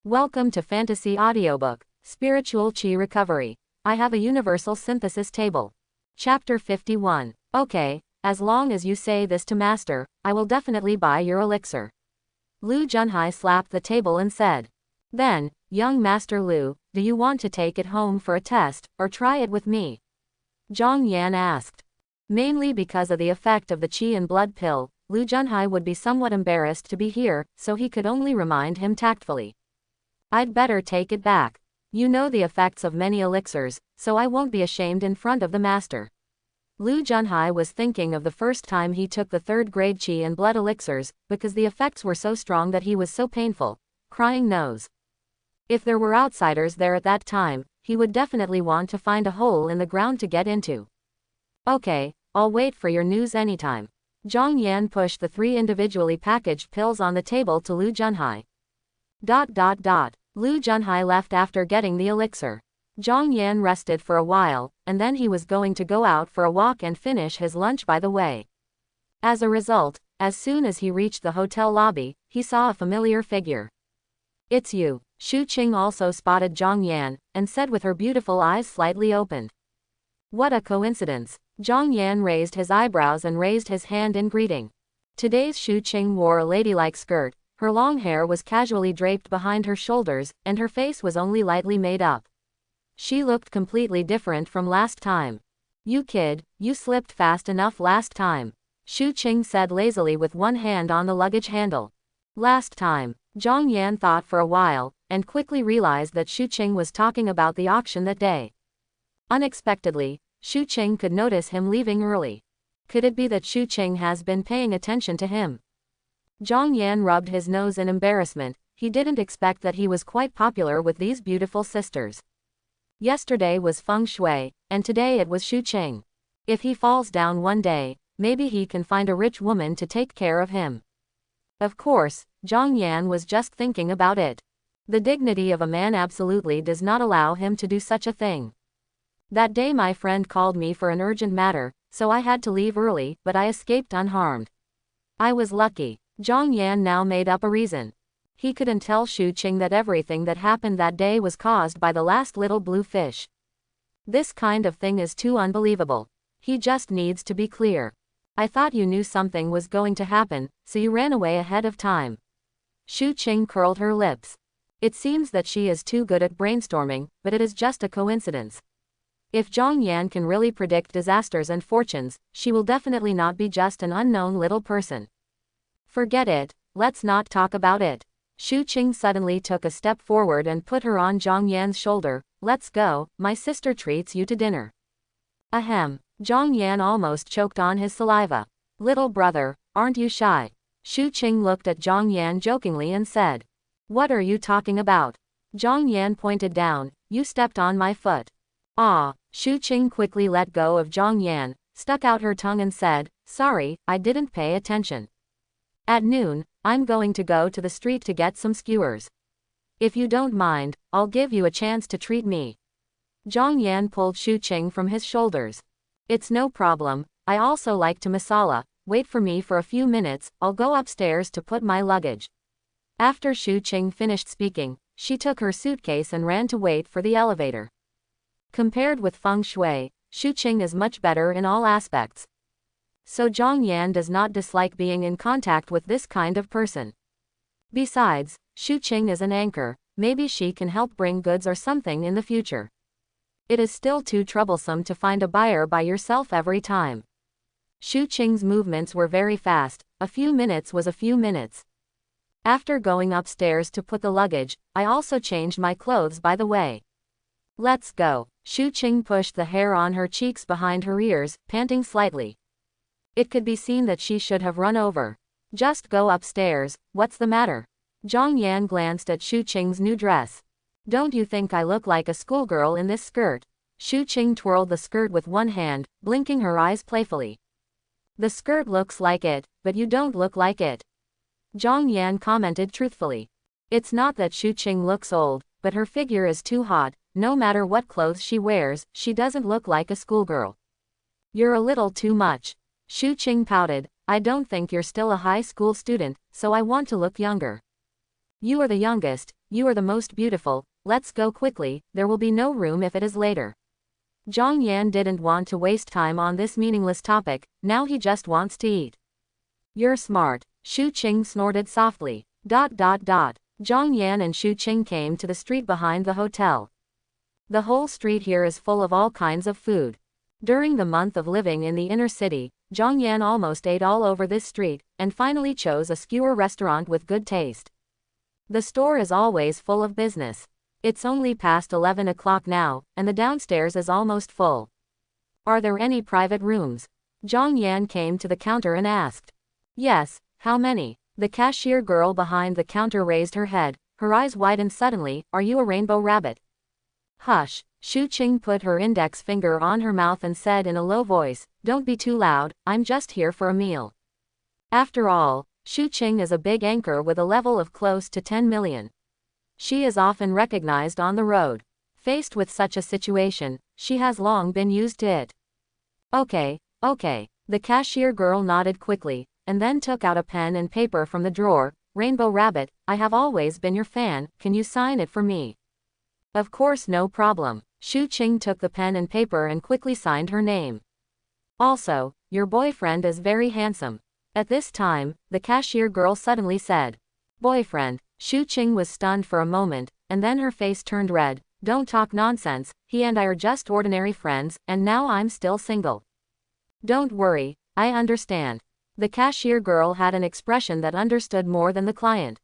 Welcome to Fantasy Audiobook, Spiritual Chi Recovery. I have a universal synthesis table. Chapter 51. Okay, as long as you say this to Master, I will definitely buy your elixir. Lu Junhai slapped the table and said. Then, young Master Lu, do you want to take it home for a test, or try it with me? Zhang Yan asked. Mainly because of the effect of the Qi and blood pill, Lu Junhai would be somewhat embarrassed to be here, so he could only remind him tactfully. I'd better take it back. You know the effects of many elixirs, so I won't be ashamed in front of the master. Lu Junhai was thinking of the first time he took the third-grade Qi and blood elixirs, because the effects were so strong that he was so painful, crying nose. If there were outsiders there at that time, he would definitely want to find a hole in the ground to get into. Okay, I'll wait for your news anytime. Zhang Yan pushed the 3 individually packaged pills on the table to Lu Junhai. Lu Junhai left after getting the elixir. Zhang Yan rested for a while, and then he was going to go out for a walk and finish his lunch by the way. As a result, as soon as he reached the hotel lobby, he saw a familiar figure. It's you. Shu Qing also spotted Zhang Yan, and said with her beautiful eyes slightly opened. What a coincidence. Zhang Yan raised his eyebrows and raised his hand in greeting. Today's Shu Qing wore a ladylike skirt. Her long hair was casually draped behind her shoulders, and her face was only lightly made up. She looked completely different from last time. You kid, you slipped fast enough last time. Shu Qing said lazily with one hand on the luggage handle. Last time. Zhang Yan thought for a while, and quickly realized that Shu Qing was talking about the auction that day. Unexpectedly, Shu Qing could notice him leaving early. Could it be that Shu Qing has been paying attention to him? Zhang Yan rubbed his nose in embarrassment. He didn't expect that he was quite popular with these beautiful sisters. Yesterday was Feng Shui, and today it was Shu Qing. If he falls down one day, maybe he can find a rich woman to take care of him. Of course, Zhang Yan was just thinking about it. The dignity of a man absolutely does not allow him to do such a thing. That day my friend called me for an urgent matter, so I had to leave early, but I escaped unharmed. I was lucky. Zhang Yan now made up a reason. He couldn't tell Shu Qing that everything that happened that day was caused by the last little blue fish. This kind of thing is too unbelievable. He just needs to be clear. I thought you knew something was going to happen, so you ran away ahead of time. Shu Qing curled her lips. It seems that she is too good at brainstorming, but it is just a coincidence. If Zhang Yan can really predict disasters and fortunes, she will definitely not be just an unknown little person. Forget it, let's not talk about it. Shu Qing suddenly took a step forward and put her on Zhang Yan's shoulder. Let's go, my sister treats you to dinner. Ahem. Zhang Yan almost choked on his saliva. Little brother, aren't you shy? Shu Qing looked at Zhang Yan jokingly and said. What are you talking about? Zhang Yan pointed down. You stepped on my foot. Ah. Shu Qing quickly let go of Zhang Yan, stuck out her tongue and said, sorry, I didn't pay attention. At noon, I'm going to go to the street to get some skewers. If you don't mind, I'll give you a chance to treat me. Zhang Yan pulled Shu Qing from his shoulders. It's no problem, I also like to masala. Wait for me for a few minutes, I'll go upstairs to put my luggage. After Shu Qing finished speaking, she took her suitcase and ran to wait for the elevator. Compared with Feng Shui, Shu Qing is much better in all aspects. So Zhang Yan does not dislike being in contact with this kind of person. Besides, Shu Qing is an anchor, maybe she can help bring goods or something in the future. It is still too troublesome to find a buyer by yourself every time. Shu Qing's movements were very fast, a few minutes was a few minutes. After going upstairs to put the luggage, I also changed my clothes by the way. Let's go. Shu Qing pushed the hair on her cheeks behind her ears, panting slightly. It could be seen that she should have run over. Just go upstairs, what's the matter? Zhang Yan glanced at Shu Qing's new dress. Don't you think I look like a schoolgirl in this skirt? Shu Qing twirled the skirt with one hand, blinking her eyes playfully. The skirt looks like it, but you don't look like it. Zhang Yan commented truthfully. It's not that Shu Qing looks old, but her figure is too hot. No matter what clothes she wears, she doesn't look like a schoolgirl. You're a little too much. Shu Qing pouted. I don't think you're still a high school student, so I want to look younger. You are the youngest, you are the most beautiful, let's go quickly, there will be no room if it is later. Zhang Yan didn't want to waste time on this meaningless topic, now he just wants to eat. You're smart, Shu Qing snorted softly. Zhang Yan and Shu Qing came to the street behind the hotel. The whole street here is full of all kinds of food. During the month of living in the inner city, Zhang Yan almost ate all over this street, and finally chose a skewer restaurant with good taste. The store is always full of business. It's only past 11 o'clock now, and the downstairs is almost full. Are there any private rooms? Zhang Yan came to the counter and asked. Yes, how many? The cashier girl behind the counter raised her head, her eyes widened suddenly. Are you a rainbow rabbit? Hush, Shu Qing put her index finger on her mouth and said in a low voice, don't be too loud, I'm just here for a meal. After all, Shu Qing is a big anchor with a level of close to 10 million. She is often recognized on the road. Faced with such a situation, she has long been used to it. Okay. The cashier girl nodded quickly, and then took out a pen and paper from the drawer. Rainbow Rabbit, I have always been your fan, can you sign it for me? Of course, no problem. Shu Qing took the pen and paper and quickly signed her name. Also, your boyfriend is very handsome. At this time, the cashier girl suddenly said. Boyfriend. Shu Qing was stunned for a moment, and then her face turned red. Don't talk nonsense, he and I are just ordinary friends, and now I'm still single. Don't worry, I understand. The cashier girl had an expression that understood more than the client.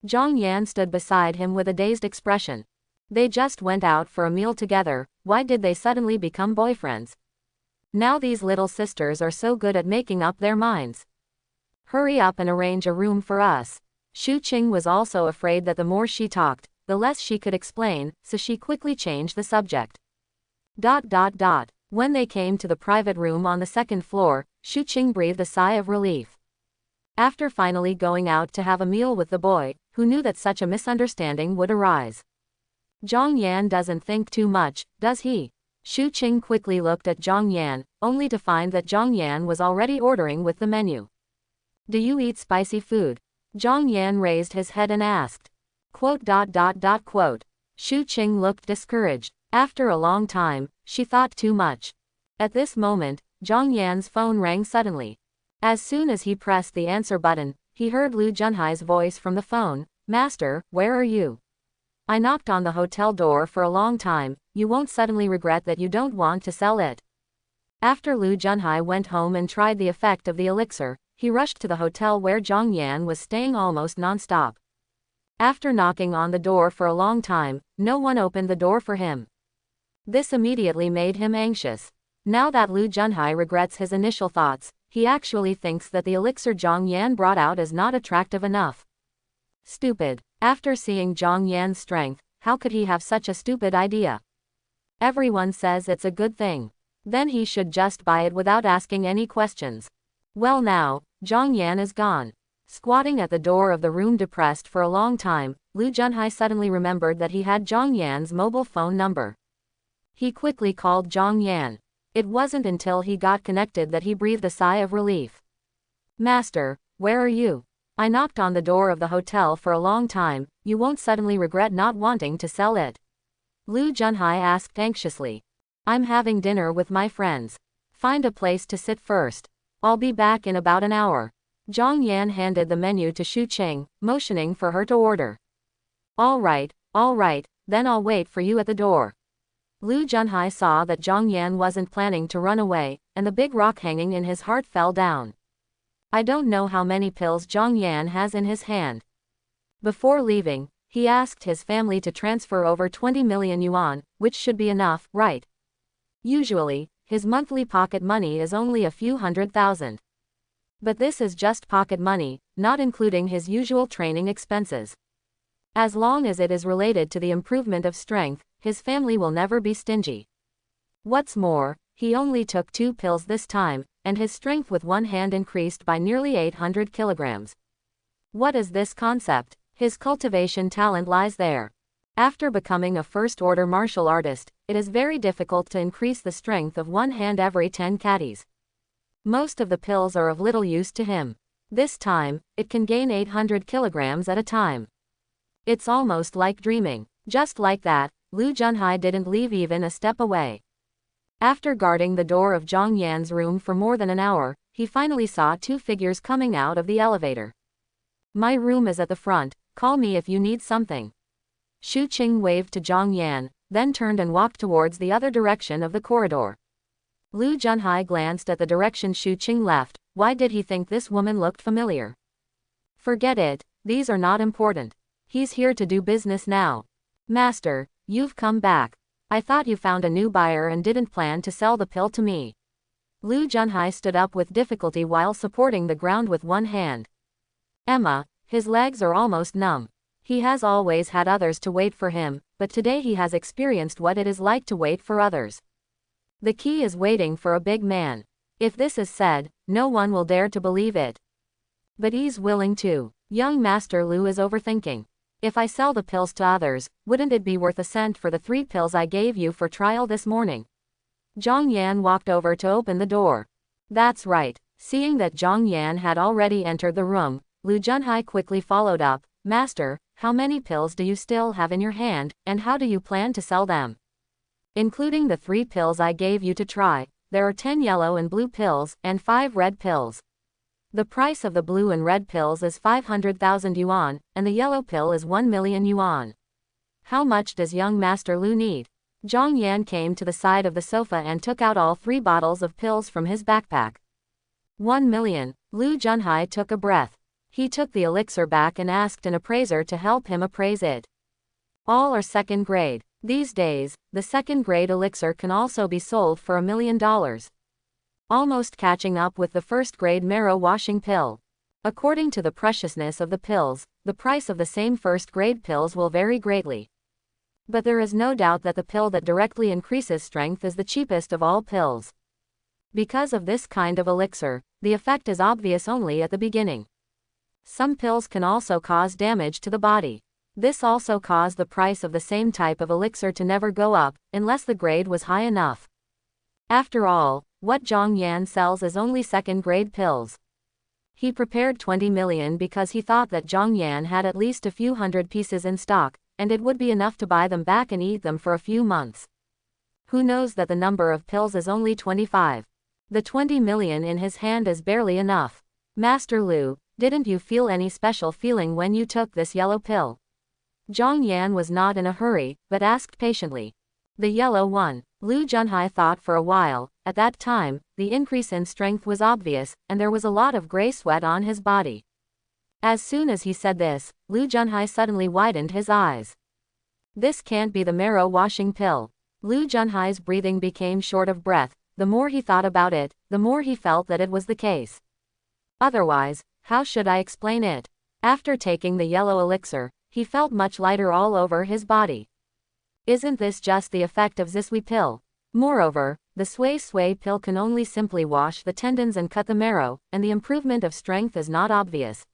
Zhang Yan stood beside him with a dazed expression. They just went out for a meal together, why did they suddenly become boyfriends? Now these little sisters are so good at making up their minds. Hurry up and arrange a room for us. Shu Qing was also afraid that the more she talked, the less she could explain, so she quickly changed the subject. When they came to the private room on the second floor, Shu Qing breathed a sigh of relief. After finally going out to have a meal with the boy, who knew that such a misunderstanding would arise. Zhang Yan doesn't think too much, does he? Shu Qing quickly looked at Zhang Yan, only to find that Zhang Yan was already ordering with the menu. Do you eat spicy food? Zhang Yan raised his head and asked. Shu Qing looked discouraged. After a long time, she thought too much. At this moment, Zhang Yan's phone rang suddenly. As soon as he pressed the answer button, he heard Lu Junhai's voice from the phone. Master, where are you? I knocked on the hotel door for a long time, you won't suddenly regret that you don't want to sell it. After Lu Junhai went home and tried the effect of the elixir, he rushed to the hotel where Zhang Yan was staying almost non-stop. After knocking on the door for a long time, no one opened the door for him. This immediately made him anxious. Now that Lu Junhai regrets his initial thoughts, he actually thinks that the elixir Zhang Yan brought out is not attractive enough. Stupid. After seeing Zhang Yan's strength, how could he have such a stupid idea? Everyone says it's a good thing. Then he should just buy it without asking any questions. Well now, Zhang Yan is gone. Squatting at the door of the room depressed for a long time, Lu Junhai suddenly remembered that he had Zhang Yan's mobile phone number. He quickly called Zhang Yan. It wasn't until he got connected that he breathed a sigh of relief. Master, where are you? I knocked on the door of the hotel for a long time, you won't suddenly regret not wanting to sell it. Lu Junhai asked anxiously. I'm having dinner with my friends. Find a place to sit first. I'll be back in about an hour. Zhang Yan handed the menu to Shu Qing, motioning for her to order. All right, then I'll wait for you at the door. Lu Junhai saw that Zhang Yan wasn't planning to run away, and the big rock hanging in his heart fell down. I don't know how many pills Zhang Yan has in his hand. Before leaving, he asked his family to transfer over 20 million yuan, which should be enough, right? Usually, his monthly pocket money is only a few 100,000. But this is just pocket money, not including his usual training expenses. As long as it is related to the improvement of strength, his family will never be stingy. What's more, he only took 2 pills this time, and his strength with one hand increased by nearly 800 kilograms. What is this concept? His cultivation talent lies there. After becoming a first-order martial artist, it is very difficult to increase the strength of one hand every 10 caddies. Most of the pills are of little use to him. This time, it can gain 800 kilograms at a time. It's almost like dreaming. Just like that, Lu Junhai didn't leave even a step away. After guarding the door of Zhang Yan's room for more than an hour, he finally saw two figures coming out of the elevator. My room is at the front, call me if you need something. Xu Qing waved to Zhang Yan, then turned and walked towards the other direction of the corridor. Lu Junhai glanced at the direction Xu Qing left. Why did he think this woman looked familiar? Forget it, these are not important. He's here to do business now. Master, you've come back. I thought you found a new buyer and didn't plan to sell the pill to me. Lu Junhai stood up with difficulty while supporting the ground with one hand. Emma, his legs are almost numb. He has always had others to wait for him, but today he has experienced what it is like to wait for others. The key is waiting for a big man. If this is said, no one will dare to believe it. But he's willing to. Young Master Lu is overthinking. If I sell the pills to others, wouldn't it be worth a cent for the 3 pills I gave you for trial this morning? Zhang Yan walked over to open the door. That's right. Seeing that Zhang Yan had already entered the room, Lu Junhai quickly followed up. Master, how many pills do you still have in your hand, and how do you plan to sell them? Including the 3 pills I gave you to try, there are 10 yellow and blue pills, and 5 red pills. The price of the blue and red pills is 500,000 yuan, and the yellow pill is 1 million yuan. How much does young Master Lu need? Zhang Yan came to the side of the sofa and took out all 3 bottles of pills from his backpack. 1 million. Lu Junhai took a breath. He took the elixir back and asked an appraiser to help him appraise it. All are second grade. These days, the second grade elixir can also be sold for $1 million. Almost catching up with the first grade marrow washing pill. According to the preciousness of the pills, the price of the same first grade pills will vary greatly. But there is no doubt that the pill that directly increases strength is the cheapest of all pills. Because of this kind of elixir, the effect is obvious only at the beginning. Some pills can also cause damage to the body. This also caused the price of the same type of elixir to never go up, unless the grade was high enough. After all, what Zhang Yan sells is only second-grade pills. He prepared 20 million because he thought that Zhang Yan had at least a few hundred pieces in stock, and it would be enough to buy them back and eat them for a few months. Who knows that the number of pills is only 25? The 20 million in his hand is barely enough. Master Lu, didn't you feel any special feeling when you took this yellow pill? Zhang Yan was not in a hurry, but asked patiently. The yellow one. Lu Junhai thought for a while. At that time, the increase in strength was obvious, and there was a lot of gray sweat on his body. As soon as he said this, Lu Junhai suddenly widened his eyes. This can't be the marrow washing pill. Lu Junhai's breathing became short of breath. The more he thought about it, the more he felt that it was the case. Otherwise, how should I explain it? After taking the yellow elixir, he felt much lighter all over his body. Isn't this just the effect of Zisui pill? Moreover, the Sui pill can only simply wash the tendons and cut the marrow, and the improvement of strength is not obvious.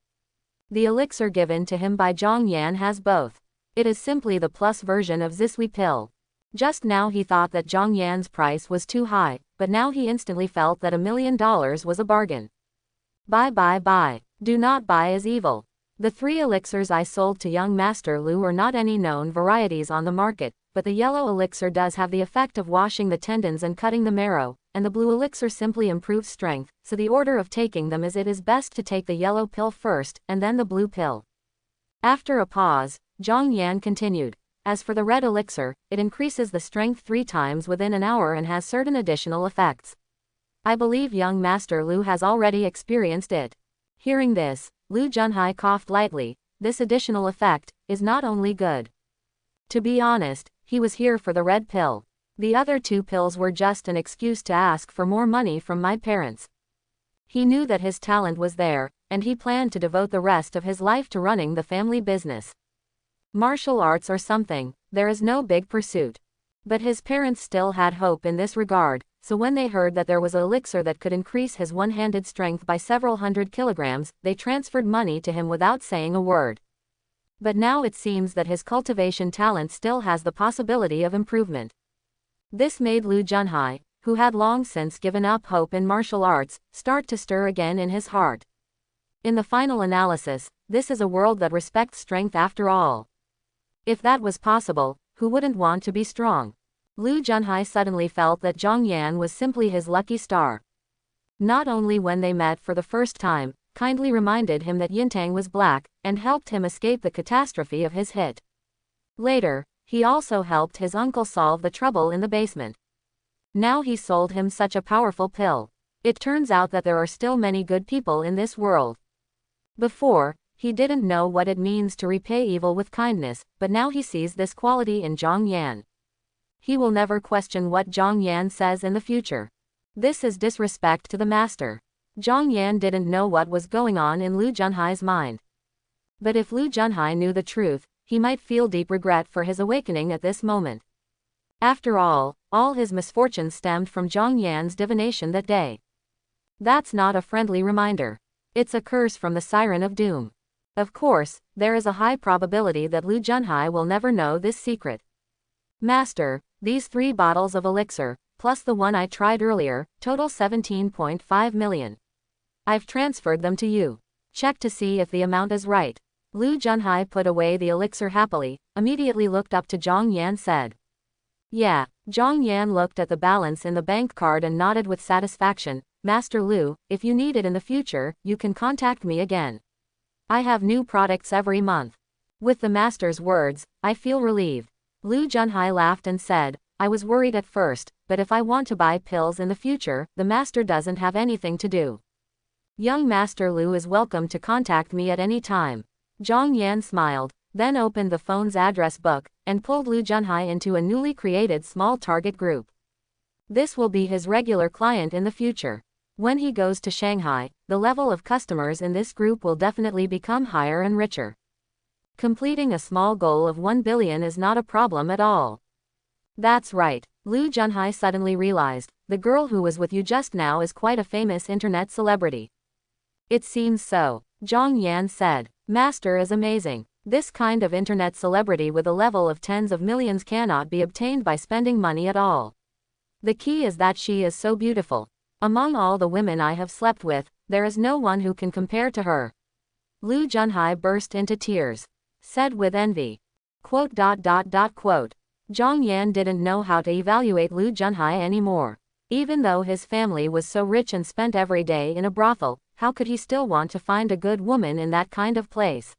The elixir given to him by Zhang Yan has both. It is simply the plus version of Zisui pill. Just now he thought that Zhang Yan's price was too high, but now he instantly felt that $1 million was a bargain. Buy. Do not buy as evil. The 3 elixirs I sold to young Master Lu are not any known varieties on the market, but the yellow elixir does have the effect of washing the tendons and cutting the marrow, and the blue elixir simply improves strength, so the order of taking them is it is best to take the yellow pill first, and then the blue pill. After a pause, Zhang Yan continued. As for the red elixir, it increases the strength 3 times within an hour and has certain additional effects. I believe young Master Lu has already experienced it. Hearing this, Lu Junhai coughed lightly. This additional effect is not only good. To be honest, he was here for the red pill. The other 2 pills were just an excuse to ask for more money from my parents. He knew that his talent was there, and he planned to devote the rest of his life to running the family business. Martial arts or something, there is no big pursuit. But his parents still had hope in this regard, so when they heard that there was an elixir that could increase his one-handed strength by several hundred kilograms, they transferred money to him without saying a word. But now it seems that his cultivation talent still has the possibility of improvement. This made Lu Junhai, who had long since given up hope in martial arts, start to stir again in his heart. In the final analysis, this is a world that respects strength after all. If that was possible, who wouldn't want to be strong? Lu Junhai suddenly felt that Zhang Yan was simply his lucky star. Not only when they met for the first time, kindly reminded him that Yintang was black, and helped him escape the catastrophe of his hit. Later, he also helped his uncle solve the trouble in the basement. Now he sold him such a powerful pill. It turns out that there are still many good people in this world. Before, he didn't know what it means to repay evil with kindness, but now he sees this quality in Zhang Yan. He will never question what Zhang Yan says in the future. This is disrespect to the master. Zhang Yan didn't know what was going on in Lu Junhai's mind. But if Lu Junhai knew the truth, he might feel deep regret for his awakening at this moment. After all his misfortunes stemmed from Zhang Yan's divination that day. That's not a friendly reminder. It's a curse from the Siren of Doom. Of course, there is a high probability that Lu Junhai will never know this secret. Master, these 3 bottles of elixir, plus the one I tried earlier, total 17.5 million. I've transferred them to you. Check to see if the amount is right. Lu Junhai put away the elixir happily, immediately looked up to Zhang Yan said. Yeah. Zhang Yan looked at the balance in the bank card and nodded with satisfaction. Master Lu, if you need it in the future, you can contact me again. I have new products every month. With the master's words, I feel relieved. Lu Junhai laughed and said, I was worried at first, but if I want to buy pills in the future, the master doesn't have anything to do. Young Master Lu is welcome to contact me at any time. Zhang Yan smiled, then opened the phone's address book, and pulled Lu Junhai into a newly created small target group. This will be his regular client in the future. When he goes to Shanghai, the level of customers in this group will definitely become higher and richer. Completing a small goal of 1 billion is not a problem at all. That's right, Lu Junhai suddenly realized, the girl who was with you just now is quite a famous internet celebrity. It seems so, Zhang Yan said. Master is amazing. This kind of internet celebrity with a level of tens of millions cannot be obtained by spending money at all. The key is that she is so beautiful. Among all the women I have slept with, there is no one who can compare to her. Lu Junhai burst into tears. Said with envy. Quote. Zhang Yan didn't know how to evaluate Lu Junhai anymore. Even though his family was so rich and spent every day in a brothel, how could he still want to find a good woman in that kind of place?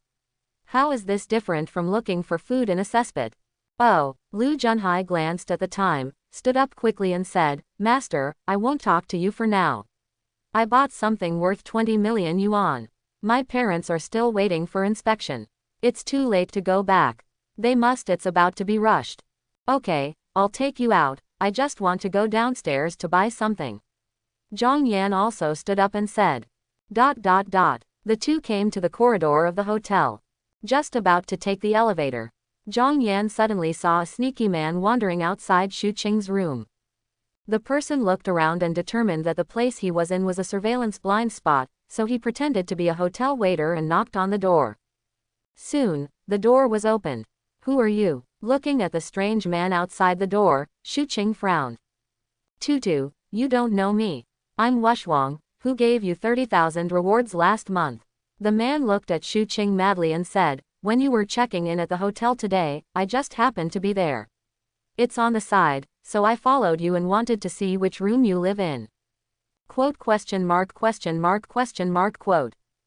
How is this different from looking for food in a cesspit? Oh, Lu Junhai glanced at the time, stood up quickly and said, Master, I won't talk to you for now. I bought something worth 20 million yuan. My parents are still waiting for inspection. It's too late to go back. It's about to be rushed. Okay, I'll take you out, I just want to go downstairs to buy something. Zhang Yan also stood up and said. The two came to the corridor of the hotel. Just about to take the elevator. Zhang Yan suddenly saw a sneaky man wandering outside Xu Qing's room. The person looked around and determined that the place he was in was a surveillance blind spot, so he pretended to be a hotel waiter and knocked on the door. Soon, the door was opened. Who are you? Looking at the strange man outside the door, Xu Qing frowned. Tutu, you don't know me. I'm Wushwang, who gave you 30,000 rewards last month. The man looked at Xu Qing madly and said, when you were checking in at the hotel today, I just happened to be there. It's on the side, so I followed you and wanted to see which room you live in. Quote. Xu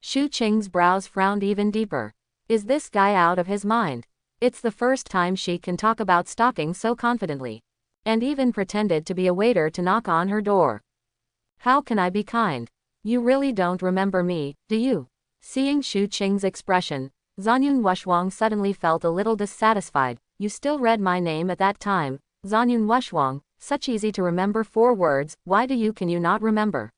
Qing's brows frowned even deeper. Is this guy out of his mind? It's the first time she can talk about stalking so confidently. And even pretended to be a waiter to knock on her door. How can I be kind? You really don't remember me, do you? Seeing Xu Qing's expression, Zanyun Wushwang suddenly felt a little dissatisfied. You still read my name at that time, Zanyun Wushwang, such easy to remember 4 words, can you not remember?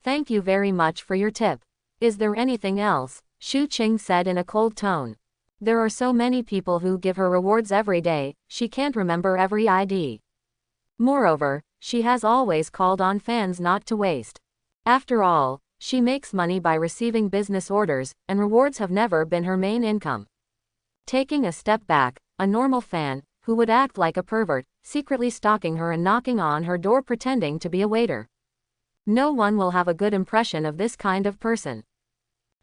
Thank you very much for your tip. Is there anything else? Xu Qing said in a cold tone. There are so many people who give her rewards every day, she can't remember every ID. Moreover, she has always called on fans not to waste. After all, she makes money by receiving business orders, and rewards have never been her main income. Taking a step back, a normal fan, who would act like a pervert, secretly stalking her and knocking on her door pretending to be a waiter. No one will have a good impression of this kind of person.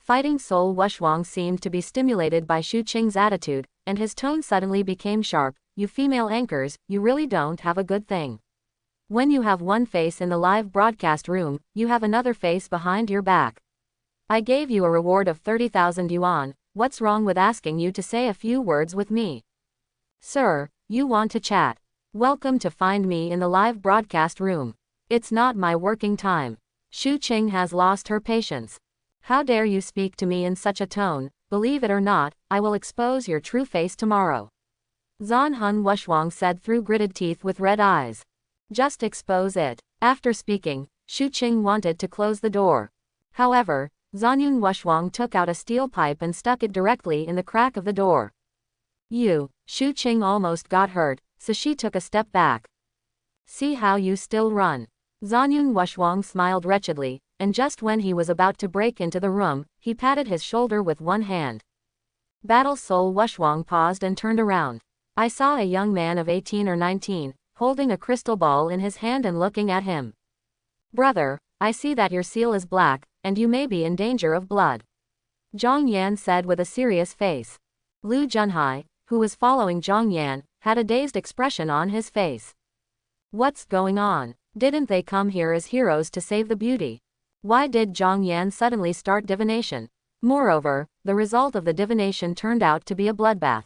Fighting soul Wushwang seemed to be stimulated by Shu Qing's attitude, and his tone suddenly became sharp. You female anchors, you really don't have a good thing. When you have one face in the live broadcast room, you have another face behind your back. I gave you a reward of 30,000 yuan, what's wrong with asking you to say a few words with me? Sir, you want to chat? Welcome to find me in the live broadcast room. It's not my working time. Shu Qing has lost her patience. How dare you speak to me in such a tone? Believe it or not, I will expose your true face tomorrow. Zhan Hun Wushwang said through gritted teeth with red eyes. Just expose it. After speaking, Shu Qing wanted to close the door. However, Zanyun Wushwang took out a steel pipe and stuck it directly in the crack of the door. Shu Qing almost got hurt, so she took a step back. See how you still run. Zanyun Wushwang smiled wretchedly, and just when he was about to break into the room, he patted his shoulder with one hand. Battle Soul Wushwang paused and turned around. I saw a young man of 18 or 19, holding a crystal ball in his hand and looking at him. Brother, I see that your seal is black, and you may be in danger of blood. Zhang Yan said with a serious face. Lu Junhai, who was following Zhang Yan, had a dazed expression on his face. What's going on? Didn't they come here as heroes to save the beauty? Why did Zhang Yan suddenly start divination? Moreover, the result of the divination turned out to be a bloodbath.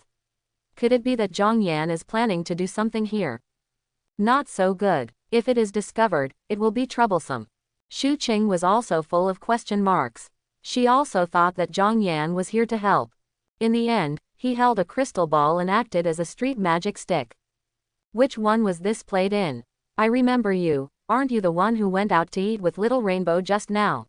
Could it be that Zhang Yan is planning to do something here? Not so good. If it is discovered, it will be troublesome. Shu Qing was also full of question marks. She also thought that Zhang Yan was here to help. In the end, he held a crystal ball and acted as a street magic stick. Which one was this played in? I remember you. Aren't you the one who went out to eat with Little Rainbow just now?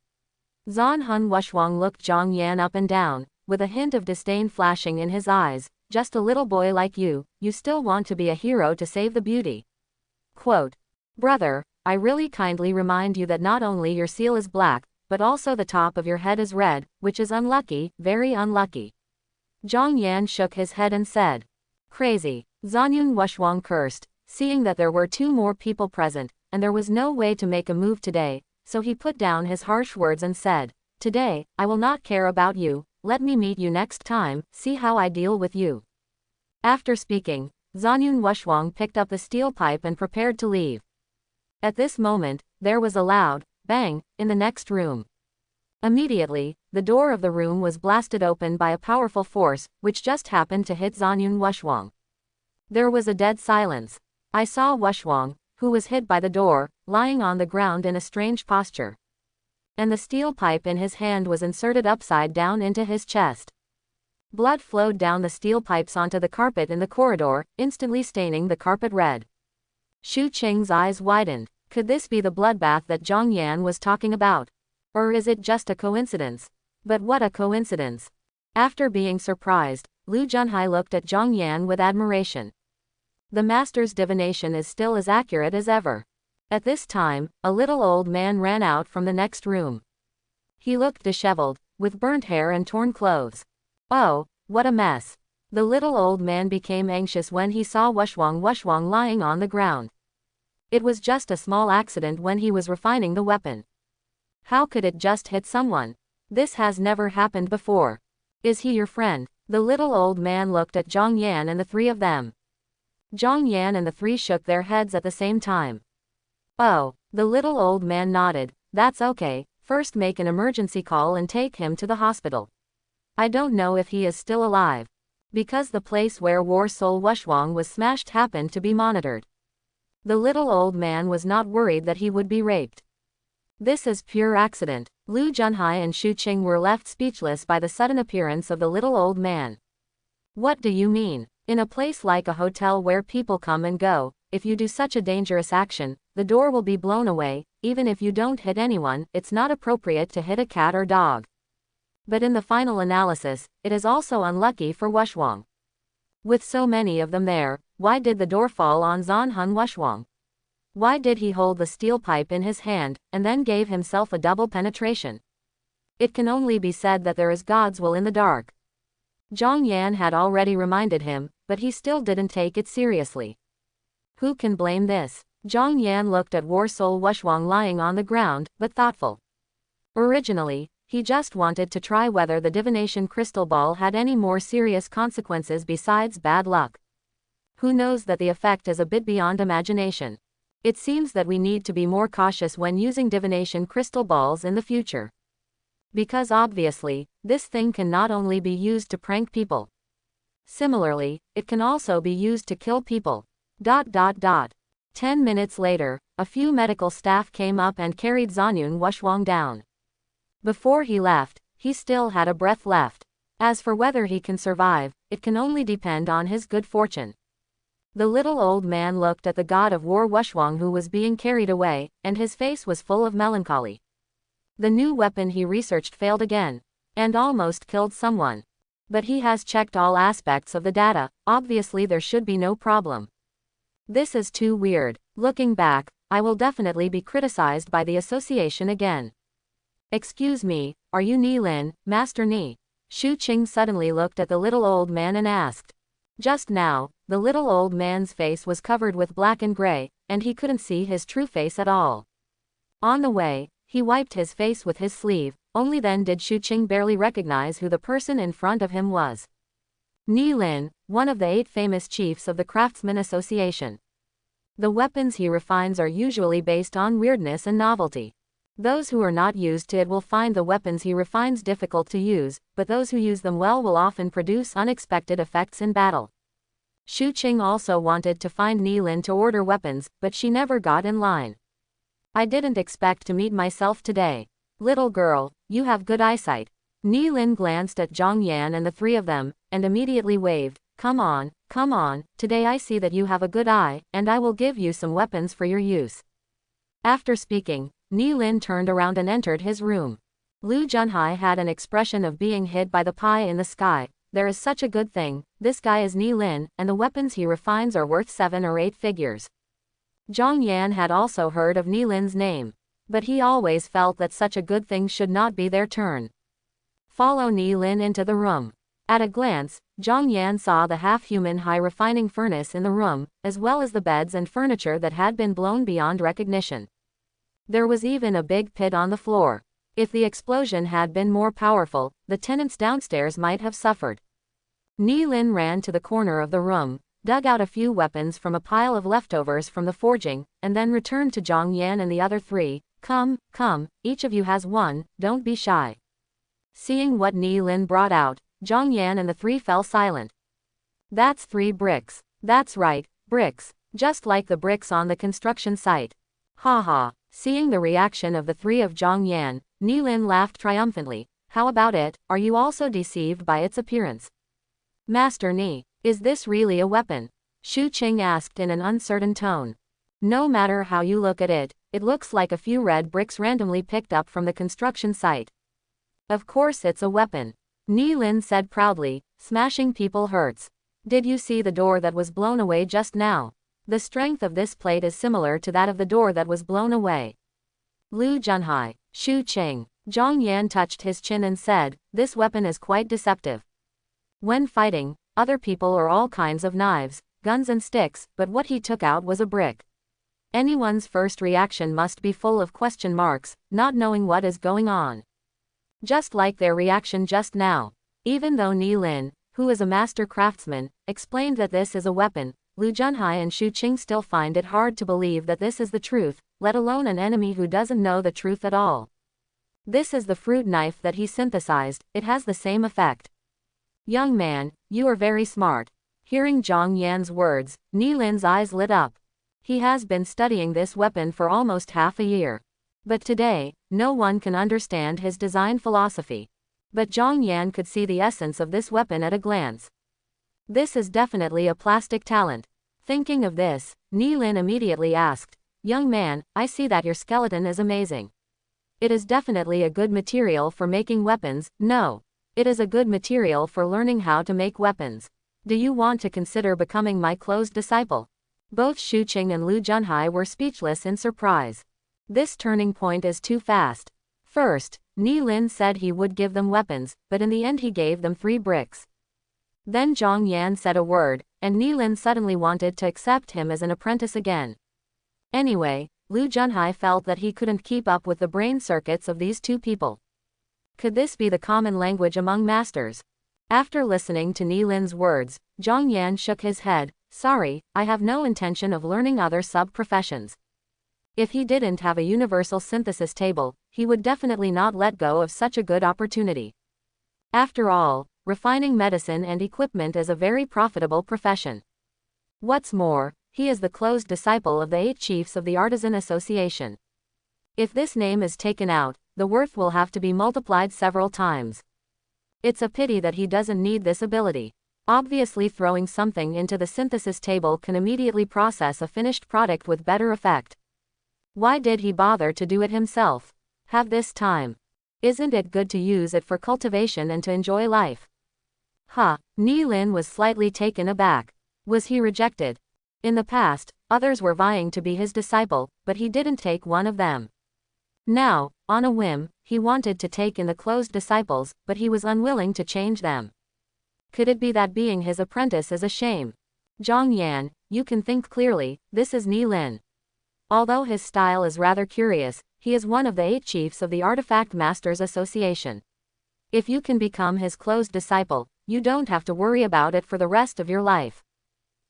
Zhan Hun Wushwang looked Zhang Yan up and down, with a hint of disdain flashing in his eyes. Just a little boy like you still want to be a hero to save the beauty. Quote, Brother, I really kindly remind you that not only your seal is black, but also the top of your head is red, which is unlucky, very unlucky. Zhang Yan shook his head and said. Crazy. Zanyun Wushwang cursed, seeing that there were two more people present, and there was no way to make a move today, so he put down his harsh words and said, Today, I will not care about you, let me meet you next time, see how I deal with you. After speaking, Zanyun Wushwang picked up the steel pipe and prepared to leave. At this moment, there was a loud bang in the next room. Immediately, the door of the room was blasted open by a powerful force, which just happened to hit Zanyun Wushwang. There was a dead silence. I saw Wushwang, who was hit by the door, lying on the ground in a strange posture. And the steel pipe in his hand was inserted upside down into his chest. Blood flowed down the steel pipes onto the carpet in the corridor, instantly staining the carpet red. Shu Qing's eyes widened. Could this be the bloodbath that Zhang Yan was talking about? Or is it just a coincidence? But what a coincidence. After being surprised, Lu Junhai looked at Zhang Yan with admiration. The master's divination is still as accurate as ever. At this time, a little old man ran out from the next room. He looked disheveled, with burnt hair and torn clothes. Oh, what a mess. The little old man became anxious when he saw Wushwang lying on the ground. It was just a small accident when he was refining the weapon. How could it just hit someone? This has never happened before. Is he your friend? The little old man looked at Zhang Yan and the three of them. Zhang Yan and the three shook their heads at the same time. Oh, the little old man nodded. That's okay, first make an emergency call and take him to the hospital. I don't know if he is still alive. Because the place where War Soul Wushwang was smashed happened to be monitored. The little old man was not worried that he would be raped. This is pure accident. Lu Junhai and Shu Qing were left speechless by the sudden appearance of the little old man. What do you mean? In a place like a hotel where people come and go, if you do such a dangerous action, the door will be blown away. Even if you don't hit anyone, it's not appropriate to hit a cat or dog. But in the final analysis, it is also unlucky for Wushwang. With so many of them there, why did the door fall on Zhan Hun Wushwang? Why did he hold the steel pipe in his hand, and then gave himself a double penetration? It can only be said that there is God's will in the dark. Zhang Yan had already reminded him, but he still didn't take it seriously. Who can blame this? Zhang Yan looked at War Soul Wushwang lying on the ground, but thoughtful. Originally, He just wanted to try whether the divination crystal ball had any more serious consequences besides bad luck. Who knows that the effect is a bit beyond imagination. It seems that we need to be more cautious when using divination crystal balls in the future. Because obviously, this thing can not only be used to prank people. Similarly, it can also be used to kill people. 10 minutes later, a few medical staff came up and carried Zanyun Wushwang down. Before he left, he still had a breath left. As for whether he can survive, it can only depend on his good fortune. The little old man looked at the god of war Wushwang who was being carried away, and his face was full of melancholy. The new weapon he researched failed again, and almost killed someone. But he has checked all aspects of the data, obviously there should be no problem. This is too weird. Looking back, I will definitely be criticized by the association again. Excuse me, are you Ni Lin, Master Ni? Shu Qing suddenly looked at the little old man and asked. Just now, the little old man's face was covered with black and gray, and he couldn't see his true face at all. On the way, he wiped his face with his sleeve, only then did Shu Qing barely recognize who the person in front of him was. Ni Lin, one of the 8 famous chiefs of the Craftsman Association. The weapons he refines are usually based on weirdness and novelty. Those who are not used to it will find the weapons he refines difficult to use, but those who use them well will often produce unexpected effects in battle. Shu Qing also wanted to find Ni Lin to order weapons, but she never got in line. I didn't expect to meet myself today. Little girl, you have good eyesight. Ni Lin glanced at Zhang Yan and the 3 of them, and immediately waved. Come on, today I see that you have a good eye, and I will give you some weapons for your use. After speaking, Ni Lin turned around and entered his room. Lu Junhai had an expression of being hit by the pie in the sky. There is such a good thing, this guy is Ni Lin, and the weapons he refines are worth 7 or 8 figures. Zhang Yan had also heard of Ni Lin's name. But he always felt that such a good thing should not be their turn. Follow Ni Lin into the room. At a glance, Zhang Yan saw the half-human high refining furnace in the room, as well as the beds and furniture that had been blown beyond recognition. There was even a big pit on the floor. If the explosion had been more powerful, the tenants downstairs might have suffered. Ni Lin ran to the corner of the room, dug out a few weapons from a pile of leftovers from the forging, and then returned to Zhang Yan and the other 3. Come, each of you has one, don't be shy. Seeing what Ni Lin brought out, Zhang Yan and the 3 fell silent. That's 3 bricks. That's right, bricks. Just like the bricks on the construction site. Ha. Seeing the reaction of the 3 of Zhang Yan, Ni Lin laughed triumphantly. How about it, are you also deceived by its appearance? Master Ni, is this really a weapon? Shu Qing asked in an uncertain tone. No matter how you look at it, it looks like a few red bricks randomly picked up from the construction site. Of course it's a weapon. Ni Lin said proudly, smashing people hurts. Did you see the door that was blown away just now? The strength of this plate is similar to that of the door that was blown away. Lu Junhai, Shu Qing, Zhang Yan touched his chin and said, this weapon is quite deceptive. When fighting, other people are all kinds of knives, guns and sticks, but what he took out was a brick. Anyone's first reaction must be full of question marks, not knowing what is going on. Just like their reaction just now. Even though Ni Lin, who is a master craftsman, explained that this is a weapon, Lu Junhai and Shu Qing still find it hard to believe that this is the truth, let alone an enemy who doesn't know the truth at all. This is the fruit knife that he synthesized, it has the same effect. Young man, you are very smart. Hearing Zhang Yan's words, Ni Lin's eyes lit up. He has been studying this weapon for almost half a year. But today, no one can understand his design philosophy. But Zhang Yan could see the essence of this weapon at a glance. This is definitely a plastic talent. Thinking of this, Ni Lin immediately asked, young man, I see that your skeleton is amazing. It is definitely a good material for making weapons. No. It is a good material for learning how to make weapons. Do you want to consider becoming my close disciple? Both Shu Qing and Lu Junhai were speechless in surprise. This turning point is too fast. First, Ni Lin said he would give them weapons, but in the end he gave them 3 bricks. Then Zhang Yan said a word, and Ni Lin suddenly wanted to accept him as an apprentice again. Anyway, Lu Junhai felt that he couldn't keep up with the brain circuits of these 2 people. Could this be the common language among masters? After listening to Ni Lin's words, Zhang Yan shook his head. Sorry, I have no intention of learning other sub-professions. If he didn't have a universal synthesis table, he would definitely not let go of such a good opportunity. After all, refining medicine and equipment is a very profitable profession. What's more, he is the closed disciple of the 8 chiefs of the Artisan Association. If this name is taken out, the worth will have to be multiplied several times. It's a pity that he doesn't need this ability. Obviously, throwing something into the synthesis table can immediately process a finished product with better effect. Why did he bother to do it himself? Have this time. Isn't it good to use it for cultivation and to enjoy life? Ni Lin was slightly taken aback. Was he rejected? In the past, others were vying to be his disciple, but he didn't take one of them. Now, on a whim, he wanted to take in the closed disciples, but he was unwilling to change them. Could it be that being his apprentice is a shame? Zhang Yan, you can think clearly, this is Ni Lin. Although his style is rather curious, he is one of the 8 chiefs of the Artifact Masters Association. If you can become his closed disciple, you don't have to worry about it for the rest of your life.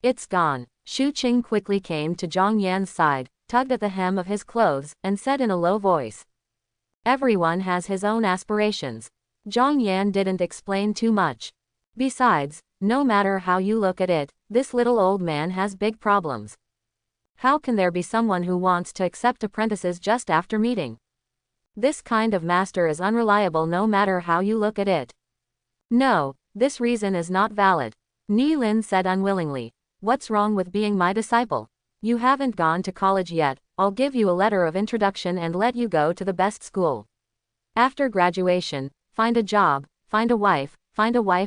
It's gone. Shu Qing quickly came to Zhang Yan's side, tugged at the hem of his clothes, and said in a low voice. Everyone has his own aspirations. Zhang Yan didn't explain too much. Besides, no matter how you look at it, this little old man has big problems. How can there be someone who wants to accept apprentices just after meeting? This kind of master is unreliable no matter how you look at it. No, this reason is not valid. Ni Lin said unwillingly. What's wrong with being my disciple? You haven't gone to college yet, I'll give you a letter of introduction and let you go to the best school. After graduation, find a job, find a wife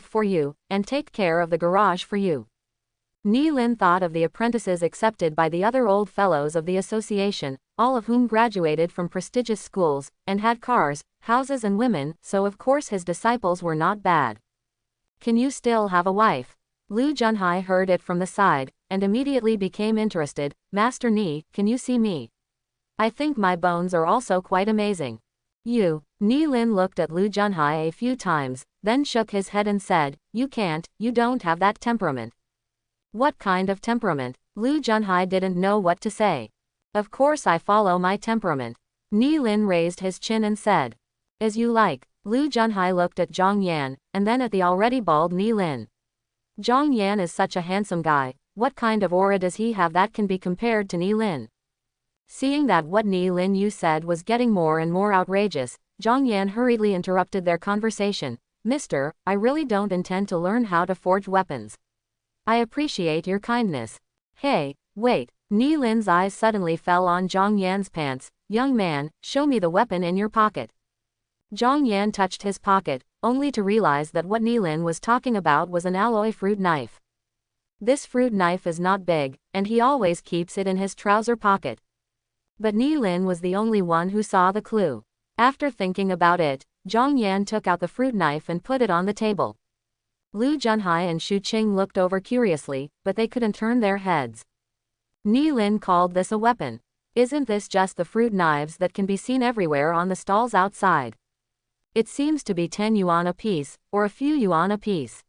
for you, and take care of the garage for you. Ni Lin thought of the apprentices accepted by the other old fellows of the association, all of whom graduated from prestigious schools, and had cars, houses and women, so of course his disciples were not bad. Can you still have a wife? Lu Junhai heard it from the side, and immediately became interested. Master Ni, can you see me? I think my bones are also quite amazing. Ni Lin looked at Lu Junhai a few times, then shook his head and said, you can't, you don't have that temperament. What kind of temperament? Lu Junhai didn't know what to say. Of course I follow my temperament. Ni Lin raised his chin and said. As you like. Lu Junhai looked at Zhang Yan, and then at the already bald Ni Lin. Zhang Yan is such a handsome guy, what kind of aura does he have that can be compared to Ni Lin? Seeing that what Ni Lin you said was getting more and more outrageous, Zhang Yan hurriedly interrupted their conversation. Mister, I really don't intend to learn how to forge weapons. I appreciate your kindness. Hey, wait. Ni Lin's eyes suddenly fell on Zhang Yan's pants. Young man, show me the weapon in your pocket. Zhang Yan touched his pocket, only to realize that what Ni Lin was talking about was an alloy fruit knife. This fruit knife is not big, and he always keeps it in his trouser pocket. But Ni Lin was the only one who saw the clue. After thinking about it, Zhang Yan took out the fruit knife and put it on the table. Lu Junhai and Shu Qing looked over curiously, but they couldn't turn their heads. Ni Lin called this a weapon. Isn't this just the fruit knives that can be seen everywhere on the stalls outside? It seems to be 10 yuan a piece, or a few yuan a piece.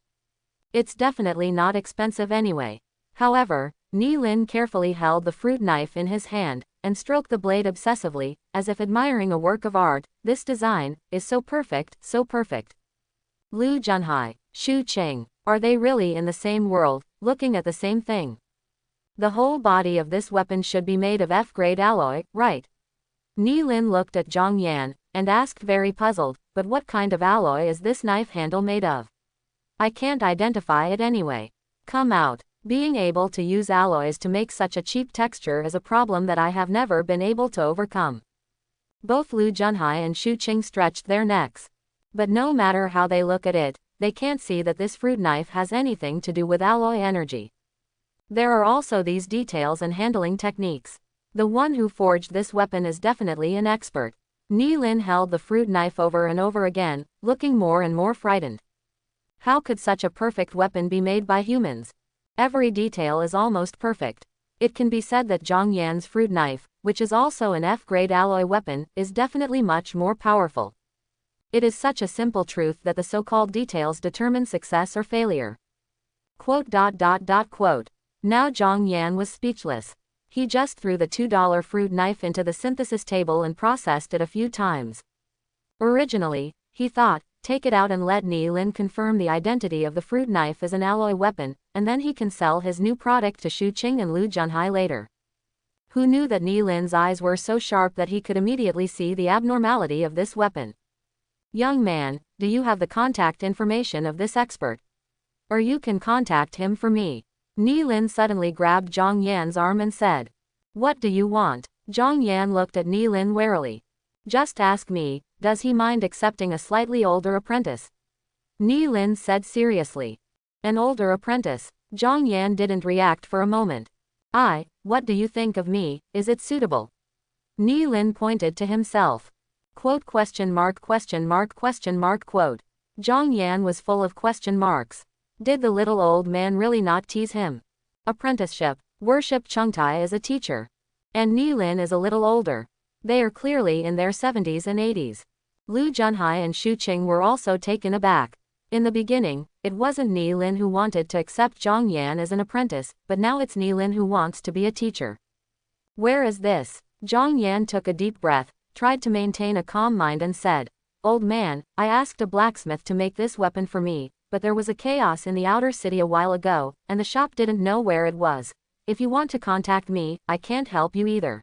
It's definitely not expensive anyway. However, Ni Lin carefully held the fruit knife in his hand, and stroked the blade obsessively, as if admiring a work of art. This design is so perfect, so perfect. Lu Junhai, Shu Qing, are they really in the same world, looking at the same thing? The whole body of this weapon should be made of F-grade alloy, right? Ni Lin looked at Zhang Yan, and asked very puzzled, but what kind of alloy is this knife handle made of? I can't identify it anyway. Come out. Being able to use alloys to make such a cheap texture is a problem that I have never been able to overcome. Both Lu Junhai and Shu Qing stretched their necks. But no matter how they look at it, they can't see that this fruit knife has anything to do with alloy energy. There are also these details and handling techniques. The one who forged this weapon is definitely an expert. Ni Lin held the fruit knife over and over again, looking more and more frightened. How could such a perfect weapon be made by humans? Every detail is almost perfect. It can be said that Zhang Yan's fruit knife, which is also an F-grade alloy weapon, is definitely much more powerful. It is such a simple truth that the so-called details determine success or failure. Quote. Now Zhang Yan was speechless. He just threw the $2 fruit knife into the synthesis table and processed it a few times. Originally, he thought, take it out and let Ni Lin confirm the identity of the fruit knife as an alloy weapon, and then he can sell his new product to Xu Qing and Lu Junhai later. Who knew that Ni Lin's eyes were so sharp that he could immediately see the abnormality of this weapon? Young man, do you have the contact information of this expert? Or you can contact him for me. Ni Lin suddenly grabbed Zhang Yan's arm and said. What do you want? Zhang Yan looked at Ni Lin warily. Just ask me, does he mind accepting a slightly older apprentice? Ni Lin said seriously. An older apprentice? Zhang Yan didn't react for a moment. What do you think of me, is it suitable? Ni Lin pointed to himself. Quote. Quote. Zhang Yan was full of question marks. Did the little old man really not tease him? Apprenticeship, worship Chengtai as a teacher. And Ni Lin is a little older. They are clearly in their 70s and 80s. Lu Junhai and Xu Qing were also taken aback. In the beginning, it wasn't Ni Lin who wanted to accept Zhang Yan as an apprentice, but now it's Ni Lin who wants to be a teacher. Where is this? Zhang Yan took a deep breath, tried to maintain a calm mind and said, Old man, I asked a blacksmith to make this weapon for me, but there was a chaos in the outer city a while ago, and the shop didn't know where it was. If you want to contact me, I can't help you either.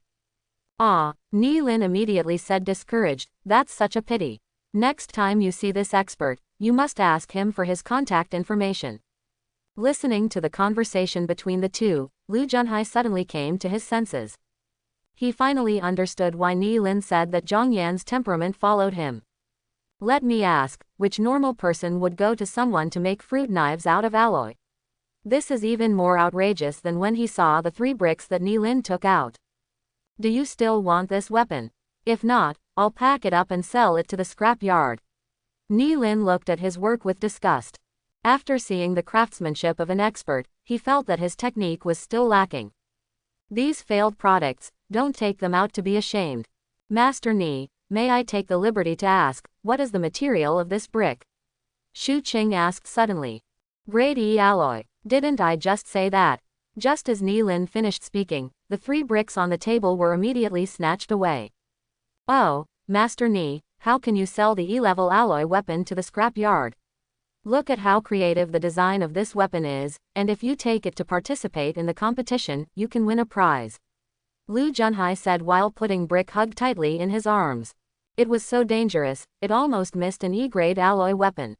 Ni Lin immediately said discouraged, that's such a pity. Next time you see this expert, you must ask him for his contact information. Listening to the conversation between the two, Lu Junhai suddenly came to his senses. He finally understood why Ni Lin said that Zhang Yan's temperament followed him. Let me ask, which normal person would go to someone to make fruit knives out of alloy? This is even more outrageous than when he saw the 3 bricks that Ni Lin took out. Do you still want this weapon? If not, I'll pack it up and sell it to the scrap yard. Ni Lin looked at his work with disgust. After seeing the craftsmanship of an expert, he felt that his technique was still lacking. These failed products, don't take them out to be ashamed. Master Ni, may I take the liberty to ask, what is the material of this brick? Xu Qing asked suddenly. Grade E alloy. Didn't I just say that? Just as Ni Lin finished speaking, the 3 bricks on the table were immediately snatched away. Oh, Master Ni, how can you sell the E-level alloy weapon to the scrap yard? Look at how creative the design of this weapon is, and if you take it to participate in the competition, you can win a prize. Lu Junhai said while putting Brick hugged tightly in his arms. It was so dangerous, it almost missed an E-grade alloy weapon.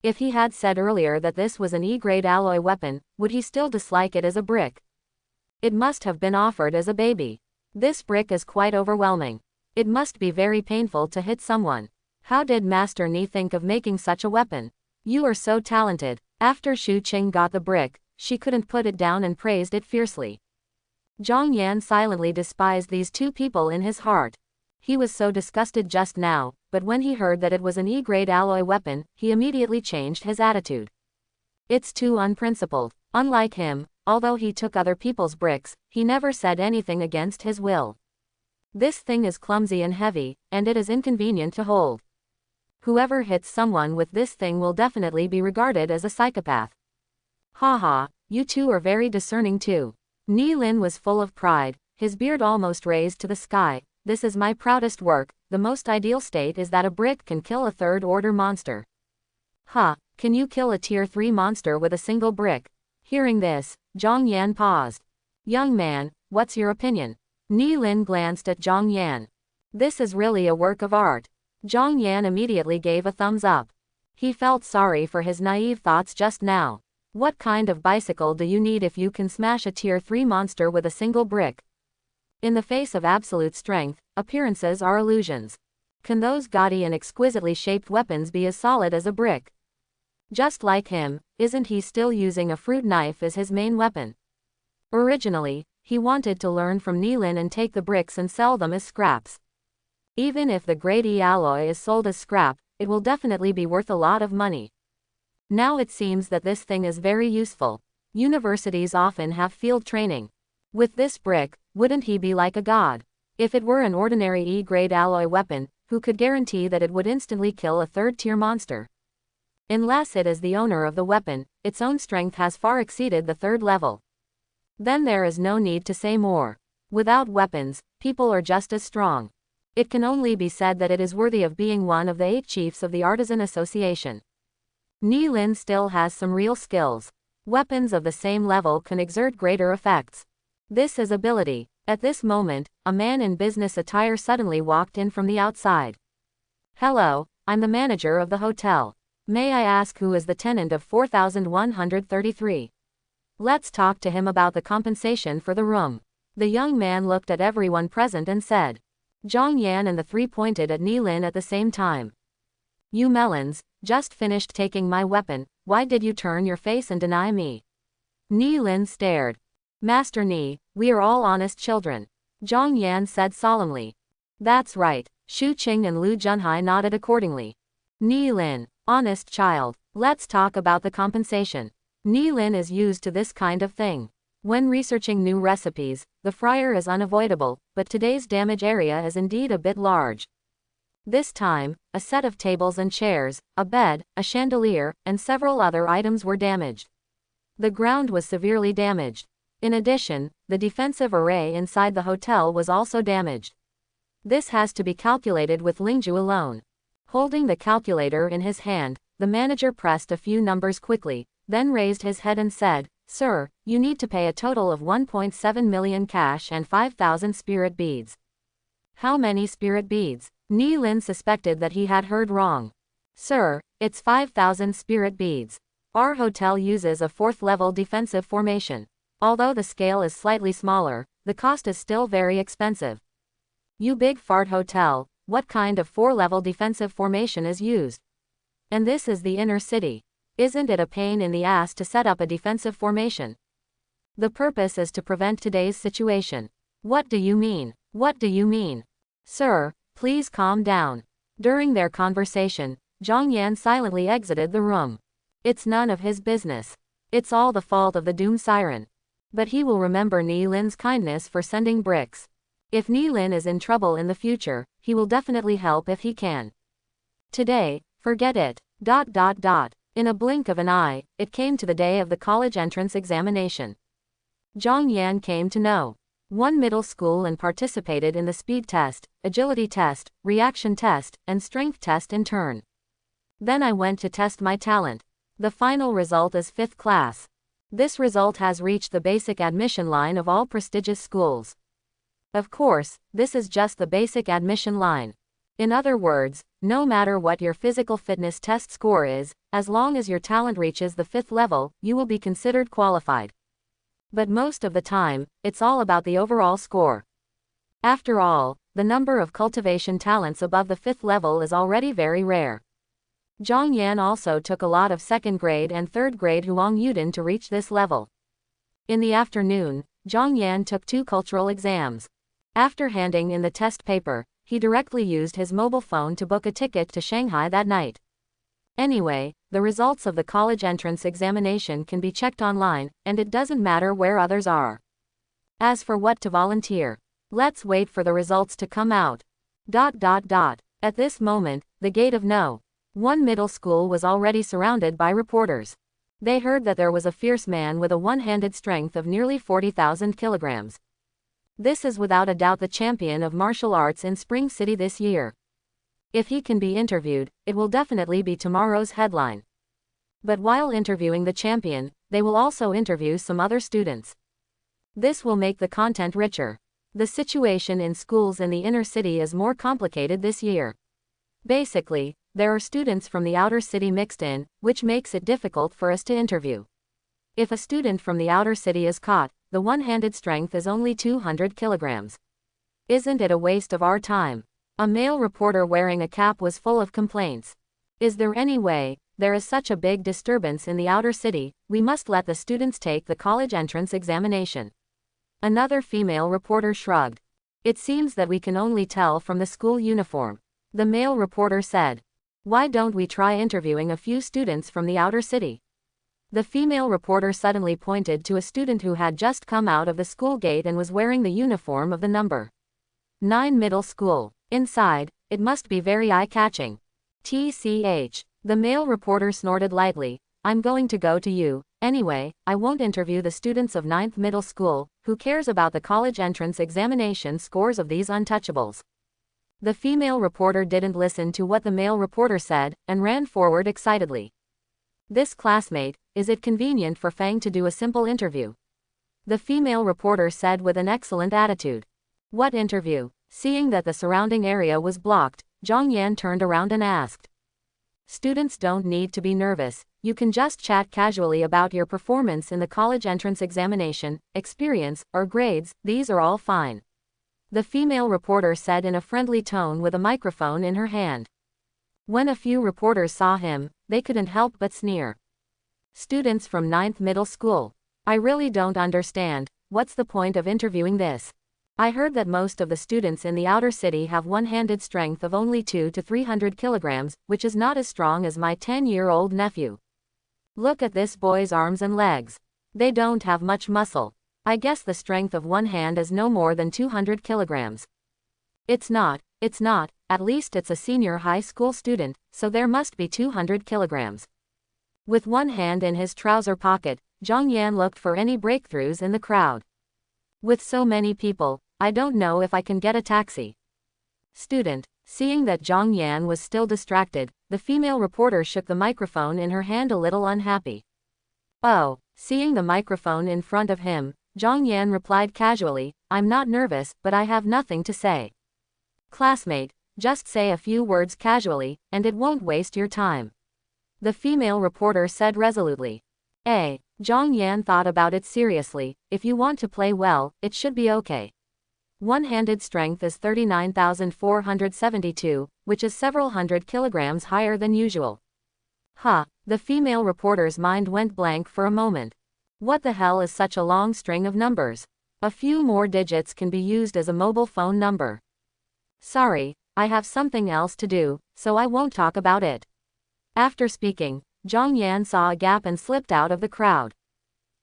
If he had said earlier that this was an E-grade alloy weapon, would he still dislike it as a brick? It must have been offered as a baby. This brick is quite overwhelming. It must be very painful to hit someone. How did Master Ni think of making such a weapon? You are so talented. After Xu Qing got the brick, she couldn't put it down and praised it fiercely. Zhang Yan silently despised these 2 people in his heart. He was so disgusted just now, but when he heard that it was an E-grade alloy weapon, he immediately changed his attitude. It's too unprincipled. Unlike him, although he took other people's bricks, he never said anything against his will. This thing is clumsy and heavy, and it is inconvenient to hold. Whoever hits someone with this thing will definitely be regarded as a psychopath. Haha, you 2 are very discerning too. Ni Lin was full of pride, his beard almost raised to the sky. This is my proudest work. The most ideal state is that a brick can kill a 3rd-order monster. Can you kill a tier 3 monster with a single brick? Hearing this, Zhang Yan paused. Young man, what's your opinion? Ni Lin glanced at Zhang Yan. This is really a work of art. Zhang Yan immediately gave a thumbs up. He felt sorry for his naive thoughts just now. What kind of bicycle do you need if you can smash a tier 3 monster with a single brick? In the face of absolute strength, appearances are illusions. Can those gaudy and exquisitely shaped weapons be as solid as a brick? Just like him, isn't he still using a fruit knife as his main weapon? Originally, he wanted to learn from Ni Lin and take the bricks and sell them as scraps. Even if the grade E alloy is sold as scrap, it will definitely be worth a lot of money. Now it seems that this thing is very useful. Universities often have field training. With this brick, wouldn't he be like a god? If it were an ordinary E-grade alloy weapon, who could guarantee that it would instantly kill a third-tier monster? Unless it is the owner of the weapon, its own strength has far exceeded the third level. Then there is no need to say more. Without weapons, people are just as strong. It can only be said that it is worthy of being one of the 8 chiefs of the Artisan Association. Ni Lin still has some real skills. Weapons of the same level can exert greater effects. This is ability. At this moment, a man in business attire suddenly walked in from the outside. Hello, I'm the manager of the hotel. May I ask who is the tenant of 4133? Let's talk to him about the compensation for the room. The young man looked at everyone present and said. Zhang Yan and the 3 pointed at Ni Lin at the same time. You melons, just finished taking my weapon, why did you turn your face and deny me? Ni Lin stared. Master Ni, we are all honest children. Zhang Yan said solemnly. That's right. Shu Qing and Lu Junhai nodded accordingly. Ni Lin, honest child, let's talk about the compensation. Ni Lin is used to this kind of thing. When researching new recipes, the fryer is unavoidable, but today's damage area is indeed a bit large. This time, a set of tables and chairs, a bed, a chandelier, and several other items were damaged. The ground was severely damaged. In addition, the defensive array inside the hotel was also damaged. This has to be calculated with Lingju alone. Holding the calculator in his hand, the manager pressed a few numbers quickly, then raised his head and said, Sir, you need to pay a total of 1.7 million cash and 5,000 spirit beads. How many spirit beads? Ni Lin suspected that he had heard wrong. Sir, it's 5,000 spirit beads. Our hotel uses a 4th-level defensive formation. Although the scale is slightly smaller, the cost is still very expensive. You big fart hotel, what kind of 4-level defensive formation is used? And this is the inner city. Isn't it a pain in the ass to set up a defensive formation? The purpose is to prevent today's situation. What do you mean? What do you mean? Sir, please calm down. During their conversation, Zhang Yan silently exited the room. It's none of his business. It's all the fault of the Doom Siren. But he will remember Ni Lin's kindness for sending bricks. If Ni Lin is in trouble in the future, he will definitely help if he can. Today, forget it. In a blink of an eye, it came to the day of the college entrance examination. Zhang Yan came to know 1 middle school and participated in the speed test, agility test, reaction test, and strength test in turn. Then I went to test my talent. The final result is 5th class. This result has reached the basic admission line of all prestigious schools. Of course, this is just the basic admission line. In other words, no matter what your physical fitness test score is, as long as your talent reaches the 5th level, you will be considered qualified. But most of the time, it's all about the overall score. After all, the number of cultivation talents above the 5th level is already very rare. Zhang Yan also took a lot of 2nd grade and 3rd grade Huang Yudin to reach this level. In the afternoon, Zhang Yan took 2 cultural exams. After handing in the test paper, he directly used his mobile phone to book a ticket to Shanghai that night. Anyway, the results of the college entrance examination can be checked online, and it doesn't matter where others are. As for what to volunteer, let's wait for the results to come out. At this moment, the gate of No. 1 middle school was already surrounded by reporters. They heard that there was a fierce man with a one-handed strength of nearly 40,000 kilograms. This is without a doubt the champion of martial arts in Spring City this year. If he can be interviewed, it will definitely be tomorrow's headline. But while interviewing the champion, they will also interview some other students. This will make the content richer. The situation in schools in the inner city is more complicated this year. Basically, there are students from the outer city mixed in, which makes it difficult for us to interview. If a student from the outer city is caught, the one-handed strength is only 200 kilograms. Isn't it a waste of our time? A male reporter wearing a cap was full of complaints. Is there any way? There is such a big disturbance in the outer city, we must let the students take the college entrance examination. Another female reporter shrugged. It seems that we can only tell from the school uniform. The male reporter said. Why don't we try interviewing a few students from the outer city? The female reporter suddenly pointed to a student who had just come out of the school gate and was wearing the uniform of the number 9 Middle School. Inside, it must be very eye-catching. TCH. The male reporter snorted lightly. I'm going to go to you. Anyway, I won't interview the students of 9th Middle School. Who cares about the college entrance examination scores of these untouchables? The female reporter didn't listen to what the male reporter said, and ran forward excitedly. This classmate, is it convenient for Fang to do a simple interview? The female reporter said with an excellent attitude. What interview? Seeing that the surrounding area was blocked, Zhang Yan turned around and asked. Students don't need to be nervous, you can just chat casually about your performance in the college entrance examination, experience, or grades, these are all fine. The female reporter said in a friendly tone with a microphone in her hand. When a few reporters saw him, they couldn't help but sneer. Students from 9th Middle School. I really don't understand, what's the point of interviewing this? I heard that most of the students in the outer city have one-handed strength of only 200 to 300 kilograms, which is not as strong as my 10-year-old nephew. Look at this boy's arms and legs. They don't have much muscle. I guess the strength of one hand is no more than 200 kilograms. It's not, at least it's a senior high school student, so there must be 200 kilograms. With one hand in his trouser pocket, Zhang Yan looked for any breakthroughs in the crowd. With so many people, I don't know if I can get a taxi. Student. Seeing that Zhang Yan was still distracted, the female reporter shook the microphone in her hand a little unhappy. Oh, seeing the microphone in front of him, Zhang Yan replied casually, I'm not nervous, but I have nothing to say. Classmate, just say a few words casually, and it won't waste your time. The female reporter said resolutely. Zhang Yan thought about it seriously, if you want to play well, it should be okay. One-handed strength is 39,472, which is several hundred kilograms higher than usual. The female reporter's mind went blank for a moment. What the hell is such a long string of numbers? A few more digits can be used as a mobile phone number. Sorry, I have something else to do, so I won't talk about it. After speaking, Zhang Yan saw a gap and slipped out of the crowd.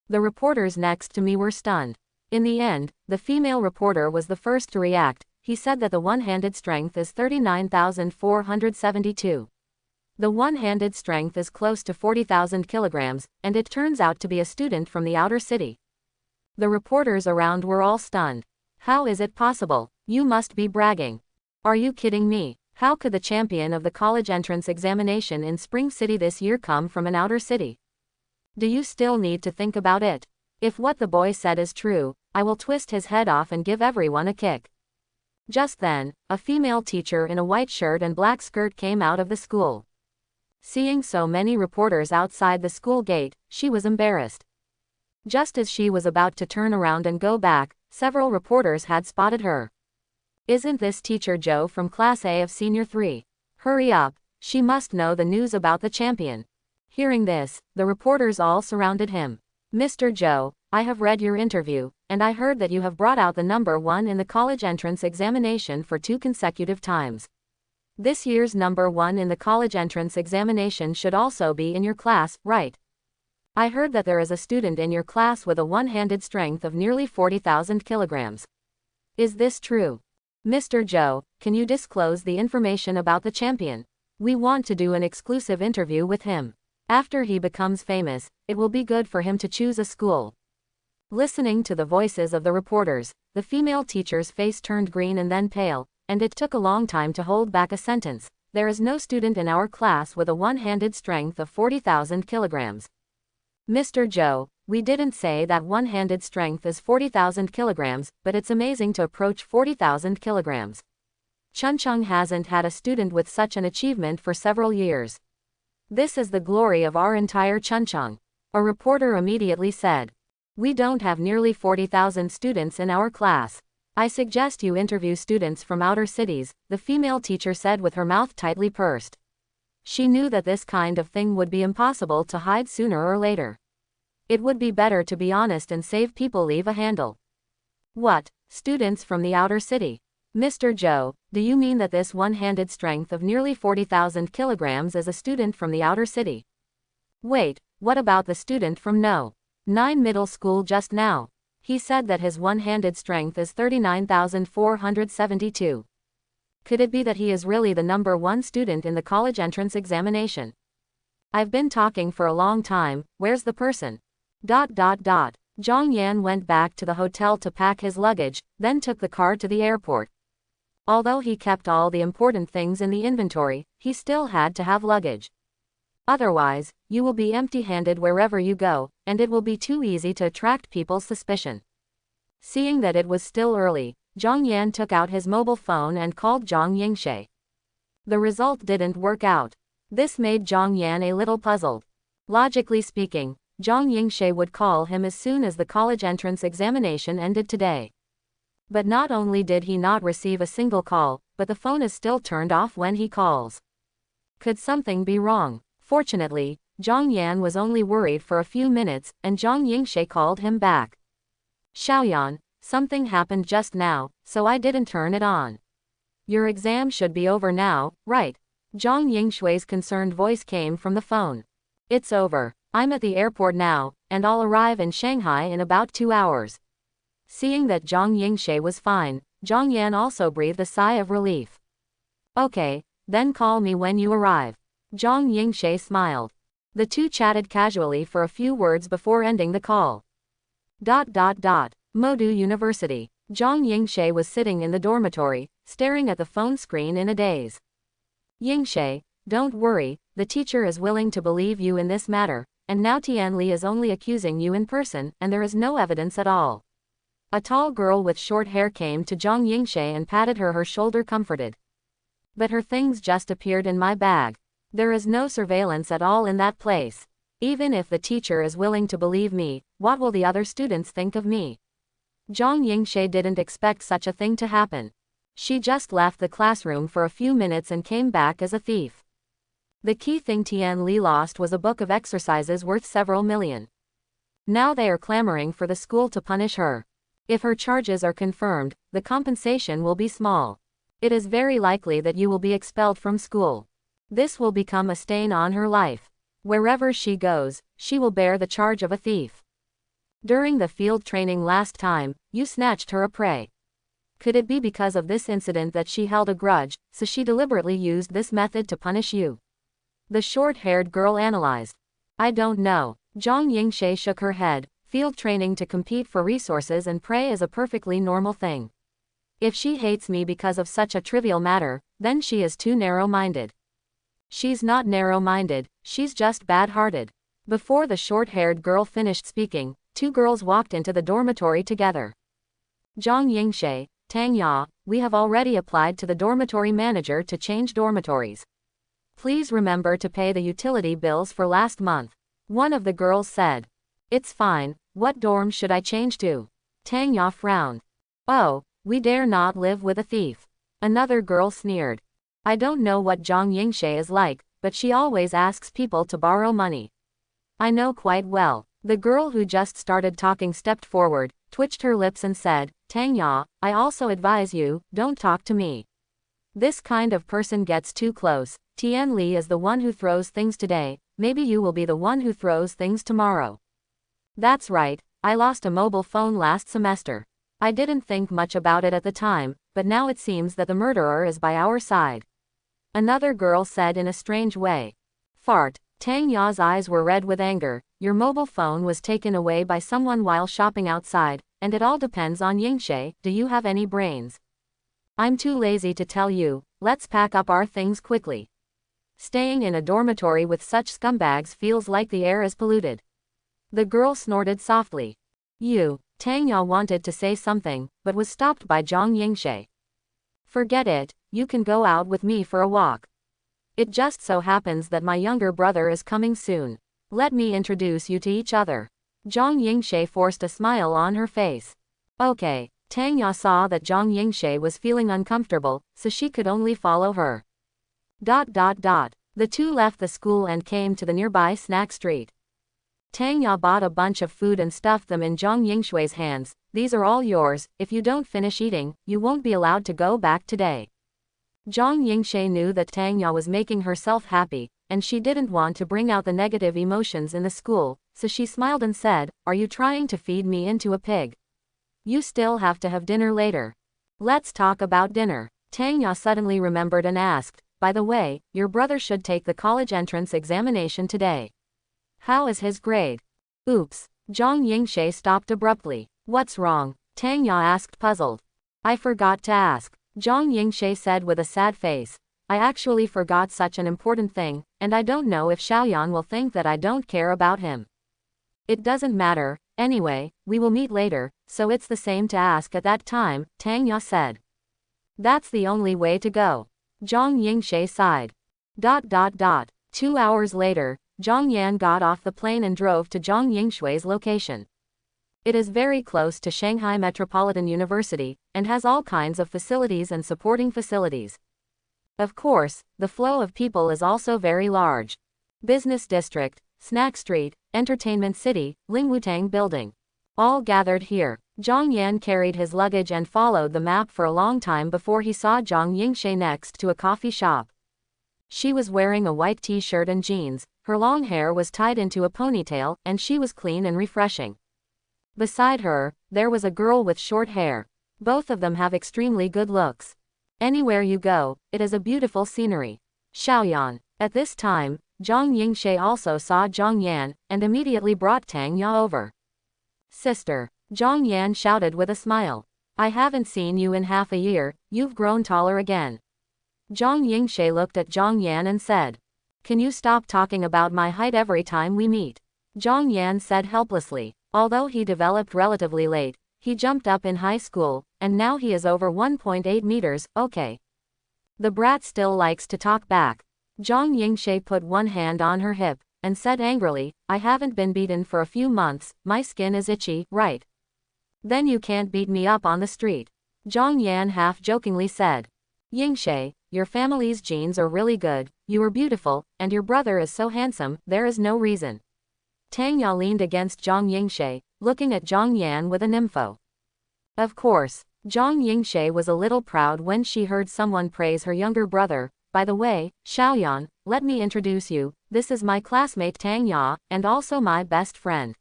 The reporters next to me were stunned. In the end, the female reporter was the first to react. He said that the one-handed strength is 39,472. The one-handed strength is close to 40,000 kilograms, and it turns out to be a student from the outer city. The reporters around were all stunned. How is it possible? You must be bragging. Are you kidding me? How could the champion of the college entrance examination in Spring City this year come from an outer city? Do you still need to think about it? If what the boy said is true, I will twist his head off and give everyone a kick. Just then, a female teacher in a white shirt and black skirt came out of the school. Seeing so many reporters outside the school gate, she was embarrassed. Just as she was about to turn around and go back, several reporters had spotted her. Isn't this teacher Joe from Class A of Senior 3? Hurry up, she must know the news about the champion. Hearing this, the reporters all surrounded him. Mr. Joe, I have read your interview, and I heard that you have brought out the number 1 in the college entrance examination for 2 consecutive times. This year's number 1 in the college entrance examination should also be in your class, right? I heard that there is a student in your class with a one-handed strength of nearly 40,000 kilograms. Is this true? Mr. Joe, can you disclose the information about the champion? We want to do an exclusive interview with him. After he becomes famous, it will be good for him to choose a school. Listening to the voices of the reporters, the female teacher's face turned green and then pale, and it took a long time to hold back a sentence. There is no student in our class with a one-handed strength of 40,000 kilograms. Mr. Joe, we didn't say that one-handed strength is 40,000 kilograms, but it's amazing to approach 40,000 kilograms. Chuncheon hasn't had a student with such an achievement for several years. This is the glory of our entire Chuncheon. A reporter immediately said. We don't have nearly 40,000 students in our class. I suggest you interview students from outer cities, the female teacher said with her mouth tightly pursed. She knew that this kind of thing would be impossible to hide sooner or later. It would be better to be honest and save people leave a handle. What? Students from the outer city? Mr. Joe, do you mean that this one-handed strength of nearly 40,000 kilograms is a student from the outer city? Wait, what about the student from No. 9 Middle School just now? He said that his one-handed strength is 39,472. Could it be that he is really the number one student in the college entrance examination? I've been talking for a long time, where's the person? Zhang Yan went back to the hotel to pack his luggage, then took the car to the airport. Although he kept all the important things in the inventory, he still had to have luggage. Otherwise, you will be empty-handed wherever you go, and it will be too easy to attract people's suspicion. Seeing that it was still early, Zhang Yan took out his mobile phone and called Zhang Yingshe. The result didn't work out. This made Zhang Yan a little puzzled. Logically speaking, Zhang Yingshe would call him as soon as the college entrance examination ended today. But not only did he not receive a single call, but the phone is still turned off when he calls. Could something be wrong? Fortunately, Zhang Yan was only worried for a few minutes, and Zhang Yingshe called him back. Xiaoyan, something happened just now, so I didn't turn it on. Your exam should be over now, right? Zhang Yingshui's concerned voice came from the phone. It's over. I'm at the airport now, and I'll arrive in Shanghai in about 2 hours. Seeing that Zhang Yingshe was fine, Zhang Yan also breathed a sigh of relief. Okay, then call me when you arrive. Zhang Yingshe smiled. The two chatted casually for a few words before ending the call. Modu University. Zhang Yingshe was sitting in the dormitory, staring at the phone screen in a daze. Yingshe, don't worry, the teacher is willing to believe you in this matter, and now Tianli is only accusing you in person, and there is no evidence at all. A tall girl with short hair came to Zhang Yingshe and patted her shoulder comforted. But her things just appeared in my bag. There is no surveillance at all in that place. Even if the teacher is willing to believe me, what will the other students think of me? Zhang Yingshe didn't expect such a thing to happen. She just left the classroom for a few minutes and came back as a thief. The key thing Tian Li lost was a book of exercises worth several million. Now they are clamoring for the school to punish her. If her charges are confirmed, the compensation will be small. It is very likely that you will be expelled from school. This will become a stain on her life. Wherever she goes, she will bear the charge of a thief. During the field training last time, you snatched her a prey. Could it be because of this incident that she held a grudge, so she deliberately used this method to punish you? The short-haired girl analyzed. I don't know. Zhang Yingshe shook her head. Field training to compete for resources and prey is a perfectly normal thing. If she hates me because of such a trivial matter, then she is too narrow-minded. She's not narrow-minded, she's just bad-hearted. Before the short-haired girl finished speaking, two girls walked into the dormitory together. Zhang Yingshe, Tang Ya, we have already applied to the dormitory manager to change dormitories. Please remember to pay the utility bills for last month. One of the girls said. It's fine, what dorm should I change to? Tang Ya frowned. Oh, we dare not live with a thief. Another girl sneered. I don't know what Zhang Yingshe is like, but she always asks people to borrow money. I know quite well. The girl who just started talking stepped forward, twitched her lips and said, Tang Ya, I also advise you, don't talk to me. This kind of person gets too close. Tian Li is the one who throws things today, maybe you will be the one who throws things tomorrow. That's right, I lost a mobile phone last semester. I didn't think much about it at the time, but now it seems that the murderer is by our side. Another girl said in a strange way. Fart. Tang Ya's eyes were red with anger. Your mobile phone was taken away by someone while shopping outside, and it all depends on Yingshe. Do you have any brains? I'm too lazy to tell you, let's pack up our things quickly. Staying in a dormitory with such scumbags feels like the air is polluted. The girl snorted softly. Tang Ya wanted to say something, but was stopped by Zhang Yingshe. Forget it, you can go out with me for a walk. It just so happens that my younger brother is coming soon. Let me introduce you to each other. Zhang Yingshe forced a smile on her face. Okay. Tang Ya saw that Zhang Yingshe was feeling uncomfortable, so she could only follow her. The two left the school and came to the nearby snack street. Tang Ya bought a bunch of food and stuffed them in Zhang Yingshui's hands. These are all yours, if you don't finish eating, you won't be allowed to go back today. Zhang Yingshe knew that Tang Ya was making herself happy, and she didn't want to bring out the negative emotions in the school, so she smiled and said, Are you trying to feed me into a pig? You still have to have dinner later. Let's talk about dinner. Tang Ya suddenly remembered and asked, by the way, your brother should take the college entrance examination today. How is his grade? Oops. Zhang Yingshe stopped abruptly. What's wrong? Tang Ya asked, puzzled. I forgot to ask. Zhang Yingshe said with a sad face. I actually forgot such an important thing, and I don't know if Xiaoyan will think that I don't care about him. It doesn't matter, anyway, we will meet later, so it's the same to ask at that time, Tang Ya said. That's the only way to go. Zhang Yingshe sighed. 2 hours later, Zhang Yan got off the plane and drove to Zhang Yingshui's location. It is very close to Shanghai Metropolitan University, and has all kinds of facilities and supporting facilities. Of course, the flow of people is also very large. Business district, snack street, entertainment city, Lingwutang building. All gathered here. Zhang Yan carried his luggage and followed the map for a long time before he saw Zhang Yingshe next to a coffee shop. She was wearing a white t-shirt and jeans, her long hair was tied into a ponytail, and she was clean and refreshing. Beside her, there was a girl with short hair. Both of them have extremely good looks. Anywhere you go, it is a beautiful scenery. Xiaoyan. At this time, Zhang Yingshe also saw Zhang Yan, and immediately brought Tang Ya over. Sister. Zhang Yan shouted with a smile. I haven't seen you in half a year, you've grown taller again. Zhang Yingshe looked at Zhang Yan and said. Can you stop talking about my height every time we meet? Zhang Yan said helplessly. Although he developed relatively late, he jumped up in high school, and now he is over 1.8 meters, okay. The brat still likes to talk back. Zhang Yingshe put one hand on her hip, and said angrily, I haven't been beaten for a few months, my skin is itchy, right? Then you can't beat me up on the street. Zhang Yan half-jokingly said. Yingshe, your family's genes are really good, you are beautiful, and your brother is so handsome, there is no reason. Tang Ya leaned against Zhang Yingshe, looking at Zhang Yan with an info. Of course, Zhang Yingshe was a little proud when she heard someone praise her younger brother. By the way, Xiaoyan, let me introduce you, this is my classmate Tang Ya, and also my best friend.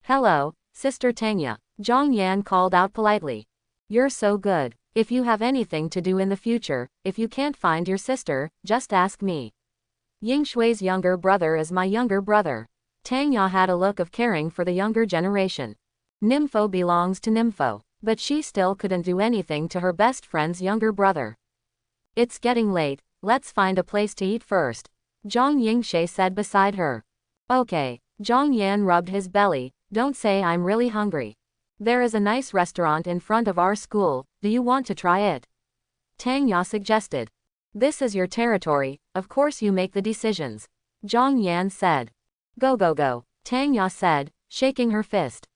Hello, Sister Tang Ya, Zhang Yan called out politely. You're so good. If you have anything to do in the future, if you can't find your sister, just ask me. Yingshui's younger brother is my younger brother. Tang Ya had a look of caring for the younger generation. Nympho belongs to Nympho, but she still couldn't do anything to her best friend's younger brother. It's getting late, let's find a place to eat first. Zhang Yingshe said beside her. Okay. Zhang Yan rubbed his belly, don't say I'm really hungry. There is a nice restaurant in front of our school, do you want to try it? Tang Ya suggested. This is your territory, of course you make the decisions. Zhang Yan said. Go go go, Tang Ya said, shaking her fist.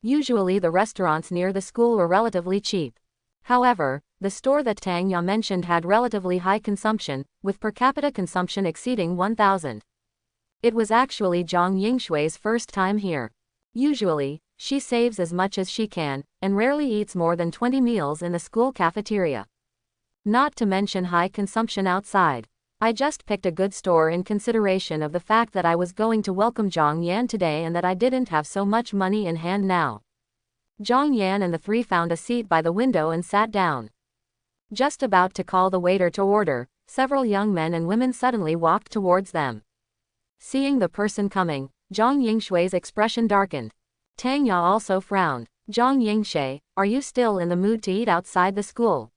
Usually the restaurants near the school were relatively cheap. However, the store that Tang Ya mentioned had relatively high consumption, with per capita consumption exceeding 1,000. It was actually Zhang Yingshui's first time here. Usually, she saves as much as she can, and rarely eats more than 20 meals in the school cafeteria. Not to mention high consumption outside. I just picked a good store in consideration of the fact that I was going to welcome Zhang Yan today and that I didn't have so much money in hand now. Zhang Yan and the three found a seat by the window and sat down. Just about to call the waiter to order, several young men and women suddenly walked towards them. Seeing the person coming, Zhang Yingshui's expression darkened. Tang Ya also frowned. Zhang Yingshe, are you still in the mood to eat outside the school?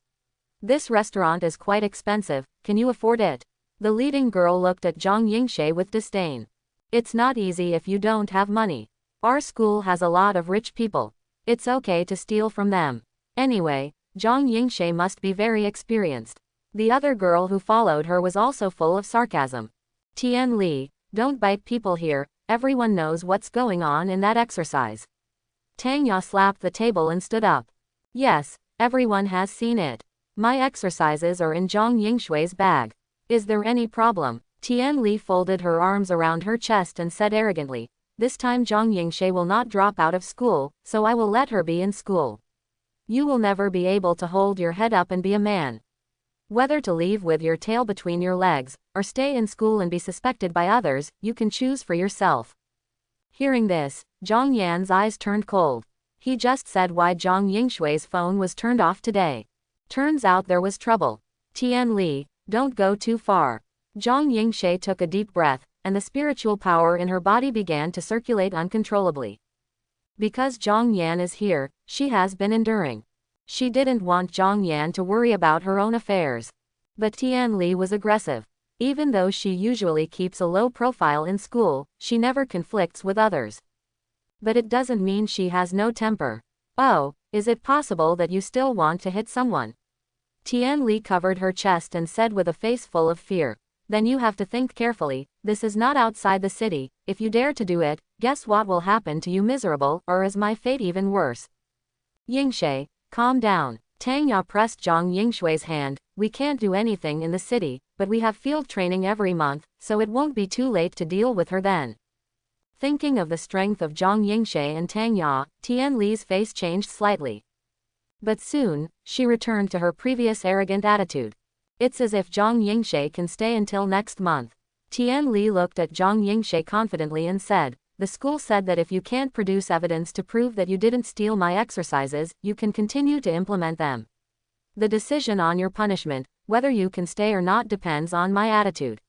This restaurant is quite expensive, can you afford it? The leading girl looked at Zhang Yingshe with disdain. It's not easy if you don't have money. Our school has a lot of rich people. It's okay to steal from them. Anyway, Zhang Yingshe must be very experienced. The other girl who followed her was also full of sarcasm. Tian Li, don't bite people here, everyone knows what's going on in that exercise. Tang Ya slapped the table and stood up. Yes, everyone has seen it. My exercises are in Zhang Yingshui's bag. Is there any problem? Tian Li folded her arms around her chest and said arrogantly, this time Zhang Yingshe will not drop out of school, so I will let her be in school. You will never be able to hold your head up and be a man. Whether to leave with your tail between your legs, or stay in school and be suspected by others, you can choose for yourself. Hearing this, Zhang Yan's eyes turned cold. He just said why Zhang Yingshui's phone was turned off today. Turns out there was trouble. Tian Li, don't go too far. Zhang Yingshui took a deep breath, and the spiritual power in her body began to circulate uncontrollably. Because Zhang Yan is here, she has been enduring. She didn't want Zhang Yan to worry about her own affairs. But Tian Li was aggressive. Even though she usually keeps a low profile in school, she never conflicts with others. But it doesn't mean she has no temper. Oh, is it possible that you still want to hit someone? Tian Li covered her chest and said with a face full of fear. Then you have to think carefully, this is not outside the city, if you dare to do it, guess what will happen to you miserable, or is my fate even worse? Yingshui, calm down. Tang Ya pressed Zhang Yingshui's hand, we can't do anything in the city, but we have field training every month, so it won't be too late to deal with her then. Thinking of the strength of Zhang Yingshui and Tang Ya, Tian Li's face changed slightly. But soon, she returned to her previous arrogant attitude. It's as if Zhang Yingshui can stay until next month. Tian Li looked at Zhang Yingshui confidently and said, the school said that if you can't produce evidence to prove that you didn't steal my exercises, you can continue to implement them. The decision on your punishment, whether you can stay or not, depends on my attitude.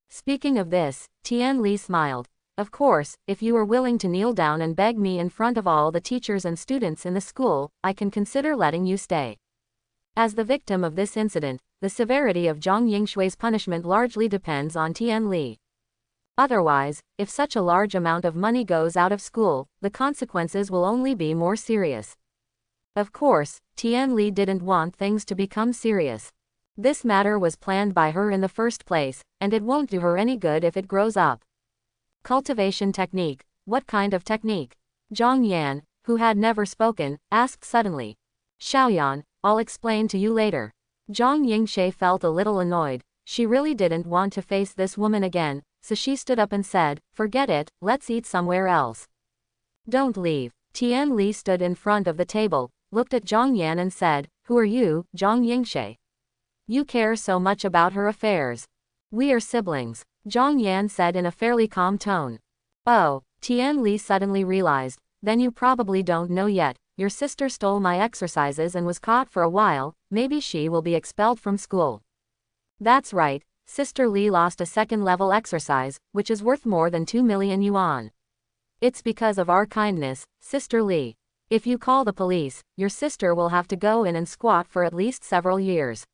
Speaking of this, Tian Li smiled. Of course, if you are willing to kneel down and beg me in front of all the teachers and students in the school, I can consider letting you stay. As the victim of this incident, the severity of Zhang Yingshui's punishment largely depends on Tian Li. Otherwise, if such a large amount of money goes out of school, the consequences will only be more serious. Of course, Tian Li didn't want things to become serious. This matter was planned by her in the first place, and it won't do her any good if it grows up. Cultivation technique. What kind of technique? Zhang Yan, who had never spoken, asked suddenly. Xiaoyan, I'll explain to you later. Zhang Yingshui felt a little annoyed. She really didn't want to face this woman again, so she stood up and said, forget it, let's eat somewhere else. Don't leave. Tian Li stood in front of the table, looked at Zhang Yan and said, who are you, Zhang Yingshui? You care so much about her affairs. We are siblings, Zhang Yan said in a fairly calm tone. Oh, Tian Li suddenly realized, then you probably don't know yet, your sister stole my exercises and was caught for a while, maybe she will be expelled from school. That's right, Sister Li lost a second-level exercise, which is worth more than 2 million yuan. It's because of our kindness, Sister Li. If you call the police, your sister will have to go in and squat for at least several years.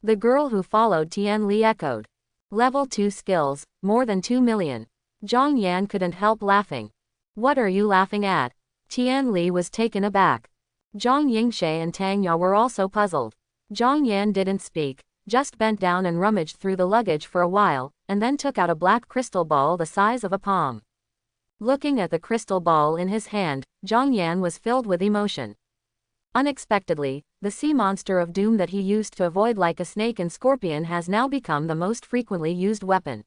The girl who followed Tian Li echoed. Level 2 skills, more than 2 million. Zhang Yan couldn't help laughing. What are you laughing at? Tian Li was taken aback. Zhang Yingshui and Tang Ya were also puzzled. Zhang Yan didn't speak, just bent down and rummaged through the luggage for a while, and then took out a black crystal ball the size of a palm. Looking at the crystal ball in his hand, Zhang Yan was filled with emotion. Unexpectedly, the sea monster of doom that he used to avoid like a snake and scorpion has now become the most frequently used weapon.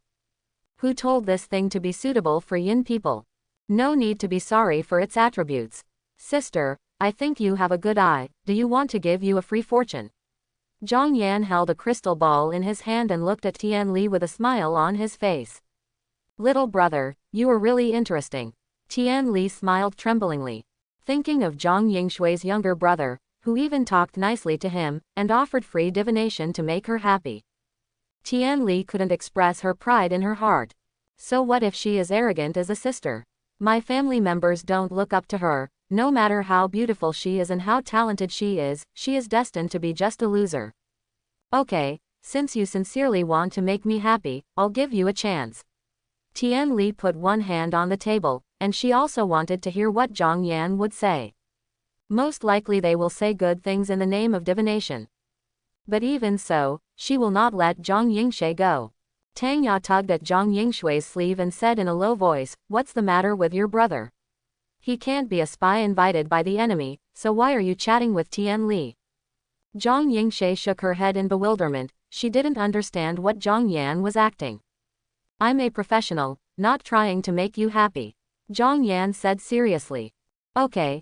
Who told this thing to be suitable for yin people? No need to be sorry for its attributes. Sister, I think you have a good eye, do you want to give you a free fortune? Zhang Yan held a crystal ball in his hand and looked at Tian Li with a smile on his face. Little brother, you are really interesting. Tian Li smiled tremblingly. Thinking of Zhang Yingshui's younger brother, who even talked nicely to him, and offered free divination to make her happy. Tian Li couldn't express her pride in her heart. So what if she is arrogant as a sister? My family members don't look up to her. No matter how beautiful she is and how talented she is destined to be just a loser. Okay, since you sincerely want to make me happy, I'll give you a chance. Tian Li put one hand on the table, and she also wanted to hear what Zhang Yan would say. Most likely they will say good things in the name of divination. But even so, she will not let Zhang Yingshui go. Tang Ya tugged at Zhang Yingshui's sleeve and said in a low voice, what's the matter with your brother? He can't be a spy invited by the enemy, so why are you chatting with Tian Li? Zhang Yingshui shook her head in bewilderment, she didn't understand what Zhang Yan was acting. I'm a professional, not trying to make you happy. Zhang Yan said seriously. Okay.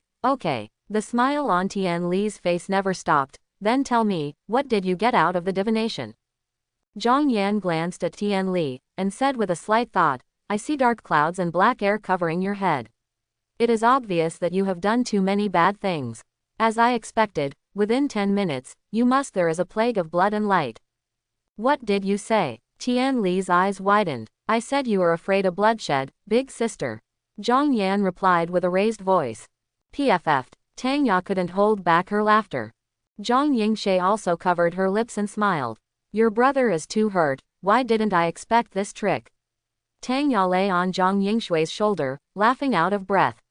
The smile on Tian Li's face never stopped, then tell me, what did you get out of the divination? Zhang Yan glanced at Tian Li, and said with a slight thought, I see dark clouds and black air covering your head. It is obvious that you have done too many bad things. As I expected, within 10 minutes, you must. There is a plague of blood and light. What did you say? Tian Li's eyes widened. I said you are afraid of bloodshed, big sister. Zhang Yan replied with a raised voice. PFF. Tang Ya couldn't hold back her laughter. Zhang Yingshe also covered her lips and smiled. Your brother is too hurt, why didn't I expect this trick? Tang Ya lay on Zhang Yingshui's shoulder, laughing out of breath.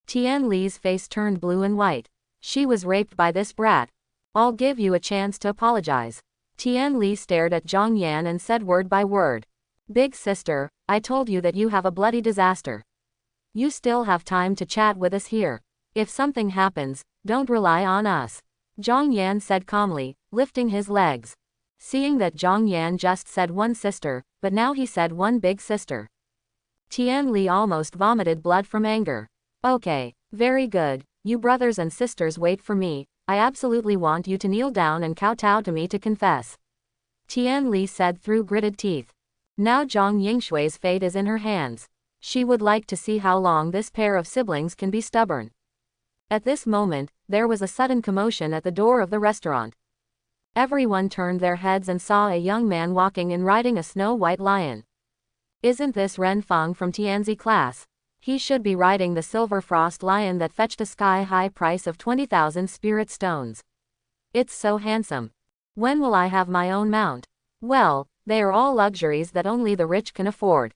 Tian Li's face turned blue and white. She was raped by this brat. I'll give you a chance to apologize. Tian Li stared at Zhang Yan and said word by word. Big sister, I told you that you have a bloody disaster. You still have time to chat with us here. If something happens, don't rely on us. Zhang Yan said calmly, lifting his legs. Seeing that Zhang Yan just said one sister, but now he said one big sister. Tian Li almost vomited blood from anger. Okay, very good. You brothers and sisters wait for me. I absolutely want you to kneel down and kowtow to me to confess. Tian Li said through gritted teeth. Now Zhang Yingshui's fate is in her hands. She would like to see how long this pair of siblings can be stubborn. At this moment, there was a sudden commotion at the door of the restaurant. Everyone turned their heads and saw a young man walking and riding a snow-white lion. Isn't this Ren Feng from Tianzi class? He should be riding the silver frost lion that fetched a sky-high price of 20,000 spirit stones. It's so handsome. When will I have my own mount? Well, they are all luxuries that only the rich can afford.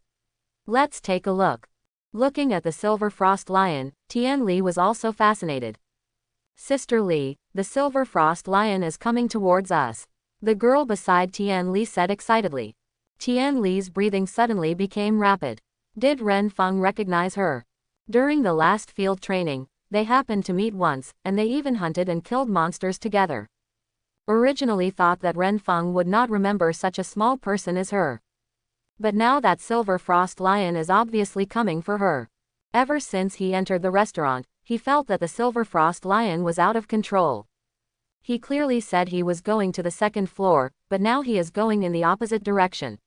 Let's take a look. Looking at the silver frost lion, Tian Li was also fascinated. Sister Li, the silver frost lion is coming towards us. The girl beside Tian Li said excitedly. Tian Li's breathing suddenly became rapid. Did Ren Feng recognize her? During the last field training, they happened to meet once, and they even hunted and killed monsters together. Originally thought that Ren Feng would not remember such a small person as her. But now that silver frost lion is obviously coming for her. Ever since he entered the restaurant, he felt that the silver frost lion was out of control. He clearly said he was going to the second floor, but now he is going in the opposite direction.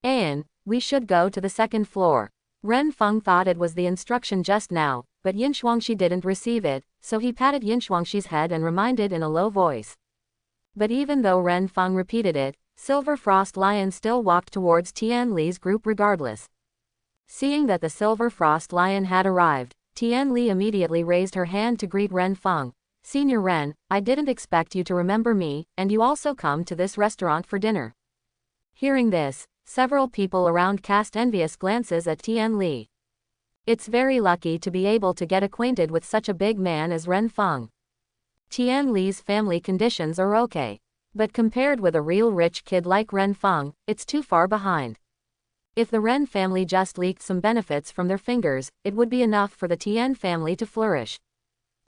Anne, we should go to the second floor. Ren Feng thought it was the instruction just now, but Yin Shuangxi didn't receive it, so he patted Yin Shuangxi's head and reminded in a low voice. But even though Ren Feng repeated it, Silver Frost Lion still walked towards Tian Li's group regardless. Seeing that the Silver Frost Lion had arrived, Tian Li immediately raised her hand to greet Ren Feng. Senior Ren, I didn't expect you to remember me, and you also come to this restaurant for dinner. Hearing this, several people around cast envious glances at Tian Li. It's very lucky to be able to get acquainted with such a big man as Ren Feng. Tian Li's family conditions are okay. But compared with a real rich kid like Ren Feng, it's too far behind. If the Ren family just leaked some benefits from their fingers, it would be enough for the Tian family to flourish.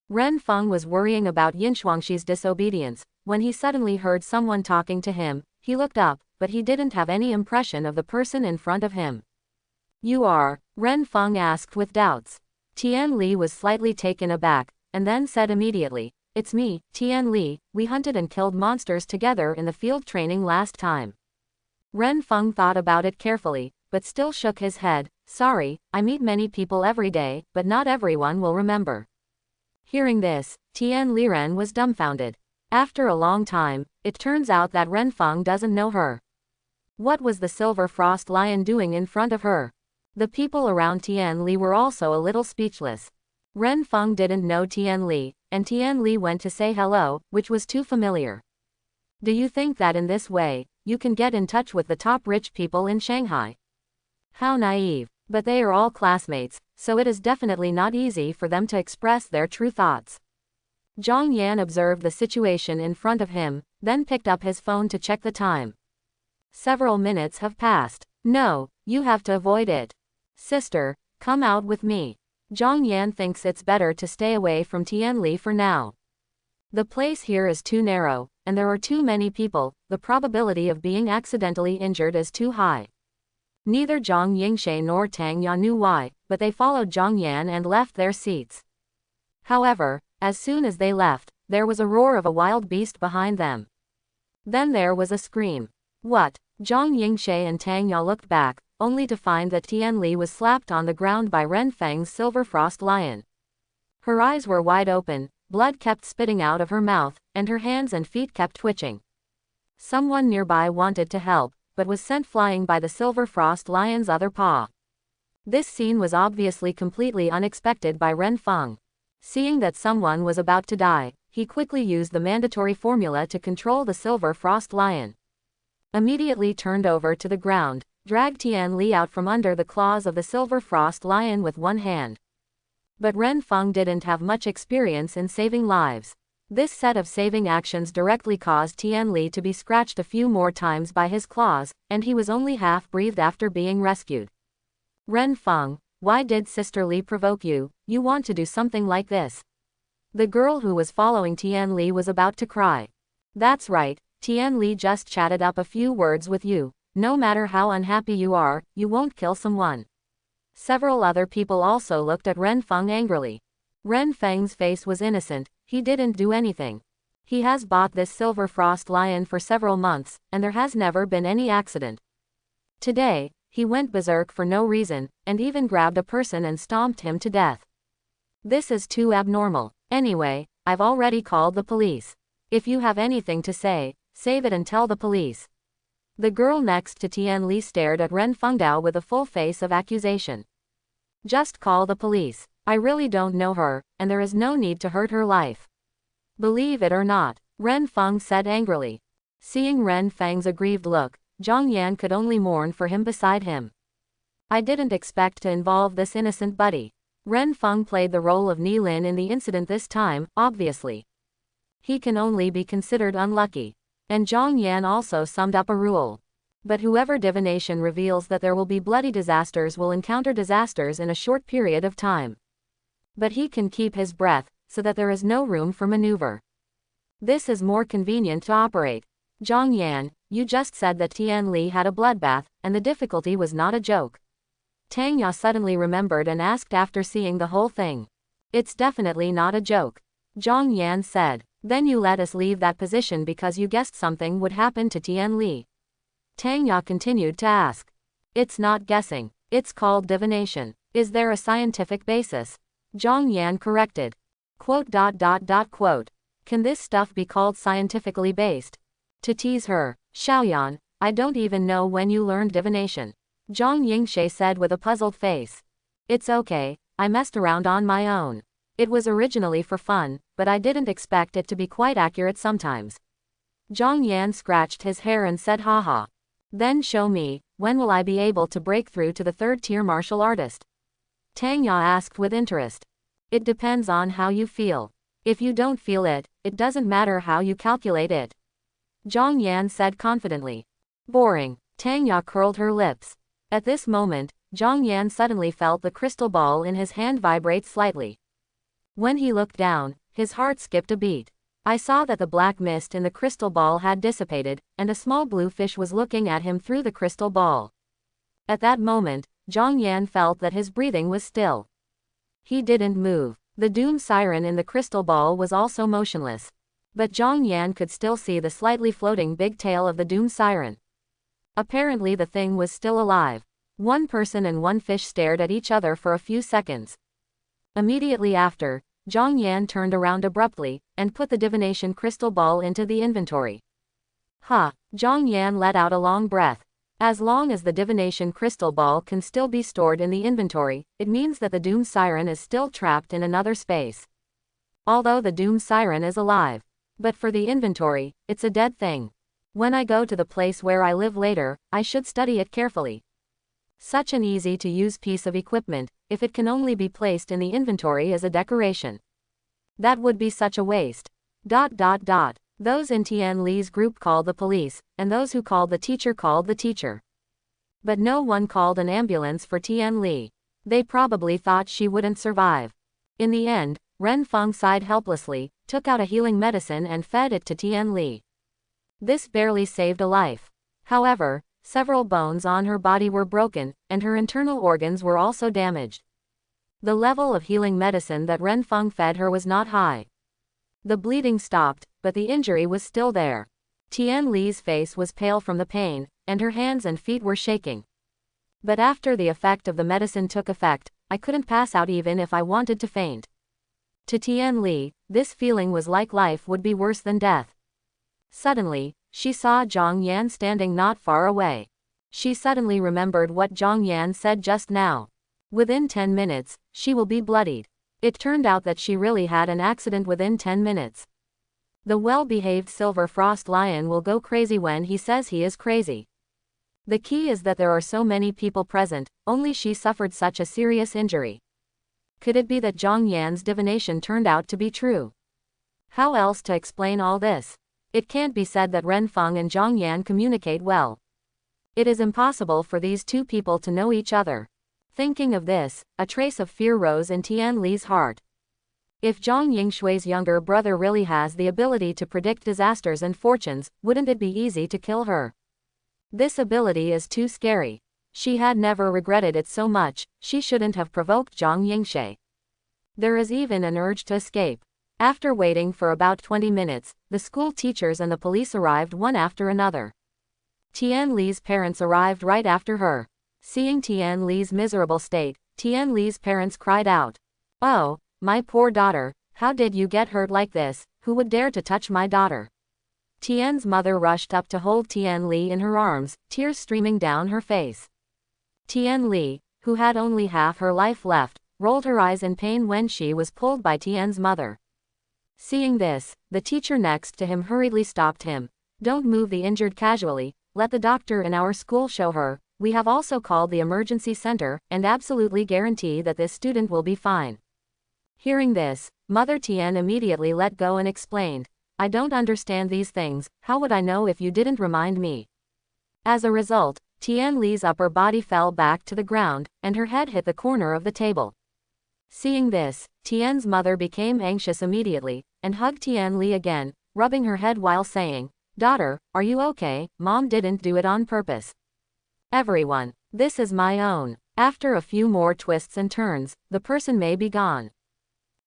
Ren Feng was worrying about Yin Shuangxi's disobedience. When he suddenly heard someone talking to him, he looked up, but he didn't have any impression of the person in front of him. You are? Ren Feng asked with doubts. Tian Li was slightly taken aback, and then said immediately, It's me, Tian Li, we hunted and killed monsters together in the field training last time. Ren Feng thought about it carefully, but still shook his head. Sorry, I meet many people every day, but not everyone will remember. Hearing this, Tian Liren was dumbfounded. After a long time, it turns out that Ren Feng doesn't know her. What was the Silver Frost Lion doing in front of her? The people around Tian Li were also a little speechless. Ren Feng didn't know Tian Li, and Tian Li went to say hello, which was too familiar. Do you think that in this way, you can get in touch with the top rich people in Shanghai? How naive, but they are all classmates, so it is definitely not easy for them to express their true thoughts. Zhang Yan observed the situation in front of him, then picked up his phone to check the time. Several minutes have passed. No, you have to avoid it. Sister, come out with me. Zhang Yan thinks it's better to stay away from Tian Li for now. The place here is too narrow, and there are too many people, the probability of being accidentally injured is too high. Neither Zhang Yingshe nor Tang Ya knew why, but they followed Zhang Yan and left their seats. However, as soon as they left, there was a roar of a wild beast behind them. Then there was a scream. What? Zhang Yingshe and Tang Ya looked back, only to find that Tian Li was slapped on the ground by Ren Feng's silver frost lion. Her eyes were wide open, blood kept spitting out of her mouth, and her hands and feet kept twitching. Someone nearby wanted to help, but was sent flying by the silver frost lion's other paw. This scene was obviously completely unexpected by Ren Feng. Seeing that someone was about to die, he quickly used the mandatory formula to control the silver frost lion. Immediately turned over to the ground, dragged Tian Li out from under the claws of the silver frost lion with one hand. But Ren Feng didn't have much experience in saving lives. This set of saving actions directly caused Tian Li to be scratched a few more times by his claws, and he was only half-breathed after being rescued. Ren Feng, why did Sister Li provoke you? You want to do something like this? The girl who was following Tian Li was about to cry. That's right, Tian Li just chatted up a few words with you. No matter how unhappy you are, you won't kill someone. Several other people also looked at Ren Feng angrily. Ren Feng's face was innocent, he didn't do anything. He has bought this silver frost lion for several months, and there has never been any accident. Today, he went berserk for no reason, and even grabbed a person and stomped him to death. This is too abnormal. Anyway, I've already called the police. If you have anything to say, save it and tell the police. The girl next to Tian Li stared at Ren Fengdao with a full face of accusation. Just call the police. I really don't know her, and there is no need to hurt her life. Believe it or not, Ren Feng said angrily. Seeing Ren Feng's aggrieved look, Zhang Yan could only mourn for him beside him. I didn't expect to involve this innocent buddy. Ren Feng played the role of Ni Lin in the incident this time, obviously. He can only be considered unlucky. And Zhang Yan also summed up a rule. But whoever divination reveals that there will be bloody disasters will encounter disasters in a short period of time. But he can keep his breath, so that there is no room for maneuver. This is more convenient to operate. Zhang Yan, you just said that Tian Li had a bloodbath, and the difficulty was not a joke. Tang Ya suddenly remembered and asked after seeing the whole thing. It's definitely not a joke. Zhang Yan said. Then you let us leave that position because you guessed something would happen to Tian Li. Tang Ya continued to ask. It's not guessing. It's called divination. Is there a scientific basis? Zhang Yan corrected. Quote. Can this stuff be called scientifically based? To tease her, Xiaoyan, I don't even know when you learned divination. Zhang Yingshe said with a puzzled face. It's okay, I messed around on my own. It was originally for fun, but I didn't expect it to be quite accurate sometimes. Zhang Yan scratched his hair and said haha. Then show me, when will I be able to break through to the third-tier martial artist? Tang Ya asked with interest. It depends on how you feel. If you don't feel it, it doesn't matter how you calculate it. Zhang Yan said confidently. Boring. Tang Ya curled her lips. At this moment, Zhang Yan suddenly felt the crystal ball in his hand vibrate slightly. When he looked down, his heart skipped a beat. I saw that the black mist in the crystal ball had dissipated, and a small blue fish was looking at him through the crystal ball. At that moment, Zhang Yan felt that his breathing was still. He didn't move. The doom siren in the crystal ball was also motionless. But Zhang Yan could still see the slightly floating big tail of the doom siren. Apparently the thing was still alive. One person and one fish stared at each other for a few seconds. Immediately after, Zhang Yan turned around abruptly, and put the divination crystal ball into the inventory. Zhang Yan let out a long breath. As long as the divination crystal ball can still be stored in the inventory, it means that the doom siren is still trapped in another space. Although the doom siren is alive. But for the inventory, it's a dead thing. When I go to the place where I live later, I should study it carefully. Such an easy-to-use piece of equipment, if it can only be placed in the inventory as a decoration. That would be such a waste. Those in Tian Li's group called the police, and those who called the teacher called the teacher. But no one called an ambulance for Tian Li. They probably thought she wouldn't survive. In the end, Ren Feng sighed helplessly, took out a healing medicine and fed it to Tian Li. This barely saved a life. However, several bones on her body were broken, and her internal organs were also damaged. The level of healing medicine that Ren Feng fed her was not high. The bleeding stopped, but the injury was still there. Tian Li's face was pale from the pain, and her hands and feet were shaking. But after the effect of the medicine took effect, I couldn't pass out even if I wanted to faint. To Tian Li, this feeling was like life would be worse than death. Suddenly, she saw Zhang Yan standing not far away. She suddenly remembered what Zhang Yan said just now. Within 10 minutes, she will be bloodied. It turned out that she really had an accident within 10 minutes. The well-behaved silver frost lion will go crazy when he says he is crazy. The key is that there are so many people present, only she suffered such a serious injury. Could it be that Zhang Yan's divination turned out to be true? How else to explain all this? It can't be said that Ren Feng and Zhang Yan communicate well. It is impossible for these two people to know each other. Thinking of this, a trace of fear rose in Tian Li's heart. If Zhang Yingshui's younger brother really has the ability to predict disasters and fortunes, wouldn't it be easy to kill her? This ability is too scary. She had never regretted it so much. She shouldn't have provoked Zhang Yingshui. There is even an urge to escape. After waiting for about 20 minutes, the school teachers and the police arrived one after another. Tian Li's parents arrived right after her. Seeing Tian Li's miserable state, Tian Li's parents cried out, "Oh, my poor daughter, how did you get hurt like this? Who would dare to touch my daughter?" Tian's mother rushed up to hold Tian Li in her arms, tears streaming down her face. Tian Li, who had only half her life left, rolled her eyes in pain when she was pulled by Tian's mother. Seeing this, the teacher next to him hurriedly stopped him. "Don't move the injured casually, let the doctor in our school show her. We have also called the emergency center, and absolutely guarantee that this student will be fine." Hearing this, Mother Tian immediately let go and explained, "I don't understand these things, how would I know if you didn't remind me?" As a result, Tian Li's upper body fell back to the ground, and her head hit the corner of the table. Seeing this, Tian's mother became anxious immediately, and hugged Tian Li again, rubbing her head while saying, "Daughter, are you okay? Mom didn't do it on purpose." "Everyone, this is my own." After a few more twists and turns, the person may be gone.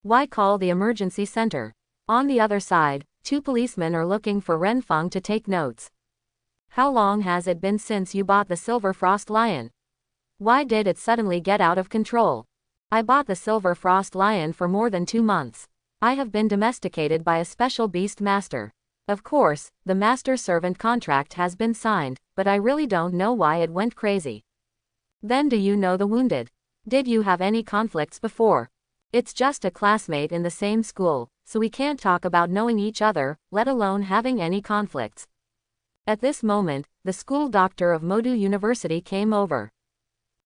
Why call the emergency center? On the other side, two policemen are looking for Ren Feng to take notes. "How long has it been since you bought the silver frost lion? Why did it suddenly get out of control?" "I bought the silver frost lion for more than 2 months. I have been domesticated by a special beast master. Of course, the master-servant contract has been signed, but I really don't know why it went crazy." "Then do you know the wounded? Did you have any conflicts before?" "It's just a classmate in the same school, so we can't talk about knowing each other, let alone having any conflicts." At this moment, the school doctor of Modu University came over.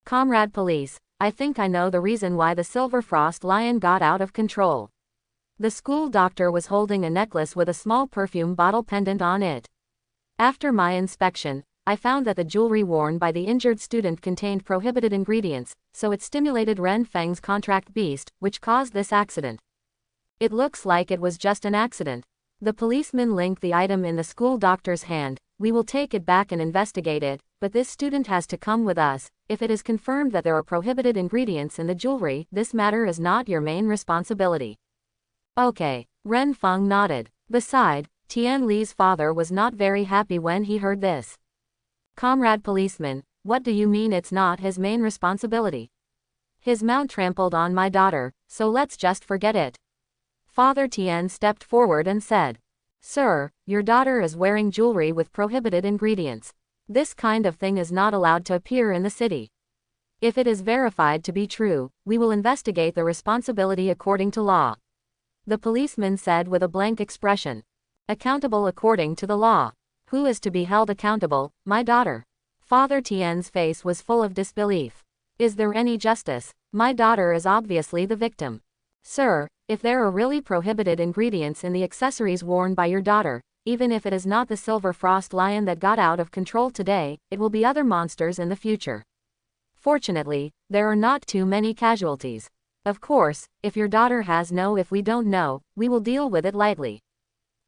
"Comrade Police, I think I know the reason why the silver frost lion got out of control." The school doctor was holding a necklace with a small perfume bottle pendant on it. "After my inspection, I found that the jewelry worn by the injured student contained prohibited ingredients, so it stimulated Ren Feng's contract beast, which caused this accident. It looks like it was just an accident." The policeman linked the item in the school doctor's hand. "We will take it back and investigate it, but this student has to come with us. If it is confirmed that there are prohibited ingredients in the jewelry, this matter is not your main responsibility." "Okay." Ren Feng nodded. Beside, Tian Li's father was not very happy when he heard this. "Comrade Policeman, what do you mean it's not his main responsibility? His mount trampled on my daughter, so let's just forget it." Father Tian stepped forward and said, "Sir, your daughter is wearing jewelry with prohibited ingredients. This kind of thing is not allowed to appear in the city. If it is verified to be true, we will investigate the responsibility according to law." The policeman said with a blank expression. "Accountable according to the law? Who is to be held accountable, my daughter?" Father Tian's face was full of disbelief. "Is there any justice? My daughter is obviously the victim." "Sir, if there are really prohibited ingredients in the accessories worn by your daughter, even if it is not the silver frost lion that got out of control today, it will be other monsters in the future. Fortunately, there are not too many casualties. Of course, if your daughter has no if we don't know, we will deal with it lightly."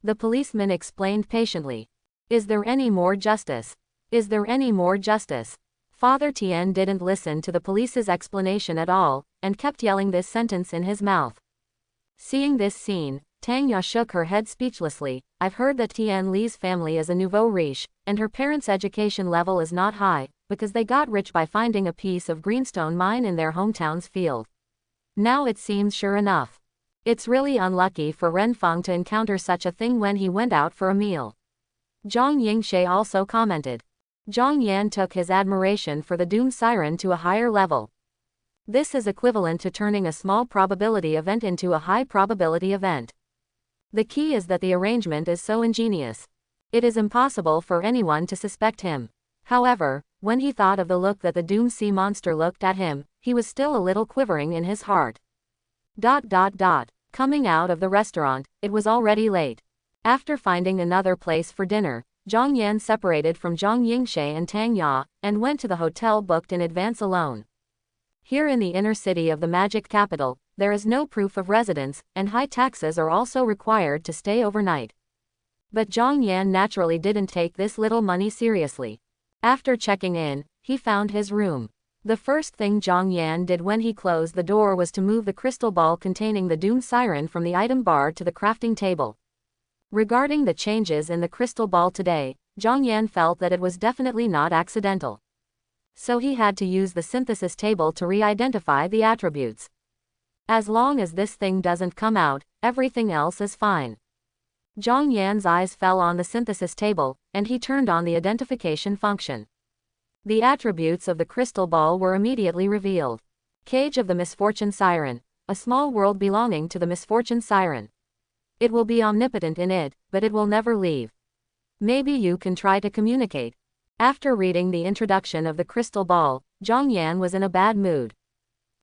The policeman explained patiently. "Is there any more justice? Is there any more justice?" Father Tian didn't listen to the police's explanation at all, and kept yelling this sentence in his mouth. Seeing this scene, Tang Ya shook her head speechlessly. "I've heard that Tian Li's family is a nouveau riche, and her parents' education level is not high, because they got rich by finding a piece of greenstone mine in their hometown's field. Now it seems sure enough. It's really unlucky for Renfeng to encounter such a thing when he went out for a meal. Zhang Yingshe also commented. Zhang Yan took his admiration for the Doom Siren to a higher level. This is equivalent to turning a small probability event into a high probability event. The key is that the arrangement is so ingenious. It is impossible for anyone to suspect him. However, when he thought of the look that the Doom Sea Monster looked at him, he was still a little quivering in his heart. Coming out of the restaurant, it was already late. After finding another place for dinner, Zhang Yan separated from Zhang Yingshe and Tang Ya, and went to the hotel booked in advance alone. Here in the inner city of the magic capital, there is no proof of residence, and high taxes are also required to stay overnight. But Zhang Yan naturally didn't take this little money seriously. After checking in, he found his room. The first thing Zhang Yan did when he closed the door was to move the crystal ball containing the Doom Siren from the item bar to the crafting table. Regarding the changes in the crystal ball today, Zhang Yan felt that it was definitely not accidental. So he had to use the synthesis table to re-identify the attributes. As long as this thing doesn't come out, everything else is fine. Zhang Yan's eyes fell on the synthesis table, and he turned on the identification function. The attributes of the crystal ball were immediately revealed. Cage of the Misfortune Siren, a small world belonging to the Misfortune Siren. It will be omnipotent in it, but it will never leave. Maybe you can try to communicate. After reading the introduction of the crystal ball, Zhang Yan was in a bad mood.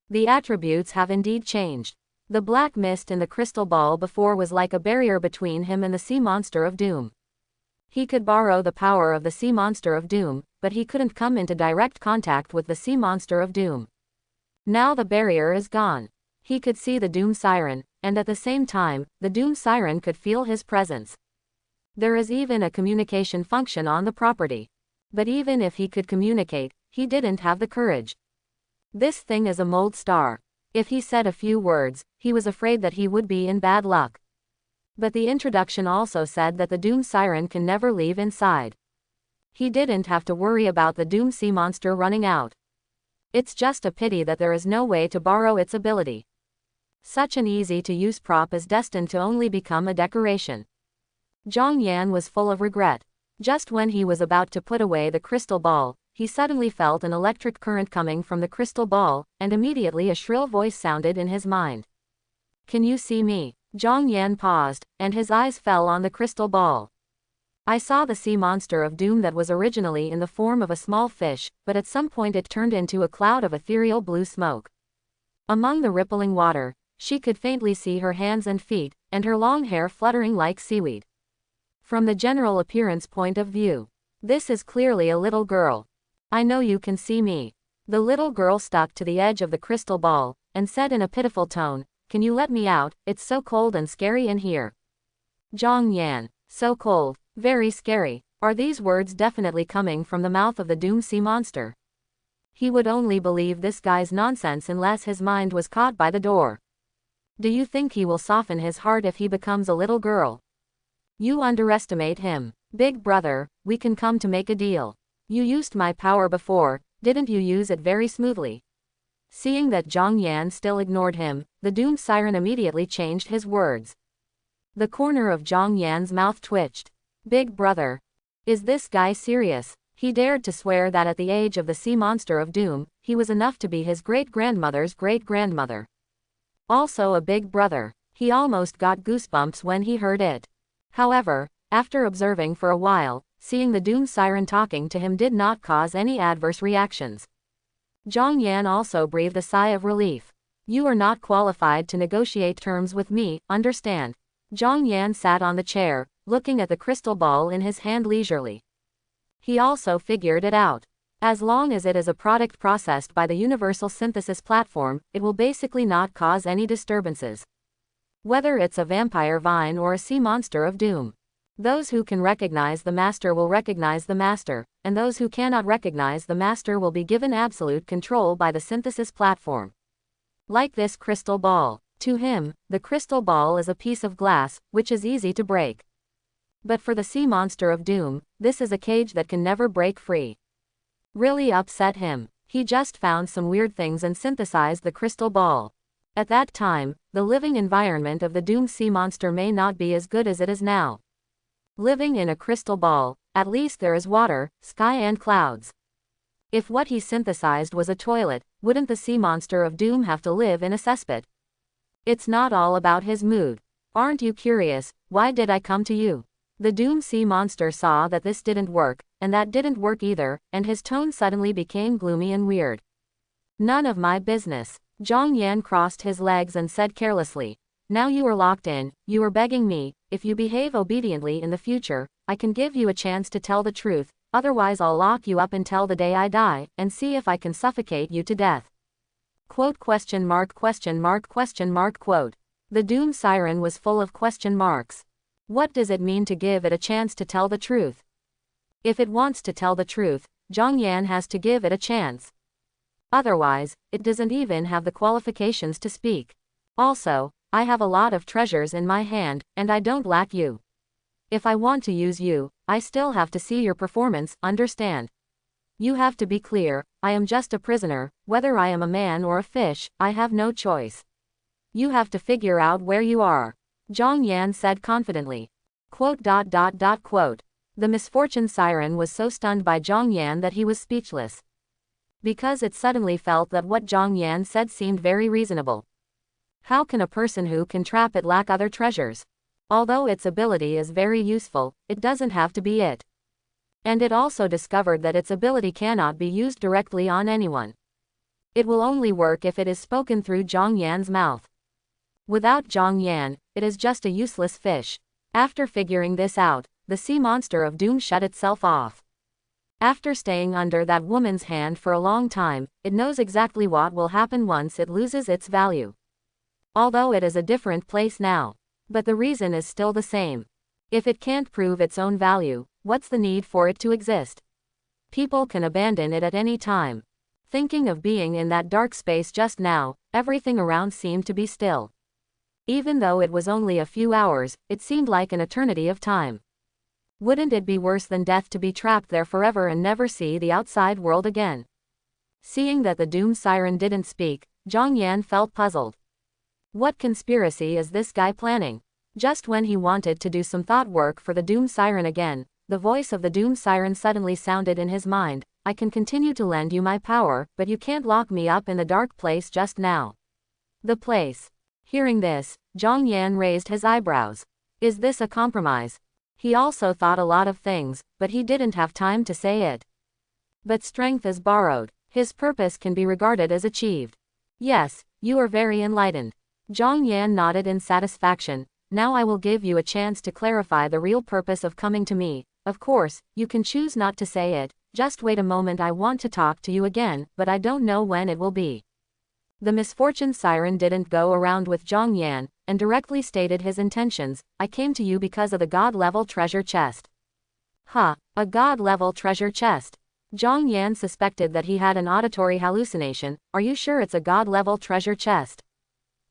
The attributes have indeed changed. The black mist in the crystal ball before was like a barrier between him and the sea monster of doom. He could borrow the power of the sea monster of doom, but he couldn't come into direct contact with the sea monster of doom. Now the barrier is gone. He could see the Doom Siren, and at the same time, the Doom Siren could feel his presence. There is even a communication function on the property. But even if he could communicate, he didn't have the courage. This thing is a mold star. If he said a few words, he was afraid that he would be in bad luck. But the introduction also said that the Doom Siren can never leave inside. He didn't have to worry about the Doom Sea Monster running out. It's just a pity that there is no way to borrow its ability. Such an easy-to-use prop is destined to only become a decoration. Zhang Yan was full of regret. Just when he was about to put away the crystal ball, he suddenly felt an electric current coming from the crystal ball, and immediately a shrill voice sounded in his mind. "Can you see me?" Zhang Yan paused, and his eyes fell on the crystal ball. "I saw the sea monster of doom that was originally in the form of a small fish, but at some point it turned into a cloud of ethereal blue smoke. Among the rippling water, she could faintly see her hands and feet, and her long hair fluttering like seaweed. From the general appearance point of view, this is clearly a little girl. I know you can see me." The little girl stuck to the edge of the crystal ball, and said in a pitiful tone, "Can you let me out? It's so cold and scary in here." Zhang Yan, so cold, very scary. Are these words definitely coming from the mouth of the Doom Sea Monster? He would only believe this guy's nonsense unless his mind was caught by the door. Do you think he will soften his heart if he becomes a little girl? You underestimate him. Big brother, we can come to make a deal. You used my power before, didn't you use it very smoothly? Seeing that Zhang Yan still ignored him, the Doom Siren immediately changed his words. The corner of Zhang Yan's mouth twitched. Big brother. Is this guy serious? He dared to swear that at the age of the sea monster of doom, he was enough to be his great-grandmother's great-grandmother. Also a big brother. He almost got goosebumps when he heard it. However, after observing for a while, seeing the Doom Siren talking to him did not cause any adverse reactions. Zhang Yan also breathed a sigh of relief. You are not qualified to negotiate terms with me, understand? Zhang Yan sat on the chair, looking at the crystal ball in his hand leisurely. He also figured it out. As long as it is a product processed by the Universal Synthesis Platform, it will basically not cause any disturbances. Whether it's a vampire vine or a sea monster of doom. Those who can recognize the master will recognize the master, and those who cannot recognize the master will be given absolute control by the synthesis platform. Like this crystal ball. To him, the crystal ball is a piece of glass, which is easy to break. But for the sea monster of doom, this is a cage that can never break free. really upset him. He just found some weird things and synthesized the crystal ball. At that time, the living environment of the doomed sea monster may not be as good as it is now. Living in a crystal ball, at least there is water, sky and clouds. If what he synthesized was a toilet, wouldn't the sea monster of doom have to live in a cesspit? It's not all about his mood. Aren't you curious, why did I come to you? The doomed sea monster saw that this didn't work, and that didn't work either, and his tone suddenly became gloomy and weird. None of my business. Zhang Yan crossed his legs and said carelessly, now you are locked in, you are begging me, if you behave obediently in the future, I can give you a chance to tell the truth, otherwise I'll lock you up until the day I die, and see if I can suffocate you to death. Quote question mark question mark question mark quote. The doom siren was full of question marks. What does it mean to give it a chance to tell the truth? If it wants to tell the truth, Zhang Yan has to give it a chance. Otherwise, it doesn't even have the qualifications to speak. Also, I have a lot of treasures in my hand, and I don't lack you. If I want to use you, I still have to see your performance, understand? You have to be clear, I am just a prisoner, whether I am a man or a fish, I have no choice. You have to figure out where you are. Zhang Yan said confidently. Quote. The misfortune siren was so stunned by Zhang Yan that he was speechless. Because it suddenly felt that what Zhang Yan said seemed very reasonable. How can a person who can trap it lack other treasures? Although its ability is very useful, it doesn't have to be it. And it also discovered that its ability cannot be used directly on anyone. It will only work if it is spoken through Zhang Yan's mouth. Without Zhang Yan, it is just a useless fish. After figuring this out, the sea monster of doom shut itself off. After staying under that woman's hand for a long time, it knows exactly what will happen once it loses its value. Although it is a different place now. But the reason is still the same. If it can't prove its own value, what's the need for it to exist? People can abandon it at any time. Thinking of being in that dark space just now, everything around seemed to be still. Even though it was only a few hours, it seemed like an eternity of time. Wouldn't it be worse than death to be trapped there forever and never see the outside world again? Seeing that the doom siren didn't speak, Zhang Yan felt puzzled. What conspiracy is this guy planning? Just when he wanted to do some thought work for the doom siren again, the voice of the doom siren suddenly sounded in his mind, I can continue to lend you my power, but you can't lock me up in the dark place just now. The place. Hearing this, Zhang Yan raised his eyebrows. Is this a compromise? He also thought a lot of things, but he didn't have time to say it. But strength is borrowed. His purpose can be regarded as achieved. Yes, you are very enlightened. Zhang Yan nodded in satisfaction. Now I will give you a chance to clarify the real purpose of coming to me. Of course, you can choose not to say it. Just wait a moment, I want to talk to you again, but I don't know when it will be. The misfortune siren didn't go around with Zhang Yan, and directly stated his intentions. I came to you because of the god-level treasure chest. Huh, a god-level treasure chest. Zhang Yan suspected that he had an auditory hallucination. Are you sure it's a god-level treasure chest?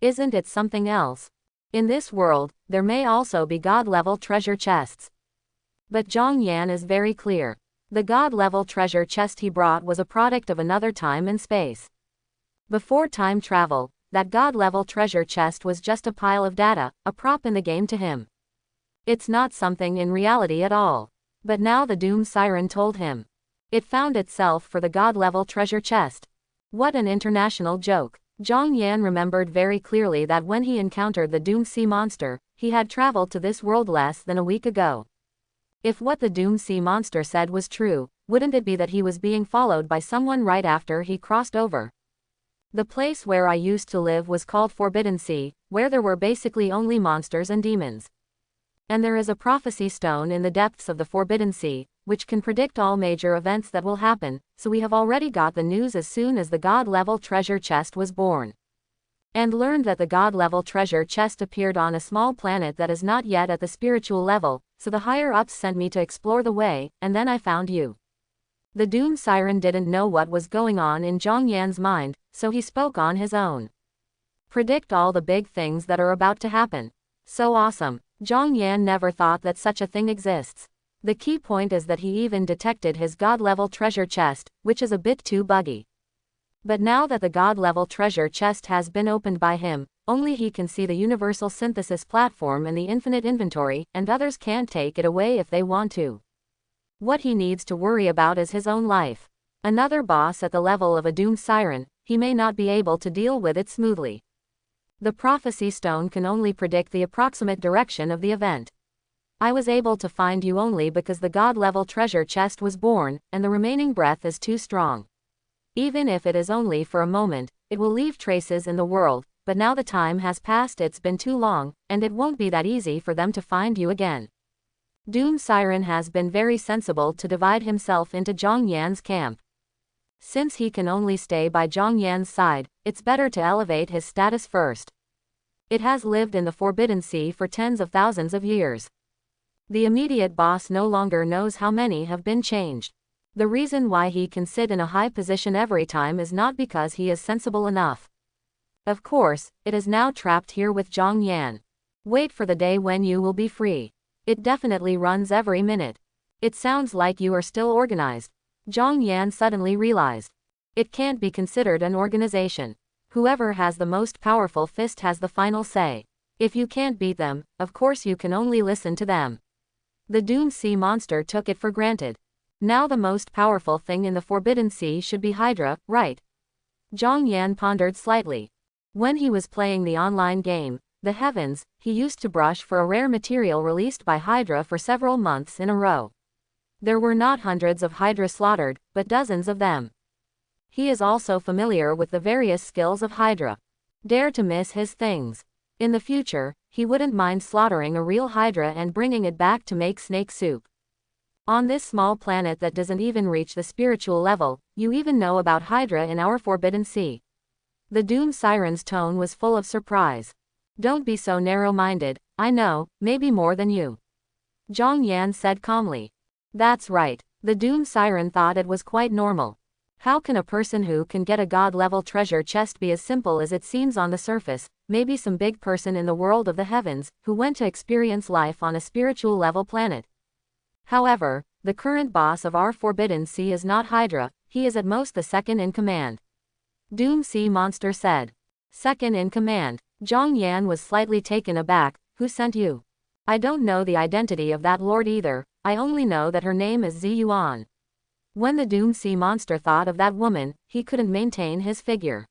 Isn't it something else? In this world, there may also be god-level treasure chests. But Zhang Yan is very clear. The god-level treasure chest he brought was a product of another time and space. Before time travel, that god-level treasure chest was just a pile of data, a prop in the game to him. It's not something in reality at all. But now the doom siren told him. It found itself for the god-level treasure chest. What an international joke. Zhang Yan remembered very clearly that when he encountered the doomed sea monster, he had traveled to this world less than a week ago. If what the doomed sea monster said was true, wouldn't it be that he was being followed by someone right after he crossed over? The place where I used to live was called Forbidden Sea, where there were basically only monsters and demons. And there is a prophecy stone in the depths of the Forbidden Sea, which can predict all major events that will happen, so we have already got the news as soon as the god-level treasure chest was born. And learned that the god-level treasure chest appeared on a small planet that is not yet at the spiritual level, so the higher-ups sent me to explore the way, and then I found you. The doom siren didn't know what was going on in Zhang Yan's mind, so he spoke on his own. Predict all the big things that are about to happen. So awesome. Zhang Yan never thought that such a thing exists. The key point is that he even detected his god-level treasure chest, which is a bit too buggy. But now that the god-level treasure chest has been opened by him, only he can see the universal synthesis platform and the infinite inventory, and others can't take it away if they want to. What he needs to worry about is his own life. Another boss at the level of a doomed siren, he may not be able to deal with it smoothly. The prophecy stone can only predict the approximate direction of the event. I was able to find you only because the god-level treasure chest was born, and the remaining breath is too strong. Even if it is only for a moment, it will leave traces in the world, but now the time has passed, it's been too long, and it won't be that easy for them to find you again. Doom Siren has been very sensible to divide himself into Zhang Yan's camp. Since he can only stay by Zhang Yan's side, it's better to elevate his status first. It has lived in the Forbidden Sea for tens of thousands of years. The immediate boss no longer knows how many have been changed. The reason why he can sit in a high position every time is not because he is sensible enough. Of course, it is now trapped here with Zhang Yan. Wait for the day when you will be free. It definitely runs every minute. It sounds like you are still organized. Zhang Yan suddenly realized. It can't be considered an organization. Whoever has the most powerful fist has the final say. If you can't beat them, of course you can only listen to them. The Doom Sea monster took it for granted. Now the most powerful thing in the Forbidden Sea should be Hydra, right? Zhang Yan pondered slightly. When he was playing the online game, The Heavens, he used to brush for a rare material released by Hydra for several months in a row. There were not hundreds of Hydra slaughtered, but dozens of them. He is also familiar with the various skills of Hydra. Dare to miss his things. In the future, he wouldn't mind slaughtering a real Hydra and bringing it back to make snake soup. On this small planet that doesn't even reach the spiritual level, you even know about Hydra in our Forbidden Sea. The Doom Siren's tone was full of surprise. Don't be so narrow-minded, I know, maybe more than you. Zhang Yan said calmly. That's right, the Doom Siren thought it was quite normal. How can a person who can get a god-level treasure chest be as simple as it seems on the surface? Maybe some big person in the world of the heavens, who went to experience life on a spiritual level planet. However, the current boss of our Forbidden Sea is not Hydra, he is at most the second in command. Doom Sea Monster said. Second in command. Zhang Yan was slightly taken aback. Who sent you? I don't know the identity of that lord either, I only know that her name is Zi Yuan. When the Doom Sea Monster thought of that woman, he couldn't maintain his figure.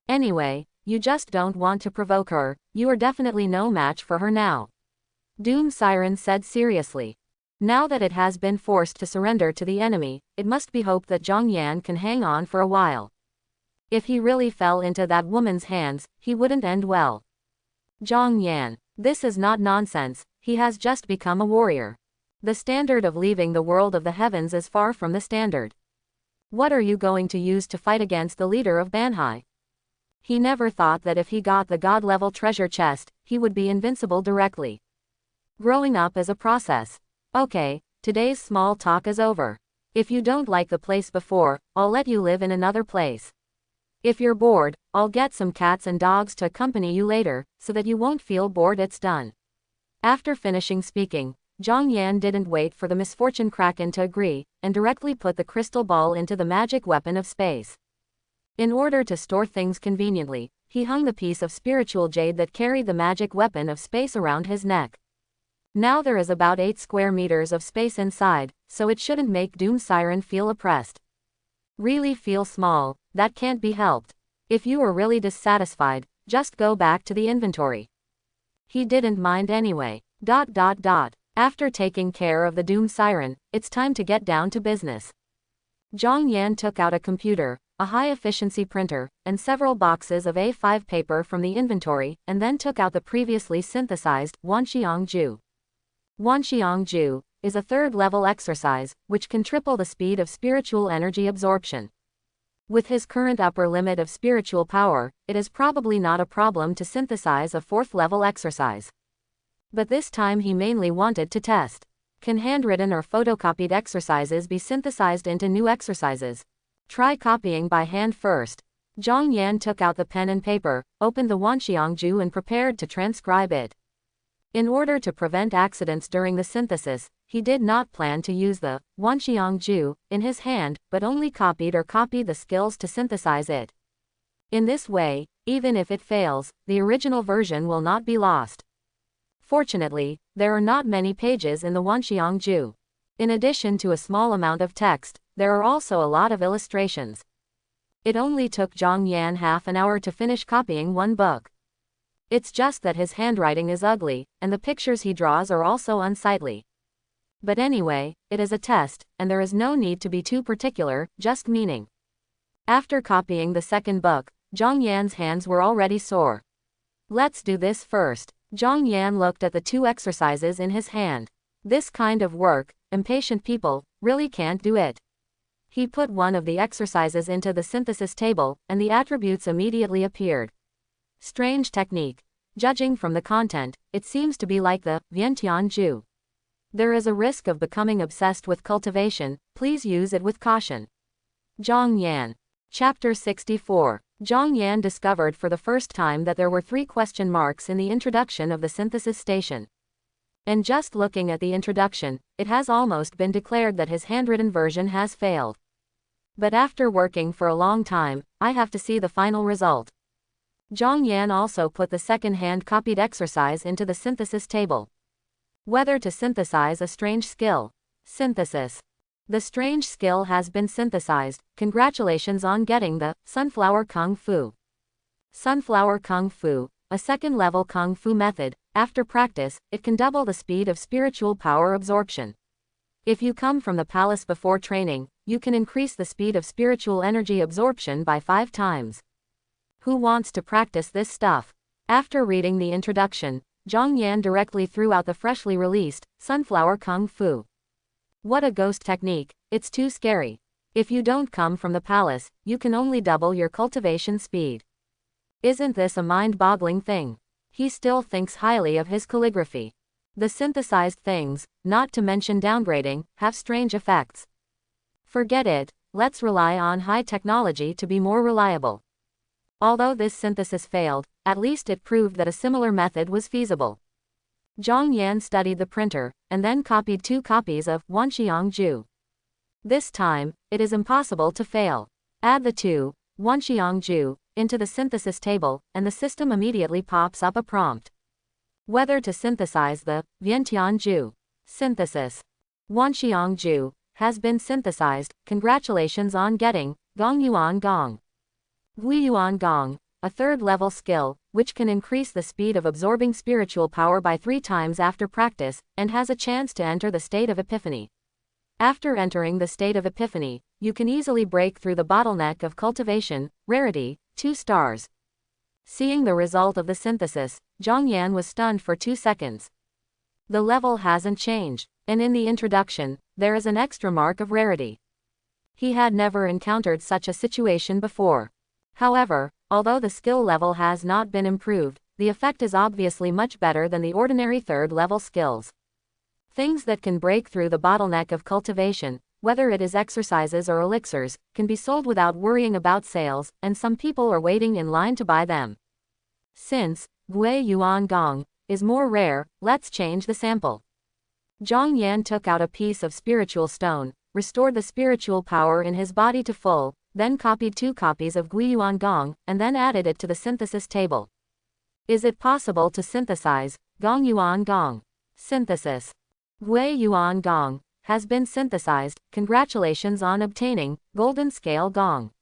Anyway, you just don't want to provoke her, you are definitely no match for her now. Doom Siren said seriously. Now that it has been forced to surrender to the enemy, it must be hoped that Zhang Yan can hang on for a while. If he really fell into that woman's hands, he wouldn't end well. Zhang Yan. This is not nonsense, he has just become a warrior. The standard of leaving the world of the heavens is far from the standard. What are you going to use to fight against the leader of Banhai? He never thought that if he got the god-level treasure chest, he would be invincible directly. Growing up is a process. Okay, today's small talk is over. If you don't like the place before, I'll let you live in another place. If you're bored, I'll get some cats and dogs to accompany you later, so that you won't feel bored. It's done. After finishing speaking, Zhang Yan didn't wait for the misfortune Kraken to agree, and directly put the crystal ball into the magic weapon of space. In order to store things conveniently, he hung the piece of spiritual jade that carried the magic weapon of space around his neck. Now there is about 8 square meters of space inside, so it shouldn't make Doom Siren feel oppressed. Really feel small, that can't be helped. If you are really dissatisfied, just go back to the inventory. He didn't mind anyway. After taking care of the Doom Siren, it's time to get down to business. Zhang Yan took out a computer, a high-efficiency printer, and several boxes of A5 paper from the inventory, and then took out the previously synthesized Wanxiang Ju. Wanxiang Ju is a third-level exercise, which can triple the speed of spiritual energy absorption. With his current upper limit of spiritual power, it is probably not a problem to synthesize a fourth-level exercise. But this time he mainly wanted to test. Can handwritten or photocopied exercises be synthesized into new exercises? Try copying by hand first. Zhang Yan took out the pen and paper, opened the Wanxiang Ju and prepared to transcribe it. In order to prevent accidents during the synthesis, he did not plan to use the Wanxiangju in his hand, but only copied the skills to synthesize it. In this way, even if it fails, the original version will not be lost. Fortunately, there are not many pages in the Wanxiangju. In addition to a small amount of text, there are also a lot of illustrations. It only took Zhang Yan half an hour to finish copying one book. It's just that his handwriting is ugly, and the pictures he draws are also unsightly. But anyway, it is a test, and there is no need to be too particular, just meaning. After copying the second book, Zhang Yan's hands were already sore. Let's do this first. Zhang Yan looked at the two exercises in his hand. This kind of work, impatient people really can't do it. He put one of the exercises into the synthesis table, and the attributes immediately appeared. Strange technique. Judging from the content, it seems to be like the Vientianju. There is a risk of becoming obsessed with cultivation, please use it with caution. Zhang Yan. Chapter 64. Zhang Yan discovered for the first time that there were 3 question marks in the introduction of the synthesis station. And just looking at the introduction, it has almost been declared that his handwritten version has failed. But after working for a long time, I have to see the final result. Zhang Yan also put the second-hand copied exercise into the synthesis table. Whether to synthesize a strange skill. Synthesis. The strange skill has been synthesized. Congratulations on getting the Sunflower Kung Fu. Sunflower Kung Fu, a second-level Kung Fu method. After practice, it can double the speed of spiritual power absorption. If you come from the palace before training, you can increase the speed of spiritual energy absorption by 5 times. Who wants to practice this stuff? After reading the introduction, Zhang Yan directly threw out the freshly released Sunflower Kung Fu. What a ghost technique, it's too scary. If you don't come from the palace, you can only double your cultivation speed. Isn't this a mind-boggling thing? He still thinks highly of his calligraphy. The synthesized things, not to mention downgrading, have strange effects. Forget it, let's rely on high technology to be more reliable. Although this synthesis failed, at least it proved that a similar method was feasible. Zhang Yan studied the printer, and then copied 2 copies of Wanxiangju. This time, it is impossible to fail. Add the 2, Wanxiangju, into the synthesis table, and the system immediately pops up a prompt. Whether to synthesize the Vientianju. Synthesis. Wanxiangju has been synthesized. Congratulations on getting Gongyuan Gong. Guiyuan Gong, a third-level skill, which can increase the speed of absorbing spiritual power by 3 times after practice, and has a chance to enter the state of epiphany. After entering the state of epiphany, you can easily break through the bottleneck of cultivation. Rarity, 2 stars. Seeing the result of the synthesis, Zhang Yan was stunned for 2 seconds. The level hasn't changed, and in the introduction, there is an extra mark of rarity. He had never encountered such a situation before. However, although the skill level has not been improved, the effect is obviously much better than the ordinary third-level skills. Things that can break through the bottleneck of cultivation, whether it is exercises or elixirs, can be sold without worrying about sales, and some people are waiting in line to buy them. Since Guiyuan Gong is more rare, let's change the sample. Zhang Yan took out a piece of spiritual stone, restored the spiritual power in his body to full, then copied 2 copies of Guiyuan Gong, and then added it to the synthesis table. Is it possible to synthesize Gongyuan Gong? Synthesis. Guiyuan Gong has been synthesized. Congratulations on obtaining Golden Scale Gong.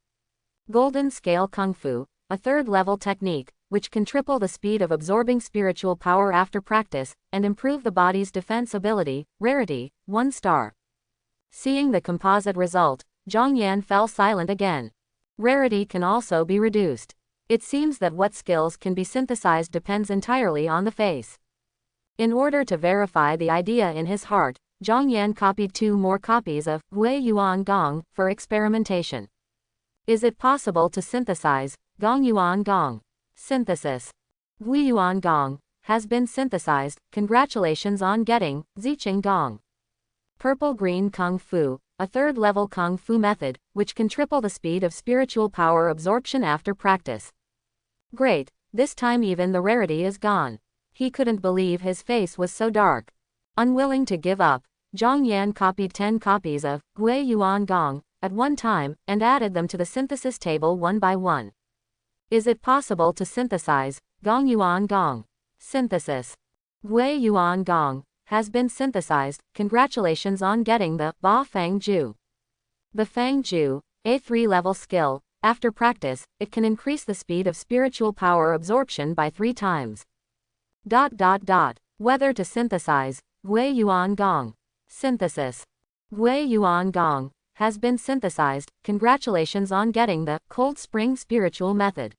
Golden Scale Kung Fu, a third-level technique, which can triple the speed of absorbing spiritual power after practice, and improve the body's defense ability. Rarity, 1 star. Seeing the composite result, Zhang Yan fell silent again. Rarity can also be reduced. It seems that what skills can be synthesized depends entirely on the face. In order to verify the idea in his heart, Zhang Yan copied 2 more copies of Guiyuan Gong for experimentation. Is it possible to synthesize Gongyuan Gong? Synthesis. Guiyuan Gong has been synthesized. Congratulations on getting Ziqing Gong. Purple-green Kung Fu, a third-level Kung Fu method, which can triple the speed of spiritual power absorption after practice. Great, this time even the rarity is gone. He couldn't believe his face was so dark. Unwilling to give up, Zhang Yan copied 10 copies of Gui Yuan Gong at one time and added them to the synthesis table one by one. Is it possible to synthesize Gong Yuan Gong? Synthesis. Gui Yuan Gong has been synthesized. Congratulations on getting the Ba Fang Ju. The Fang Ju, a 3-level skill. After practice, it can increase the speed of spiritual power absorption by 3 times. Whether to synthesize Gui Yuan Gong. Synthesis. Gui Yuan Gong has been synthesized. Congratulations on getting the Cold Spring Spiritual Method.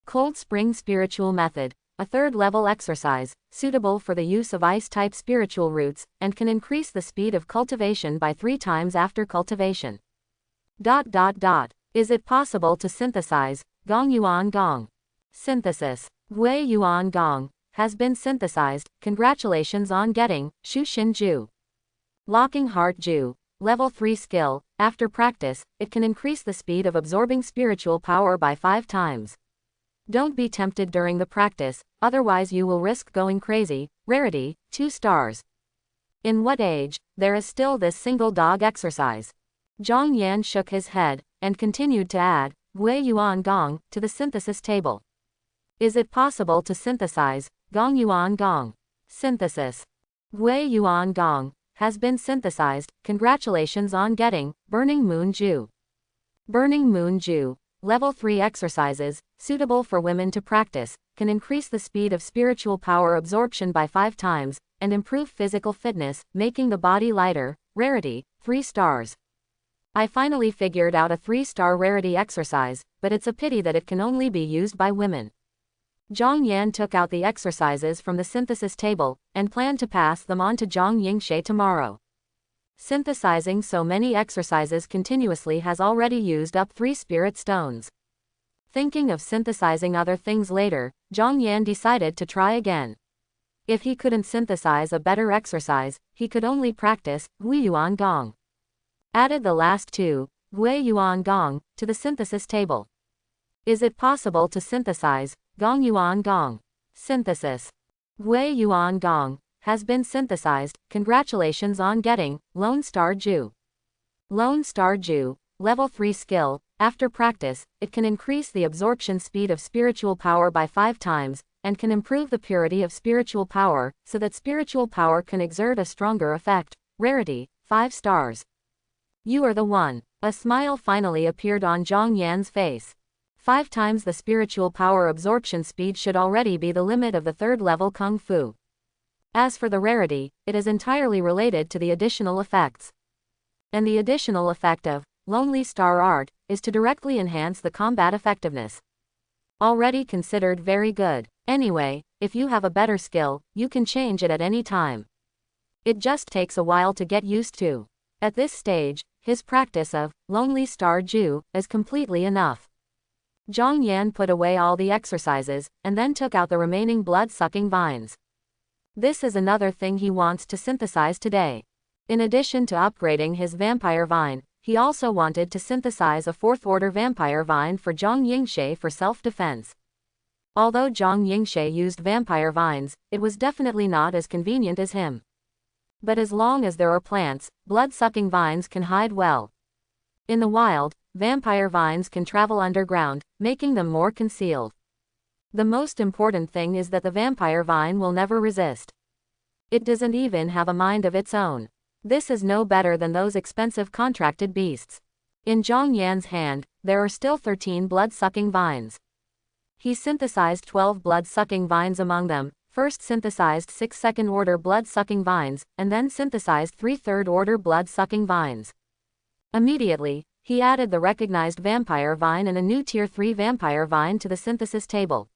Cold Spring Spiritual Method, a 3rd-level exercise, suitable for the use of ice-type spiritual roots, and can increase the speed of cultivation by 3 times after cultivation. Is it possible to synthesize Gong Yuan Gong? Synthesis. Gui Yuan Gong has been synthesized. Congratulations on getting Shu Xin Ju. Locking Heart Ju, level 3 skill. After practice, it can increase the speed of absorbing spiritual power by 5 times. Don't be tempted during the practice, otherwise you will risk going crazy. Rarity, 2 stars. In what age, there is still this single dog exercise? Zhang Yan shook his head, and continued to add Gui Yuan Gong to the synthesis table. Is it possible to synthesize Gong Yuan Gong? Synthesis. Gui Yuan Gong has been synthesized. Congratulations on getting Burning Moon Ju. Burning Moon Ju, level 3 exercises, suitable for women to practice, can increase the speed of spiritual power absorption by 5 times, and improve physical fitness, making the body lighter. Rarity, 3 stars. I finally figured out a 3-star rarity exercise, but it's a pity that it can only be used by women. Zhang Yan took out the exercises from the synthesis table, and planned to pass them on to Zhang Yingshe tomorrow. Synthesizing so many exercises continuously has already used up 3 spirit stones. Thinking of synthesizing other things later, Zhang Yan decided to try again. If he couldn't synthesize a better exercise, he could only practice Gui Yuan Gong. Added the last 2, Gui Yuan Gong, to the synthesis table. Is it possible to synthesize Gong Yuan Gong? Synthesis. Gui Yuan Gong has been synthesized. Congratulations on getting Lone Star Ju. Lone Star Ju, level 3 skill. After practice, it can increase the absorption speed of spiritual power by 5 times, and can improve the purity of spiritual power, so that spiritual power can exert a stronger effect. Rarity, 5 stars. You are the one. A smile finally appeared on Zhang Yan's face. 5 times the spiritual power absorption speed should already be the limit of the 3rd-level Kung Fu. As for the rarity, it is entirely related to the additional effects. And the additional effect of Lonely Star Art is to directly enhance the combat effectiveness. Already considered very good. Anyway, if you have a better skill, you can change it at any time. It just takes a while to get used to. At this stage, his practice of Lonely Star Ju is completely enough. Zhang Yan put away all the exercises, and then took out the remaining blood-sucking vines. This is another thing he wants to synthesize today. In addition to upgrading his vampire vine, he also wanted to synthesize a 4th-order vampire vine for Zhang Yingshe for self-defense. Although Zhang Yingshe used vampire vines, it was definitely not as convenient as him. But as long as there are plants, blood-sucking vines can hide well. In the wild, vampire vines can travel underground, making them more concealed. The most important thing is that the vampire vine will never resist. It doesn't even have a mind of its own. This is no better than those expensive contracted beasts. In Zhang Yan's hand, there are still 13 blood-sucking vines. He synthesized 12 blood-sucking vines among them, first synthesized 6 second-order blood-sucking vines, and then synthesized 3 third-order blood-sucking vines. Immediately, he added the recognized vampire vine and a new Tier 3 vampire vine to the synthesis table.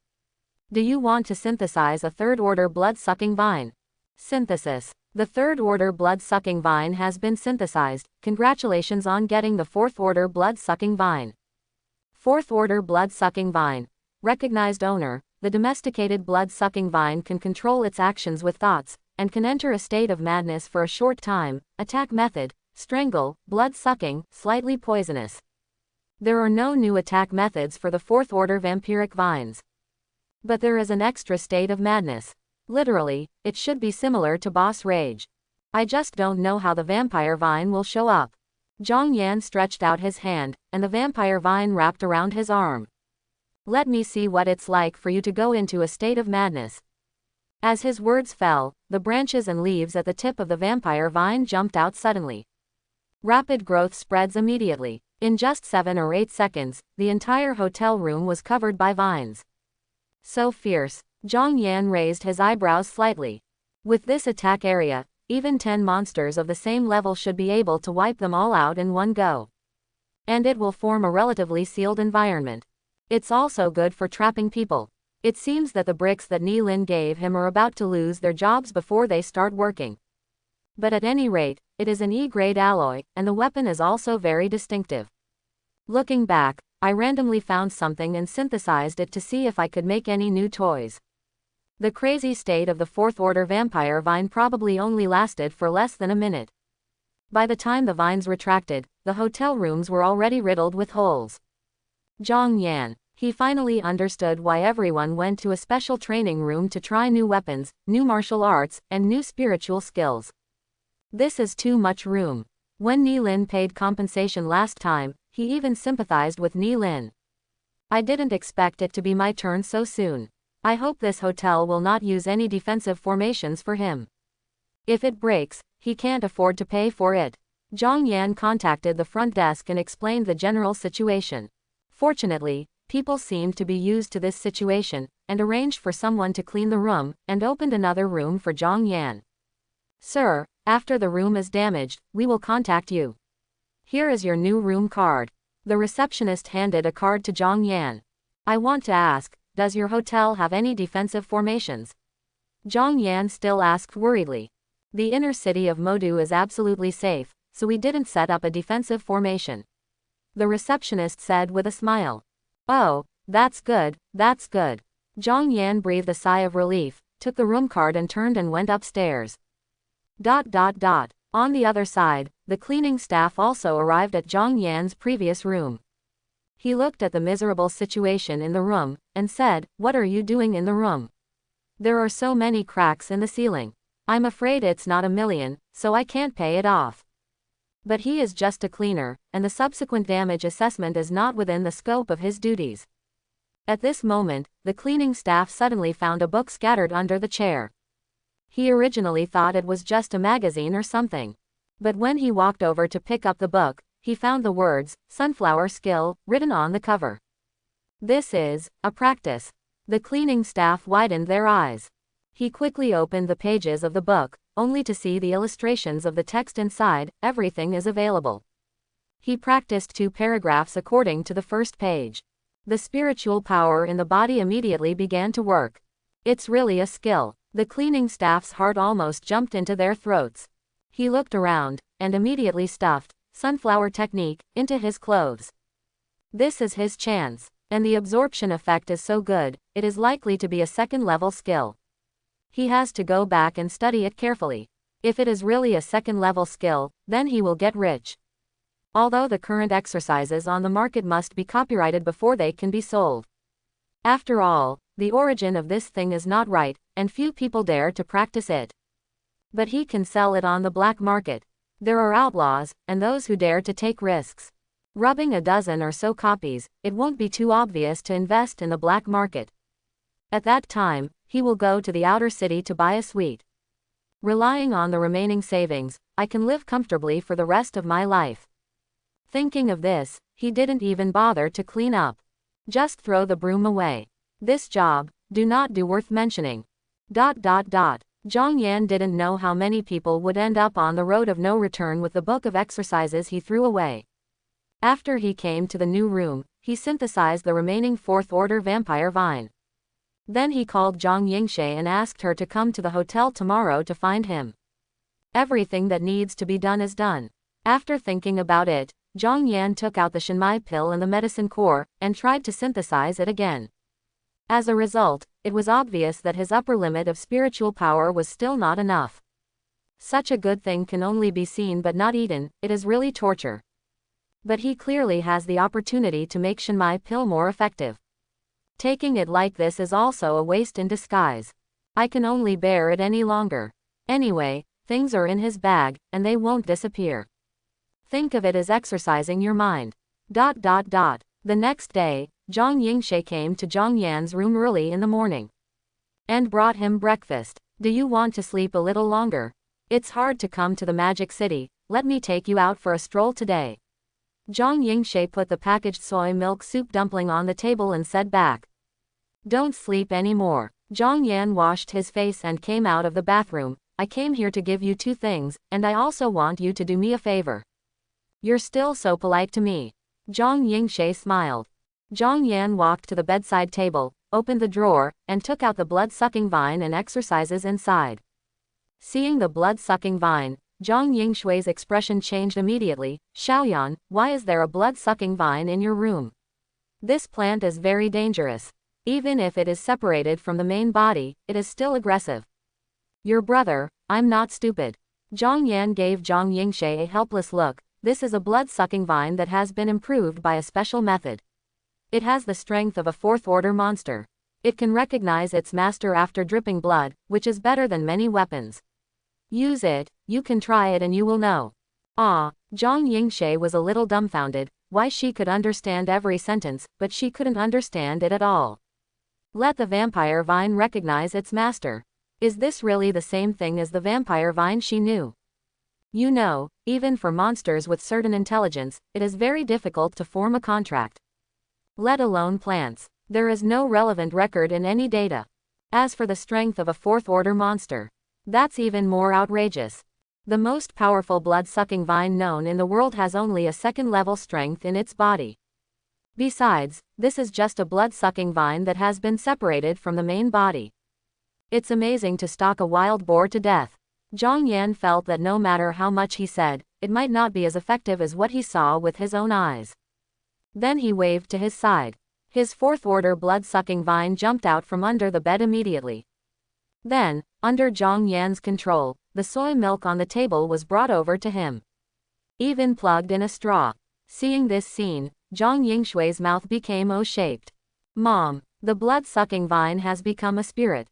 Do you want to synthesize a third-order blood-sucking vine? Synthesis. The third-order blood-sucking vine has been synthesized. Congratulations on getting the 4th-order blood-sucking vine. 4th-order blood-sucking vine. Recognized owner. The domesticated blood-sucking vine can control its actions with thoughts, and can enter a state of madness for a short time. Attack method: strangle, blood-sucking, slightly poisonous. There are no new attack methods for the 4th-order vampiric vines. But there is an extra state of madness. Literally, it should be similar to boss rage. I just don't know how the vampire vine will show up. Zhang Yan stretched out his hand, and the vampire vine wrapped around his arm. Let me see what it's like for you to go into a state of madness. As his words fell, the branches and leaves at the tip of the vampire vine jumped out suddenly. Rapid growth spreads immediately. In just 7 or 8 seconds, the entire hotel room was covered by vines. So fierce. Zhang Yan raised his eyebrows slightly. With this attack area, even 10 monsters of the same level should be able to wipe them all out in one go. And it will form a relatively sealed environment. It's also good for trapping people. It seems that the bricks that Ni Lin gave him are about to lose their jobs before they start working. But at any rate, it is an E-grade alloy, and the weapon is also very distinctive. Looking back, I randomly found something and synthesized it to see if I could make any new toys. The crazy state of the 4th order vampire vine probably only lasted for less than a minute. By the time the vines retracted, the hotel rooms were already riddled with holes. Zhang Yan. He finally understood why everyone went to a special training room to try new weapons, new martial arts, and new spiritual skills. This is too much room. When Ni Lin paid compensation last time, he even sympathized with Ni Lin. I didn't expect it to be my turn so soon. I hope this hotel will not use any defensive formations for him. If it breaks, he can't afford to pay for it. Zhang Yan contacted the front desk and explained the general situation. Fortunately, people seemed to be used to this situation, and arranged for someone to clean the room, and opened another room for Zhang Yan. Sir, after the room is damaged, we will contact you. Here is your new room card. The receptionist handed a card to Zhang Yan. I want to ask, does your hotel have any defensive formations? Zhang Yan still asked worriedly. The inner city of Modu is absolutely safe, so we didn't set up a defensive formation. The receptionist said with a smile. Oh, that's good, that's good. Zhang Yan breathed a sigh of relief, took the room card and turned and went upstairs. On the other side, the cleaning staff also arrived at Zhang Yan's previous room. He looked at the miserable situation in the room, and said, "What are you doing in the room? There are so many cracks in the ceiling. I'm afraid it's not $1 million, so I can't pay it off." But he is just a cleaner, and the subsequent damage assessment is not within the scope of his duties. At this moment, the cleaning staff suddenly found a book scattered under the chair. He originally thought it was just a magazine or something. But when he walked over to pick up the book, he found the words, "Sunflower Skill," written on the cover. This is a practice. The cleaning staff widened their eyes. He quickly opened the pages of the book, only to see the illustrations of the text inside. Everything is available. He practiced 2 paragraphs according to the first page. The spiritual power in the body immediately began to work. It's really a skill. The cleaning staff's heart almost jumped into their throats. He looked around, and immediately stuffed sunflower technique into his clothes. This is his chance, and the absorption effect is so good, it is likely to be a 2nd-level skill. He has to go back and study it carefully. If it is really a 2nd-level skill, then he will get rich. Although the current exercises on the market must be copyrighted before they can be sold. After all, the origin of this thing is not right, and few people dare to practice it. But he can sell it on the black market. There are outlaws, and those who dare to take risks. Rubbing a dozen or so copies, it won't be too obvious to invest in the black market. At that time, he will go to the outer city to buy a suite. Relying on the remaining savings, I can live comfortably for the rest of my life. Thinking of this, he didn't even bother to clean up. Just throw the broom away. This job, do not do worth mentioning. Zhang Yan didn't know how many people would end up on the road of no return with the book of exercises he threw away. After he came to the new room, he synthesized the remaining 4th order vampire vine. Then he called Zhang Yingshe and asked her to come to the hotel tomorrow to find him. Everything that needs to be done is done. After thinking about it, Zhang Yan took out the Shenmai pill and the medicine core, and tried to synthesize it again. As a result, it was obvious that his upper limit of spiritual power was still not enough. Such a good thing can only be seen but not eaten, it is really torture. But he clearly has the opportunity to make Shenmai pill more effective. Taking it like this is also a waste in disguise. I can only bear it any longer. Anyway, things are in his bag, and they won't disappear. Think of it as exercising your mind. The next day, Zhang Yingshe came to Zhang Yan's room early in the morning and brought him breakfast. Do you want to sleep a little longer? It's hard to come to the Magic City. Let me take you out for a stroll today. Zhang Yingshe put the packaged soy milk soup dumpling on the table and said back. Don't sleep anymore. Zhang Yan washed his face and came out of the bathroom. I came here to give you two things, and I also want you to do me a favor. You're still so polite to me. Zhang Yingshe smiled. Zhang Yan walked to the bedside table, opened the drawer, and took out the blood-sucking vine and exercises inside. Seeing the blood-sucking vine, Zhang Yingshui's expression changed immediately. Xiaoyan, why is there a blood-sucking vine in your room? This plant is very dangerous. Even if it is separated from the main body, it is still aggressive. Your brother, I'm not stupid. Zhang Yan gave Zhang Yingshe a helpless look. This is a blood-sucking vine that has been improved by a special method. It has the strength of a fourth-order monster. It can recognize its master after dripping blood, which is better than many weapons. Use it, you can try it and you will know. Ah, Zhang Yingshe was a little dumbfounded. Why she could understand every sentence, but she couldn't understand it at all. Let the vampire vine recognize its master. Is this really the same thing as the vampire vine she knew? You know, even for monsters with certain intelligence, it is very difficult to form a contract. Let alone plants. There is no relevant record in any data. As for the strength of a fourth-order monster, that's even more outrageous. The most powerful blood-sucking vine known in the world has only a second-level strength in its body. Besides, this is just a blood-sucking vine that has been separated from the main body. It's amazing to stalk a wild boar to death. Zhang Yan felt that no matter how much he said, it might not be as effective as what he saw with his own eyes. Then he waved to his side. His fourth-order blood-sucking vine jumped out from under the bed immediately. Then, under Zhang Yan's control, the soy milk on the table was brought over to him, even plugged in a straw. Seeing this scene, Zhang Yingshui's mouth became O-shaped. Mom, the blood-sucking vine has become a spirit.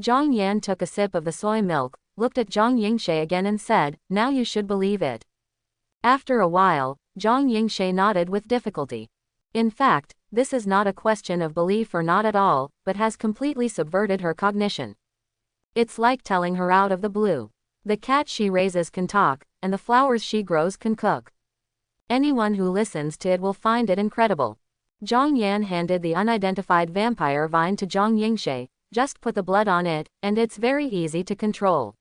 Zhang Yan took a sip of the soy milk, looked at Zhang Yingshe again and said, now you should believe it. After a while, Zhang Yingshe nodded with difficulty. In fact, this is not a question of belief or not at all, but has completely subverted her cognition. It's like telling her out of the blue. The cat she raises can talk, and the flowers she grows can cook. Anyone who listens to it will find it incredible. Zhang Yan handed the unidentified vampire vine to Zhang Yingshe. Just put the blood on it, and it's very easy to control.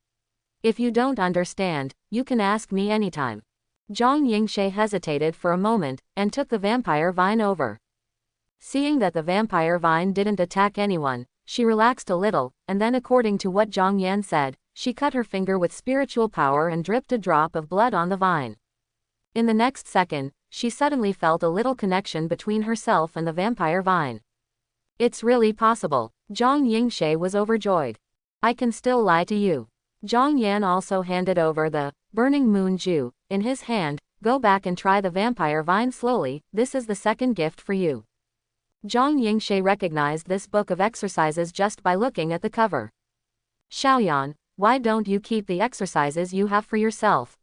If you don't understand, you can ask me anytime. Zhang Yingshe hesitated for a moment, and took the vampire vine over. Seeing that the vampire vine didn't attack anyone, she relaxed a little, and then according to what Zhang Yan said, she cut her finger with spiritual power and dripped a drop of blood on the vine. In the next second, she suddenly felt a little connection between herself and the vampire vine. It's really possible. Zhang Yingshe was overjoyed. I can still lie to you. Zhang Yan also handed over the burning moon dew in his hand. Go back and try the vampire vine slowly, this is the second gift for you. Zhang Yingshe recognized this book of exercises just by looking at the cover. Xiaoyan, why don't you keep the exercises you have for yourself?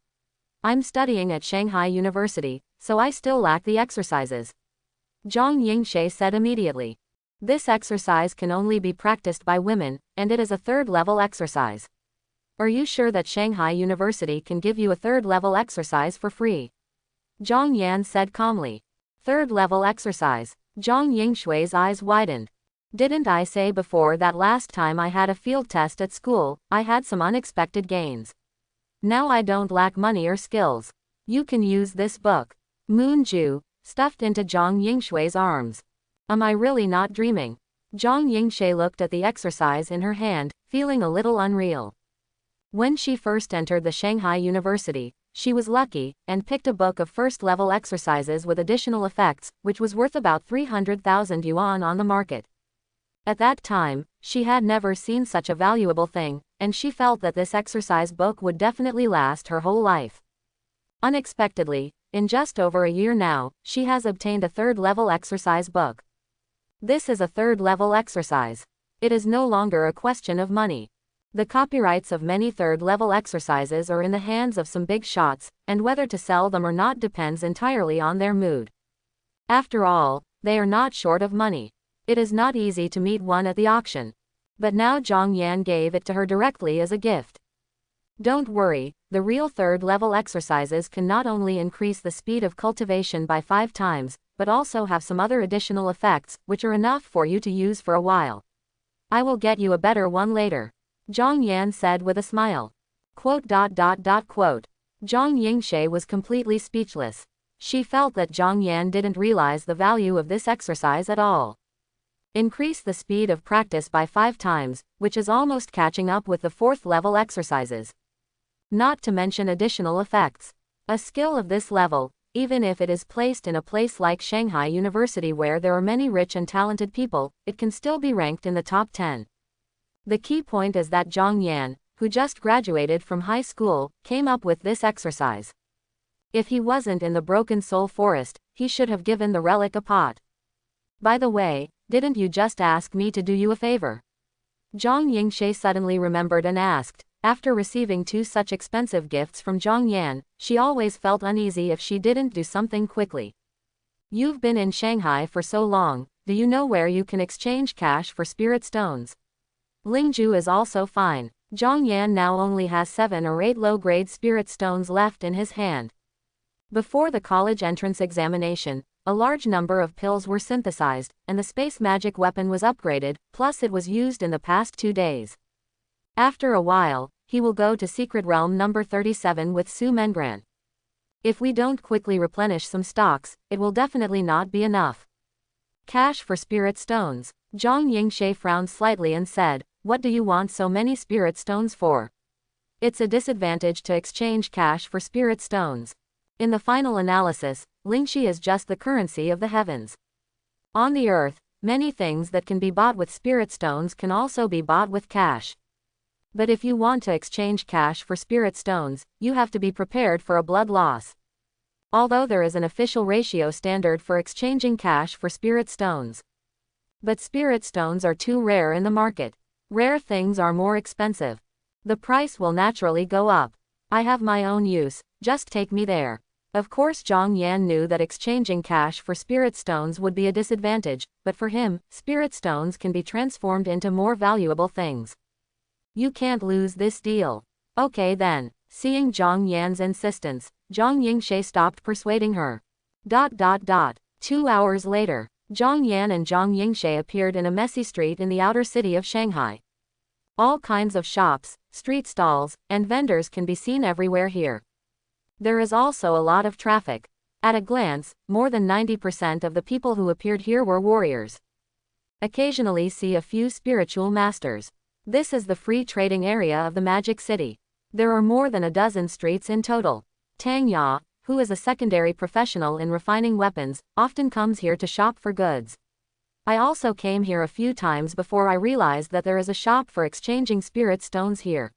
I'm studying at Shanghai University, so I still lack the exercises. Zhang Yingshe said immediately. This exercise can only be practiced by women, and it is a third-level exercise. Are you sure that Shanghai University can give you a third-level exercise for free? Zhang Yan said calmly. Third-level exercise. Zhang Yingshui's eyes widened. Didn't I say before that last time I had a field test at school, I had some unexpected gains? Now I don't lack money or skills. You can use this book. Moon Ju, stuffed into Zhang Yingshui's arms. Am I really not dreaming? Zhang Yingshe looked at the exercise in her hand, feeling a little unreal. When she first entered the Shanghai University, she was lucky, and picked a book of first-level exercises with additional effects, which was worth about 300,000 yuan on the market. At that time, she had never seen such a valuable thing, and she felt that this exercise book would definitely last her whole life. Unexpectedly, in just over a year now, she has obtained a third-level exercise book. This is a third-level exercise. It is no longer a question of money. The copyrights of many third-level exercises are in the hands of some big shots, and whether to sell them or not depends entirely on their mood. After all, they are not short of money. It is not easy to meet one at the auction. But now Zhang Yan gave it to her directly as a gift. Don't worry, the real third-level exercises can not only increase the speed of cultivation by 5 times, but also have some other additional effects, which are enough for you to use for a while. I will get you a better one later, Zhang Yan said with a smile. Quote. Zhang Yingshe was completely speechless. She felt that Zhang Yan didn't realize the value of this exercise at all. Increase the speed of practice by 5 times, which is almost catching up with the 4th-level exercises. Not to mention additional effects. A skill of this level, even if it is placed in a place like Shanghai University where there are many rich and talented people, it can still be ranked in the top 10. The key point is that Zhang Yan, who just graduated from high school, came up with this exercise. If he wasn't in the Broken Soul Forest, he should have given the relic a pot. By the way, didn't you just ask me to do you a favor? Zhang Yingshe suddenly remembered and asked. After receiving 2 such expensive gifts from Zhang Yan, she always felt uneasy if she didn't do something quickly. You've been in Shanghai for so long, do you know where you can exchange cash for spirit stones? Lingju is also fine. Zhang Yan now only has 7 or 8 low-grade spirit stones left in his hand. Before the college entrance examination, a large number of pills were synthesized, and the space magic weapon was upgraded, plus it was used in the past 2 days. After a while, he will go to Secret Realm number 37 with Su Mengran. If we don't quickly replenish some stocks, it will definitely not be enough. Cash for spirit stones. Zhang Yingshe frowned slightly and said, what do you want so many spirit stones for? It's a disadvantage to exchange cash for spirit stones. In the final analysis, Lingxi is just the currency of the heavens. On the earth, many things that can be bought with spirit stones can also be bought with cash. But if you want to exchange cash for spirit stones, you have to be prepared for a blood loss. Although there is an official ratio standard for exchanging cash for spirit stones. But spirit stones are too rare in the market. Rare things are more expensive. The price will naturally go up. I have my own use, just take me there. Of course Zhang Yan knew that exchanging cash for spirit stones would be a disadvantage, but for him, spirit stones can be transformed into more valuable things. You can't lose this deal. Okay then. Seeing Zhang Yan's insistence, Zhang Yingshe stopped persuading her. 2 hours later, Zhang Yan and Zhang Yingshe appeared in a messy street in the outer city of Shanghai. All kinds of shops, street stalls, and vendors can be seen everywhere here. There is also a lot of traffic. At a glance, more than 90% of the people who appeared here were warriors. Occasionally see a few spiritual masters. This is the free trading area of the Magic City. There are more than a dozen streets in total. Tang Ya, who is a secondary professional in refining weapons, often comes here to shop for goods. I also came here a few times before I realized that there is a shop for exchanging spirit stones here.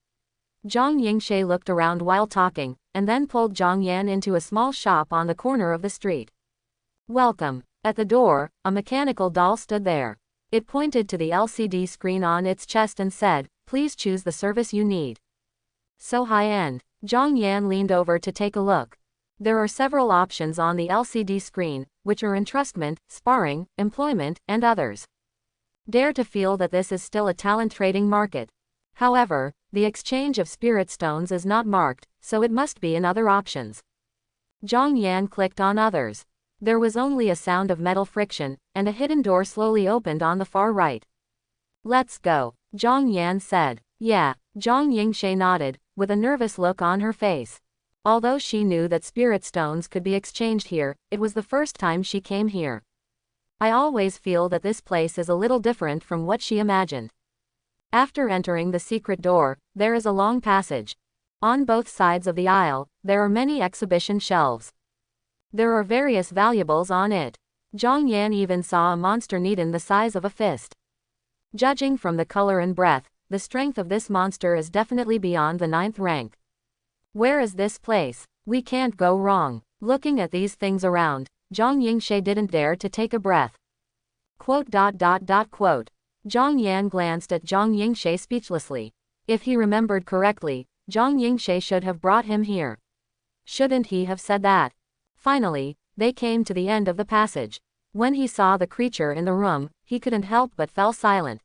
Zhang Yingshe looked around while talking, and then pulled Zhang Yan into a small shop on the corner of the street. Welcome. At the door, a mechanical doll stood there. It pointed to the LCD screen on its chest and said, please choose the service you need. So high-end. Zhang Yan leaned over to take a look. There are several options on the LCD screen, which are entrustment, sparring, employment, and others. Dare to feel that this is still a talent trading market. However, the exchange of spirit stones is not marked, so it must be in other options. Zhang Yan clicked on others. There was only a sound of metal friction, and a hidden door slowly opened on the far right. Let's go, Zhang Yan said. Yeah, Zhang Yingshe nodded, with a nervous look on her face. Although she knew that spirit stones could be exchanged here, it was the first time she came here. I always feel that this place is a little different from what she imagined. After entering the secret door, there is a long passage. On both sides of the aisle, there are many exhibition shelves. There are various valuables on it. Zhang Yan even saw a monster needle the size of a fist. Judging from the color and breath, the strength of this monster is definitely beyond the 9th rank. Where is this place? We can't go wrong. Looking at these things around, Zhang Yingshe didn't dare to take a breath. Quote. Zhang Yan glanced at Zhang Yingshe speechlessly. If he remembered correctly, Zhang Yingshe should have brought him here. Shouldn't he have said that? Finally, they came to the end of the passage. When he saw the creature in the room, he couldn't help but fell silent.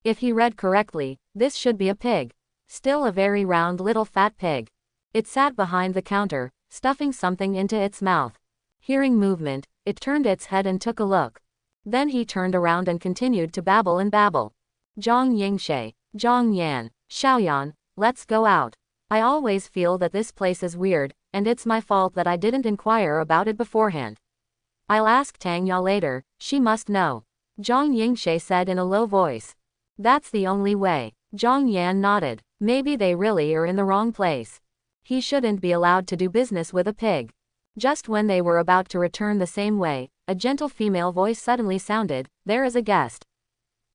If he read correctly, this should be a pig. Still a very round little fat pig. It sat behind the counter, stuffing something into its mouth. Hearing movement, it turned its head and took a look. Then he turned around and continued to babble and babble. Zhang Yingshe, Zhang Yan, Xiaoyan, let's go out. I always feel that this place is weird, and it's my fault that I didn't inquire about it beforehand. I'll ask Tang Ya later, she must know. Zhang Yingshe said in a low voice. That's the only way. Zhang Yan nodded. Maybe they really are in the wrong place. He shouldn't be allowed to do business with a pig. Just when they were about to return the same way, a gentle female voice suddenly sounded, there is a guest.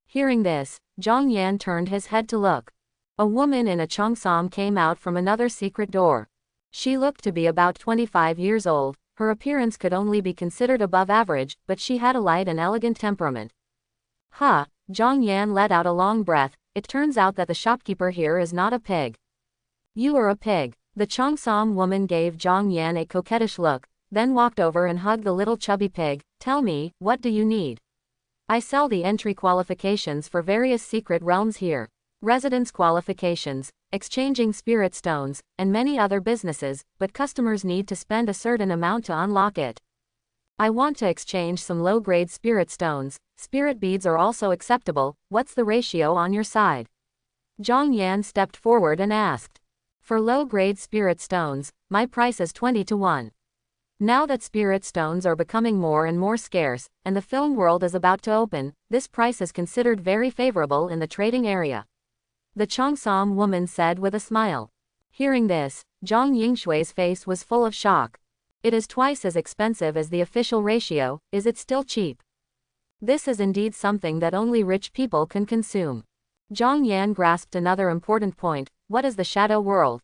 Hearing this, Zhang Yan turned his head to look. A woman in a cheongsam came out from another secret door. She looked to be about 25 years old, her appearance could only be considered above average, but she had a light and elegant temperament. Huh, Zhang Yan let out a long breath, it turns out that the shopkeeper here is not a pig. You are a pig. The cheongsam woman gave Zhang Yan a coquettish look, then walked over and hugged the little chubby pig. Tell me, what do you need? I sell the entry qualifications for various secret realms here. Residence qualifications, exchanging spirit stones, and many other businesses, but customers need to spend a certain amount to unlock it. I want to exchange some low-grade spirit stones. Spirit beads are also acceptable. What's the ratio on your side? Zhang Yan stepped forward and asked. For low-grade spirit stones, my price is 20 to 1. Now that spirit stones are becoming more and more scarce, and the film world is about to open, this price is considered very favorable in the trading area. The cheongsam woman said with a smile. Hearing this, Zhang Yingshui's face was full of shock. It is twice as expensive as the official ratio, is it still cheap? This is indeed something that only rich people can consume. Zhang Yan grasped another important point. What is the shadow world?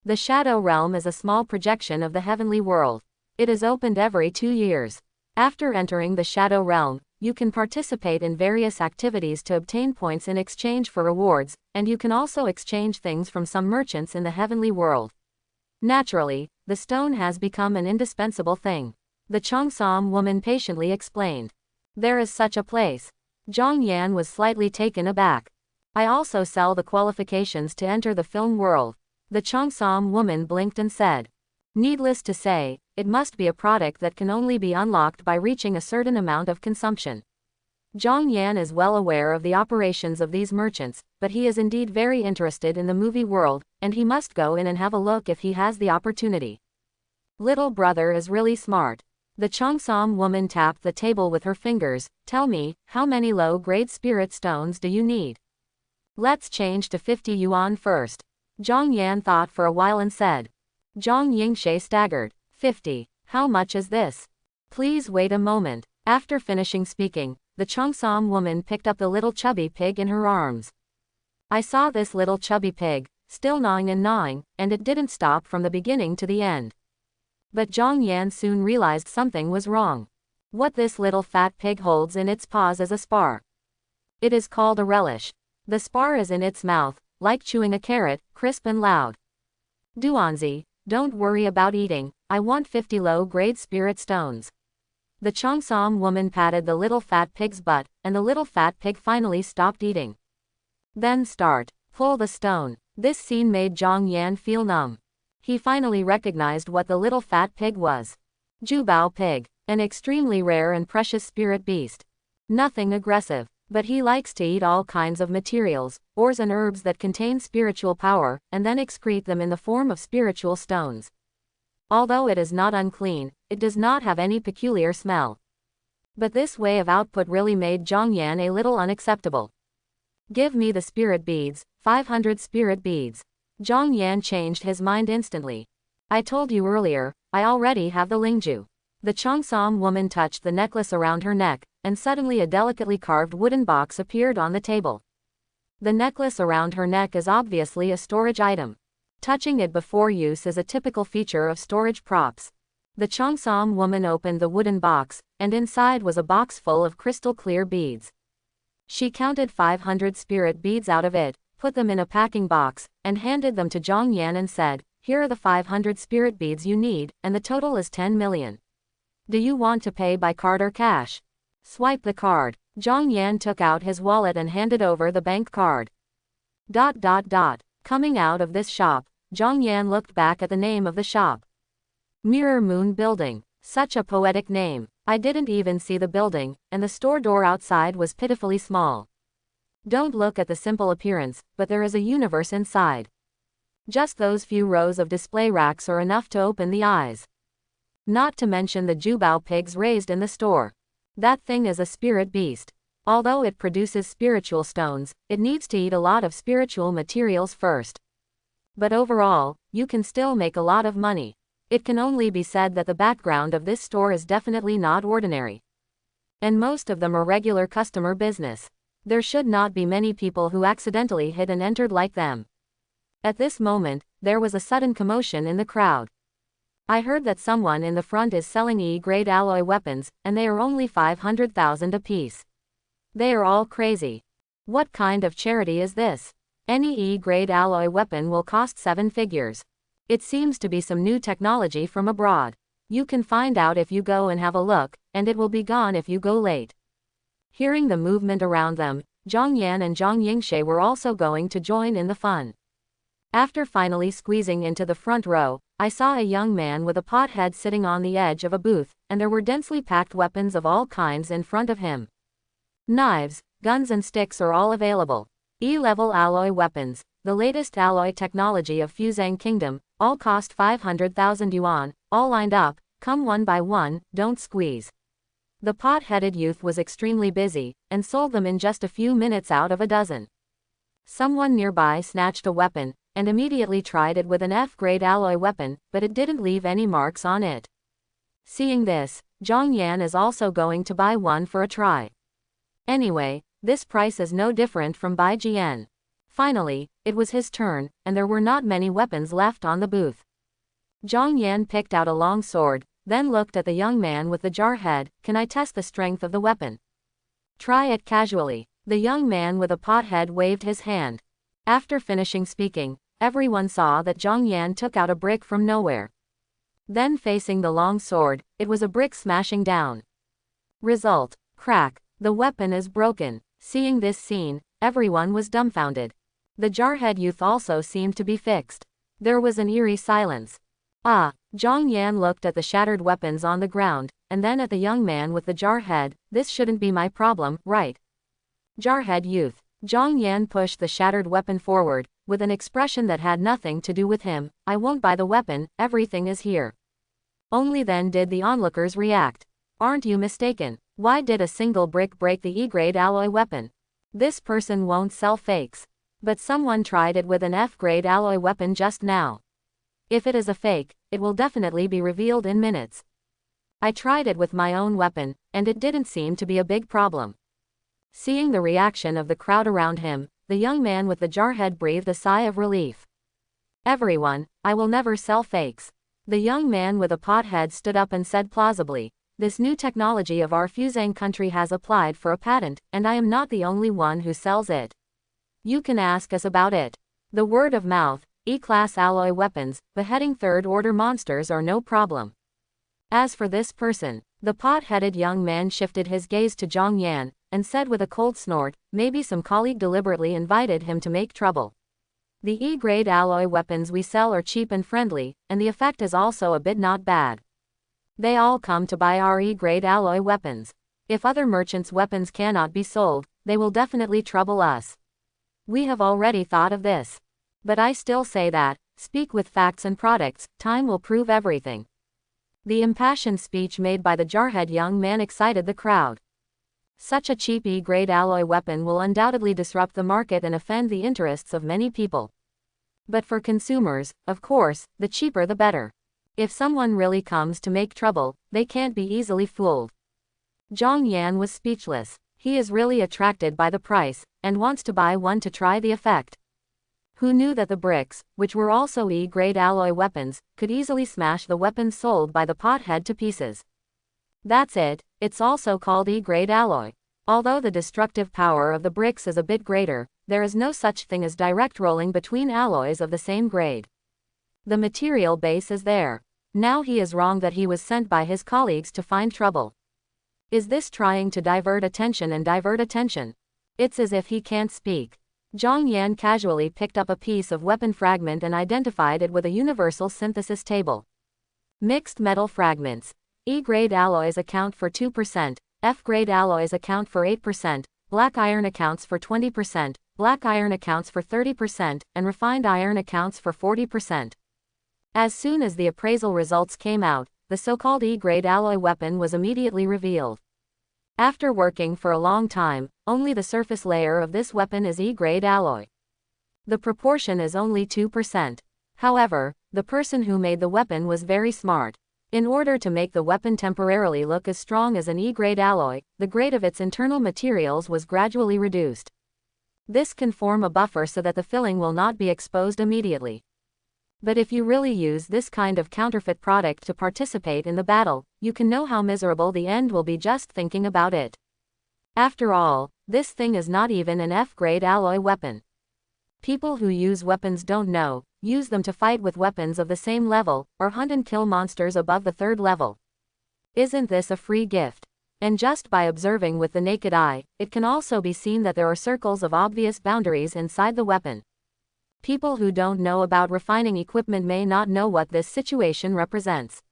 The shadow realm is a small projection of the heavenly world. It is opened every 2 years. After entering the shadow realm, you can participate in various activities to obtain points in exchange for rewards, and you can also exchange things from some merchants in the heavenly world. Naturally, the stone has become an indispensable thing. The cheongsam woman patiently explained. There is such a place. Zhang Yan was slightly taken aback. I also sell the qualifications to enter the film world. The cheongsam woman blinked and said. Needless to say, it must be a product that can only be unlocked by reaching a certain amount of consumption. Zhang Yan is well aware of the operations of these merchants, but he is indeed very interested in the movie world, and he must go in and have a look if he has the opportunity. Little brother is really smart. The cheongsam woman tapped the table with her fingers. Tell me, how many low-grade spirit stones do you need? Let's change to 50 yuan first. Zhang Yan thought for a while and said. Zhang Yingshe staggered. 50. How much is this? Please wait a moment. After finishing speaking, the cheongsam woman picked up the little chubby pig in her arms. I saw this little chubby pig, still gnawing, and it didn't stop from the beginning to the end. But Zhang Yan soon realized something was wrong. What this little fat pig holds in its paws is a spar. It is called a relish. The spar is in its mouth, like chewing a carrot, crisp and loud. Duanzi, don't worry about eating, I want 50 low-grade spirit stones. The cheongsam woman patted the little fat pig's butt, and the little fat pig finally stopped eating. Then start. Pull the stone. This scene made Zhang Yan feel numb. He finally recognized what the little fat pig was. Jubao pig, an extremely rare and precious spirit beast. Nothing aggressive, but he likes to eat all kinds of materials, ores and herbs that contain spiritual power, and then excrete them in the form of spiritual stones. Although it is not unclean, it does not have any peculiar smell. But this way of output really made Zhang Yan a little unacceptable. Give me the spirit beads, 500 spirit beads. Zhang Yan changed his mind instantly. I told you earlier, I already have the lingju. The cheongsam woman touched the necklace around her neck, and suddenly a delicately carved wooden box appeared on the table. The necklace around her neck is obviously a storage item. Touching it before use is a typical feature of storage props. The cheongsam woman opened the wooden box, and inside was a box full of crystal clear beads. She counted 500 spirit beads out of it, put them in a packing box, and handed them to Zhang Yan and said, "Here are the 500 spirit beads you need, and the total is 10 million. Do you want to pay by card or cash?" "Swipe the card." Zhang Yan took out his wallet and handed over the bank card. Coming out of this shop, Zhang Yan looked back at the name of the shop. Mirror Moon Building. Such a poetic name. I didn't even see the building, and the store door outside was pitifully small. Don't look at the simple appearance, but there is a universe inside. Just those few rows of display racks are enough to open the eyes. Not to mention the Jubao pigs raised in the store. That thing is a spirit beast. Although it produces spiritual stones, it needs to eat a lot of spiritual materials first. But overall, you can still make a lot of money. It can only be said that the background of this store is definitely not ordinary. And most of them are regular customer business. There should not be many people who accidentally hit and entered like them. At this moment, there was a sudden commotion in the crowd. I heard that someone in the front is selling E-grade alloy weapons, and they are only 500,000 apiece. They are all crazy. What kind of charity is this? Any E-grade alloy weapon will cost 7 figures. It seems to be some new technology from abroad. You can find out if you go and have a look, and it will be gone if you go late. Hearing the movement around them, Zhang Yan and Zhang Yingshe were also going to join in the fun. After finally squeezing into the front row, I saw a young man with a pot head sitting on the edge of a booth, and there were densely packed weapons of all kinds in front of him. Knives, guns and sticks are all available. E-level alloy weapons, the latest alloy technology of Fuzang Kingdom, all cost 500,000 yuan, all lined up, come one by one, don't squeeze. The pot-headed youth was extremely busy, and sold them in just a few minutes out of a dozen. Someone nearby snatched a weapon, and immediately tried it with an F-grade alloy weapon, but it didn't leave any marks on it. Seeing this, Zhang Yan is also going to buy one for a try. Anyway, this price is no different from Bai Jian. Finally, it was his turn, and there were not many weapons left on the booth. Zhang Yan picked out a long sword, then looked at the young man with the jar head. "Can I test the strength of the weapon?" "Try it casually." The young man with a pot head waved his hand. After finishing speaking, everyone saw that Zhang Yan took out a brick from nowhere. Then facing the long sword, it was a brick smashing down. Result: crack. The weapon is broken. Seeing this scene, everyone was dumbfounded. The jarhead youth also seemed to be fixed. There was an eerie silence. Zhang Yan looked at the shattered weapons on the ground, and then at the young man with the jar head. "This shouldn't be my problem, right?" Jarhead youth. Zhang Yan pushed the shattered weapon forward, with an expression that had nothing to do with him. "I won't buy the weapon, everything is here." Only then did the onlookers react. "Aren't you mistaken? Why did a single brick break the E-grade alloy weapon? This person won't sell fakes. But someone tried it with an F-grade alloy weapon just now. If it is a fake, it will definitely be revealed in minutes. I tried it with my own weapon, and it didn't seem to be a big problem." Seeing the reaction of the crowd around him, the young man with the jarhead breathed a sigh of relief. "Everyone, I will never sell fakes." The young man with a pot head stood up and said plausibly, "This new technology of our Fuzang country has applied for a patent, and I am not the only one who sells it. You can ask us about it. The word of mouth, E-class alloy weapons, beheading third-order monsters are no problem. As for this person," the pot-headed young man shifted his gaze to Zhang Yan, and said with a cold snort, "Maybe some colleague deliberately invited him to make trouble. The E-grade alloy weapons we sell are cheap and friendly, and the effect is also a bit not bad. They all come to buy our E-grade alloy weapons. If other merchants' weapons cannot be sold, they will definitely trouble us. We have already thought of this. But I still say that, speak with facts and products, time will prove everything." The impassioned speech made by the jarhead young man excited the crowd. Such a cheap E-grade alloy weapon will undoubtedly disrupt the market and offend the interests of many people. But for consumers, of course, the cheaper the better. If someone really comes to make trouble, they can't be easily fooled. Zhang Yan was speechless. He is really attracted by the price, and wants to buy one to try the effect. Who knew that the bricks, which were also E-grade alloy weapons, could easily smash the weapons sold by the pothead to pieces? That's it, it's also called E-grade alloy. Although the destructive power of the bricks is a bit greater, there is no such thing as direct rolling between alloys of the same grade. The material base is there. Now he is wrong that he was sent by his colleagues to find trouble. Is this trying to divert attention and divert attention? It's as if he can't speak. Zhang Yan casually picked up a piece of weapon fragment and identified it with a universal synthesis table. Mixed metal fragments. E-grade alloys account for 2%, F-grade alloys account for 8%, black iron accounts for 20%, black iron accounts for 30%, and refined iron accounts for 40%. As soon as the appraisal results came out, the so-called E-grade alloy weapon was immediately revealed. After working for a long time, only the surface layer of this weapon is E-grade alloy. The proportion is only 2%. However, the person who made the weapon was very smart. In order to make the weapon temporarily look as strong as an E-grade alloy, the grade of its internal materials was gradually reduced. This can form a buffer so that the filling will not be exposed immediately. But if you really use this kind of counterfeit product to participate in the battle, you can know how miserable the end will be just thinking about it. After all, this thing is not even an F-grade alloy weapon. People who use weapons don't use them to fight with weapons of the same level, or hunt and kill monsters above the 3rd level. Isn't this a free gift? And just by observing with the naked eye, it can also be seen that there are circles of obvious boundaries inside the weapon. People who don't know about refining equipment may not know what this situation represents.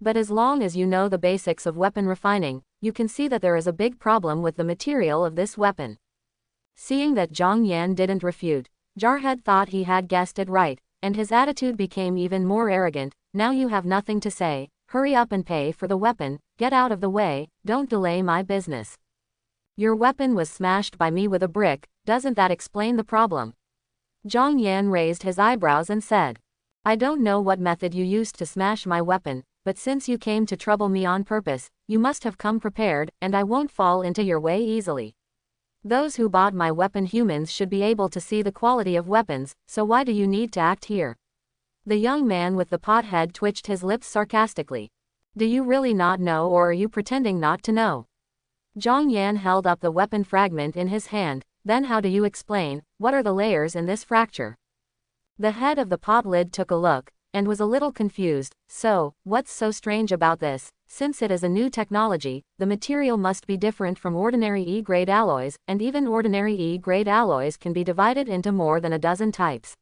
But as long as you know the basics of weapon refining, you can see that there is a big problem with the material of this weapon. Seeing that Zhang Yan didn't refute, Jarhead thought he had guessed it right, and his attitude became even more arrogant. Now you have nothing to say, hurry up and pay for the weapon, get out of the way, don't delay my business. Your weapon was smashed by me with a brick, doesn't that explain the problem? Zhang Yan raised his eyebrows and said, I don't know what method you used to smash my weapon, but since you came to trouble me on purpose, you must have come prepared, and I won't fall into your way easily. Those who bought my weapon humans should be able to see the quality of weapons, so why do you need to act here? The young man with the pot head twitched his lips sarcastically. Do you really not know, or are you pretending not to know? Zhang Yan held up the weapon fragment in his hand. Then how do you explain, what are the layers in this fracture? The head of the pot lid took a look, and was a little confused. So, what's so strange about this? Since it is a new technology, the material must be different from ordinary E-grade alloys, and even ordinary E-grade alloys can be divided into more than a dozen types.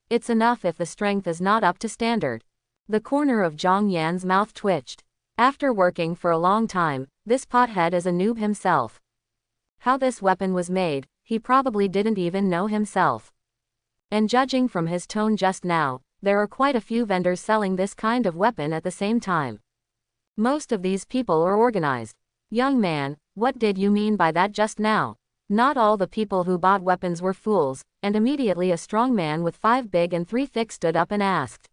It's enough if the strength is not up to standard. The corner of Zhang Yan's mouth twitched. After working for a long time, this pothead is a noob himself. How this weapon was made, he probably didn't even know himself. And judging from his tone just now, there are quite a few vendors selling this kind of weapon at the same time. Most of these people are organized. Young man, what did you mean by that just now? Not all the people who bought weapons were fools, and immediately a strong man with 5 big and 3 thick stood up and asked.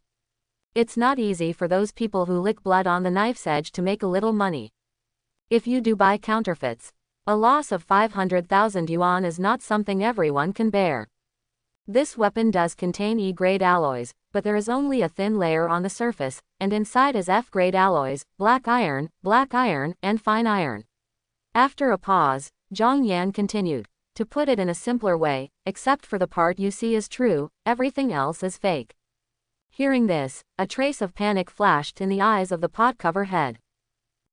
It's not easy for those people who lick blood on the knife's edge to make a little money. If you do buy counterfeits, a loss of 500,000 yuan is not something everyone can bear. This weapon does contain E-grade alloys, but there is only a thin layer on the surface, and inside is F-grade alloys, black iron, and fine iron. After a pause, Zhang Yan continued. To put it in a simpler way, except for the part you see is true, everything else is fake. Hearing this, a trace of panic flashed in the eyes of the pot cover head.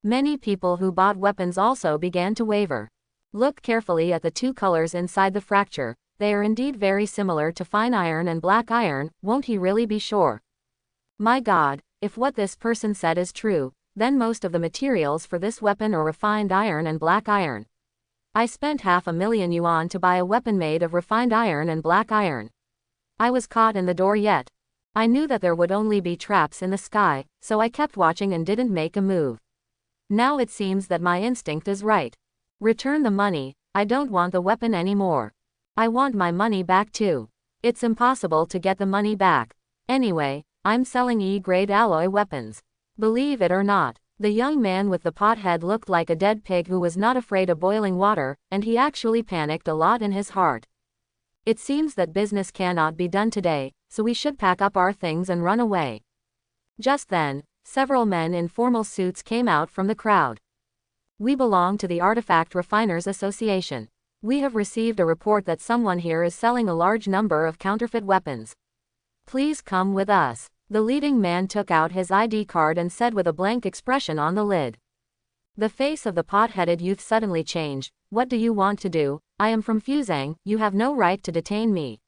Many people who bought weapons also began to waver. Look carefully at the 2 colors inside the fracture. They are indeed very similar to fine iron and black iron, won't he really be sure? My God, if what this person said is true, then most of the materials for this weapon are refined iron and black iron. I spent 500,000 yuan to buy a weapon made of refined iron and black iron. I was caught in the door yet. I knew that there would only be traps in the sky, so I kept watching and didn't make a move. Now it seems that my instinct is right. Return the money, I don't want the weapon anymore. I want my money back too. It's impossible to get the money back. Anyway, I'm selling E-grade alloy weapons. Believe it or not, the young man with the pot head looked like a dead pig who was not afraid of boiling water, and he actually panicked a lot in his heart. It seems that business cannot be done today, so we should pack up our things and run away. Just then, several men in formal suits came out from the crowd. We belong to the Artifact Refiners Association. We have received a report that someone here is selling a large number of counterfeit weapons. Please come with us. The leading man took out his ID card and said with a blank expression on the lid. The face of the pot-headed youth suddenly changed. What do you want to do? I am from Fuzhang, you have no right to detain me.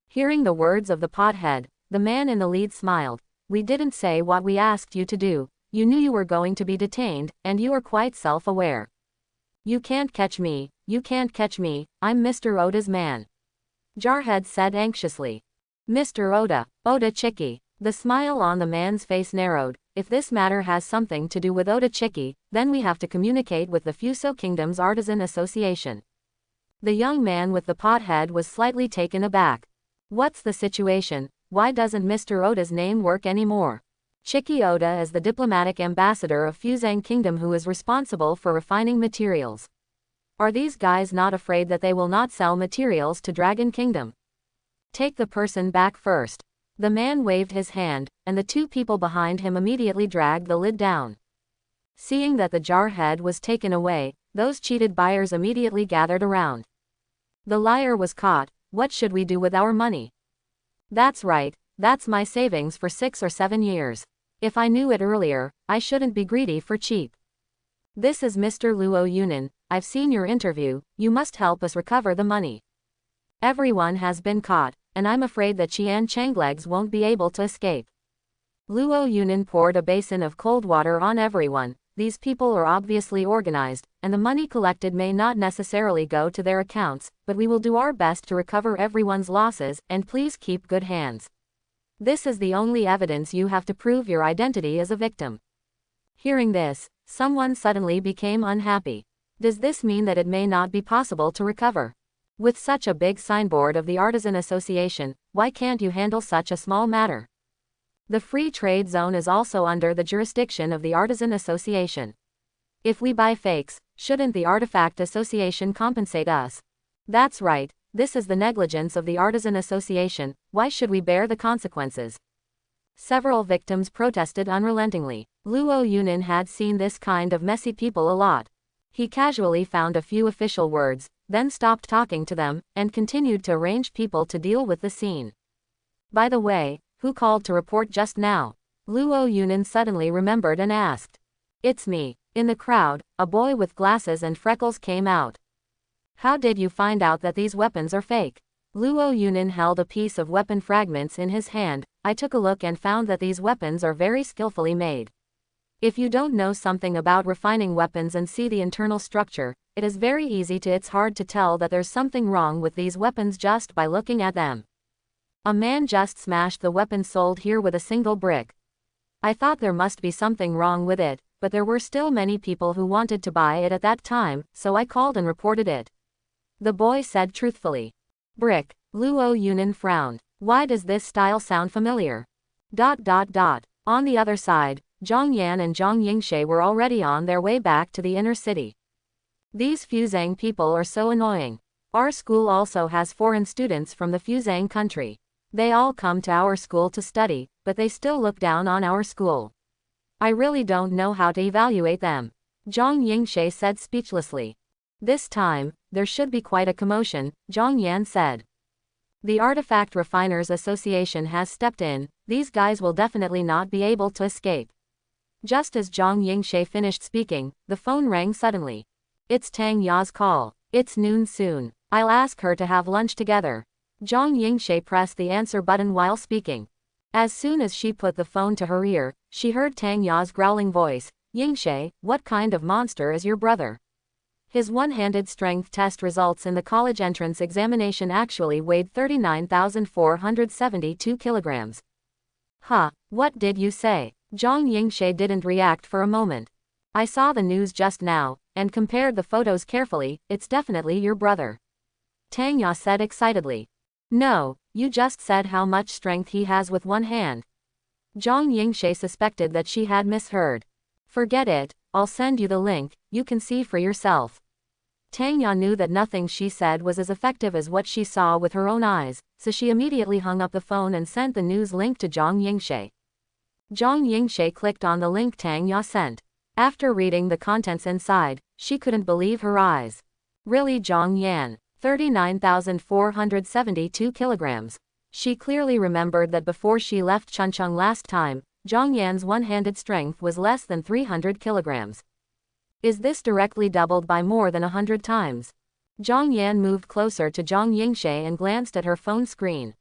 Hearing the words of the pothead, the man in the lead smiled. We didn't say what we asked you to do. You knew you were going to be detained, and you are quite self-aware. You can't catch me, you can't catch me, I'm Mr. Oda's man. Jarhead said anxiously. Mr. Oda, Oda Chiki. The smile on the man's face narrowed. If this matter has something to do with Oda Chiki, then we have to communicate with the Fuso Kingdom's Artisan Association. The young man with the pothead was slightly taken aback. What's the situation? Why doesn't Mr. Oda's name work anymore? Chiki Oda is the diplomatic ambassador of Fuzhang Kingdom who is responsible for refining materials. Are these guys not afraid that they will not sell materials to Dragon Kingdom? Take the person back first. The man waved his hand, and the two people behind him immediately dragged the lid down. Seeing that the jarhead was taken away, those cheated buyers immediately gathered around. The liar was caught. What should we do with our money? That's right, that's my savings for 6 or 7 years. If I knew it earlier, I shouldn't be greedy for cheap. This is Mr. Luo Yunan, I've seen your interview, you must help us recover the money. Everyone has been caught, and I'm afraid that Qian Changlegs won't be able to escape. Luo Yunan poured a basin of cold water on everyone. These people are obviously organized, and the money collected may not necessarily go to their accounts, but we will do our best to recover everyone's losses, and please keep good hands. This is the only evidence you have to prove your identity as a victim. Hearing this, someone suddenly became unhappy. Does this mean that it may not be possible to recover? With such a big signboard of the Artisan Association, why can't you handle such a small matter? The free trade zone is also under the jurisdiction of the Artisan Association. If we buy fakes, shouldn't the Artifact Association compensate us? That's right, this is the negligence of the Artisan Association, why should we bear the consequences? Several victims protested unrelentingly. Luo Yunan had seen this kind of messy people a lot. He casually found a few official words, then stopped talking to them, and continued to arrange people to deal with the scene. By the way, who called to report just now? Luo Yunan suddenly remembered and asked. It's me. In the crowd, a boy with glasses and freckles came out. How did you find out that these weapons are fake? Luo Yunan held a piece of weapon fragments in his hand. I took a look and found that these weapons are very skillfully made. If you don't know something about refining weapons and see the internal structure, it is very easy to it's hard to tell that there's something wrong with these weapons just by looking at them. A man just smashed the weapon sold here with a single brick. I thought there must be something wrong with it, but there were still many people who wanted to buy it at that time, so I called and reported it. The boy said truthfully. Brick. Luo Yunan frowned. Why does this style sound familiar? On the other side, Zhang Yan and Zhang Yingshe were already on their way back to the inner city. These Fuzhang people are so annoying. Our school also has foreign students from the Fuzhang country. They all come to our school to study, but they still look down on our school. I really don't know how to evaluate them. Zhang Yingshe said speechlessly. This time, there should be quite a commotion, Zhang Yan said. The Artifact Refiners Association has stepped in, these guys will definitely not be able to escape. Just as Zhang Yingshe finished speaking, the phone rang suddenly. It's Tang Ya's call. It's noon soon. I'll ask her to have lunch together. Zhang Yingshe pressed the answer button while speaking. As soon as she put the phone to her ear, she heard Tang Ya's growling voice. Yingshe, what kind of monster is your brother? His one-handed strength test results in the college entrance examination actually weighed 39,472 kilograms. Huh, what did you say? Zhang Yingshe didn't react for a moment. I saw the news just now, and compared the photos carefully, it's definitely your brother. Tang Ya said excitedly. No, you just said how much strength he has with one hand. Zhang Yingshe suspected that she had misheard. Forget it, I'll send you the link, you can see for yourself. Tang Ya knew that nothing she said was as effective as what she saw with her own eyes, so she immediately hung up the phone and sent the news link to Zhang Yingshe. Zhang Yingshe clicked on the link Tang Ya sent. After reading the contents inside, she couldn't believe her eyes. Really, Zhang Yan? 39,472 kilograms. She clearly remembered that before she left Chuncheong last time, Zhang Yan's one-handed strength was less than 300 kilograms. Is this directly doubled by more than 100 times? Zhang Yan moved closer to Zhang Yingshe and glanced at her phone screen.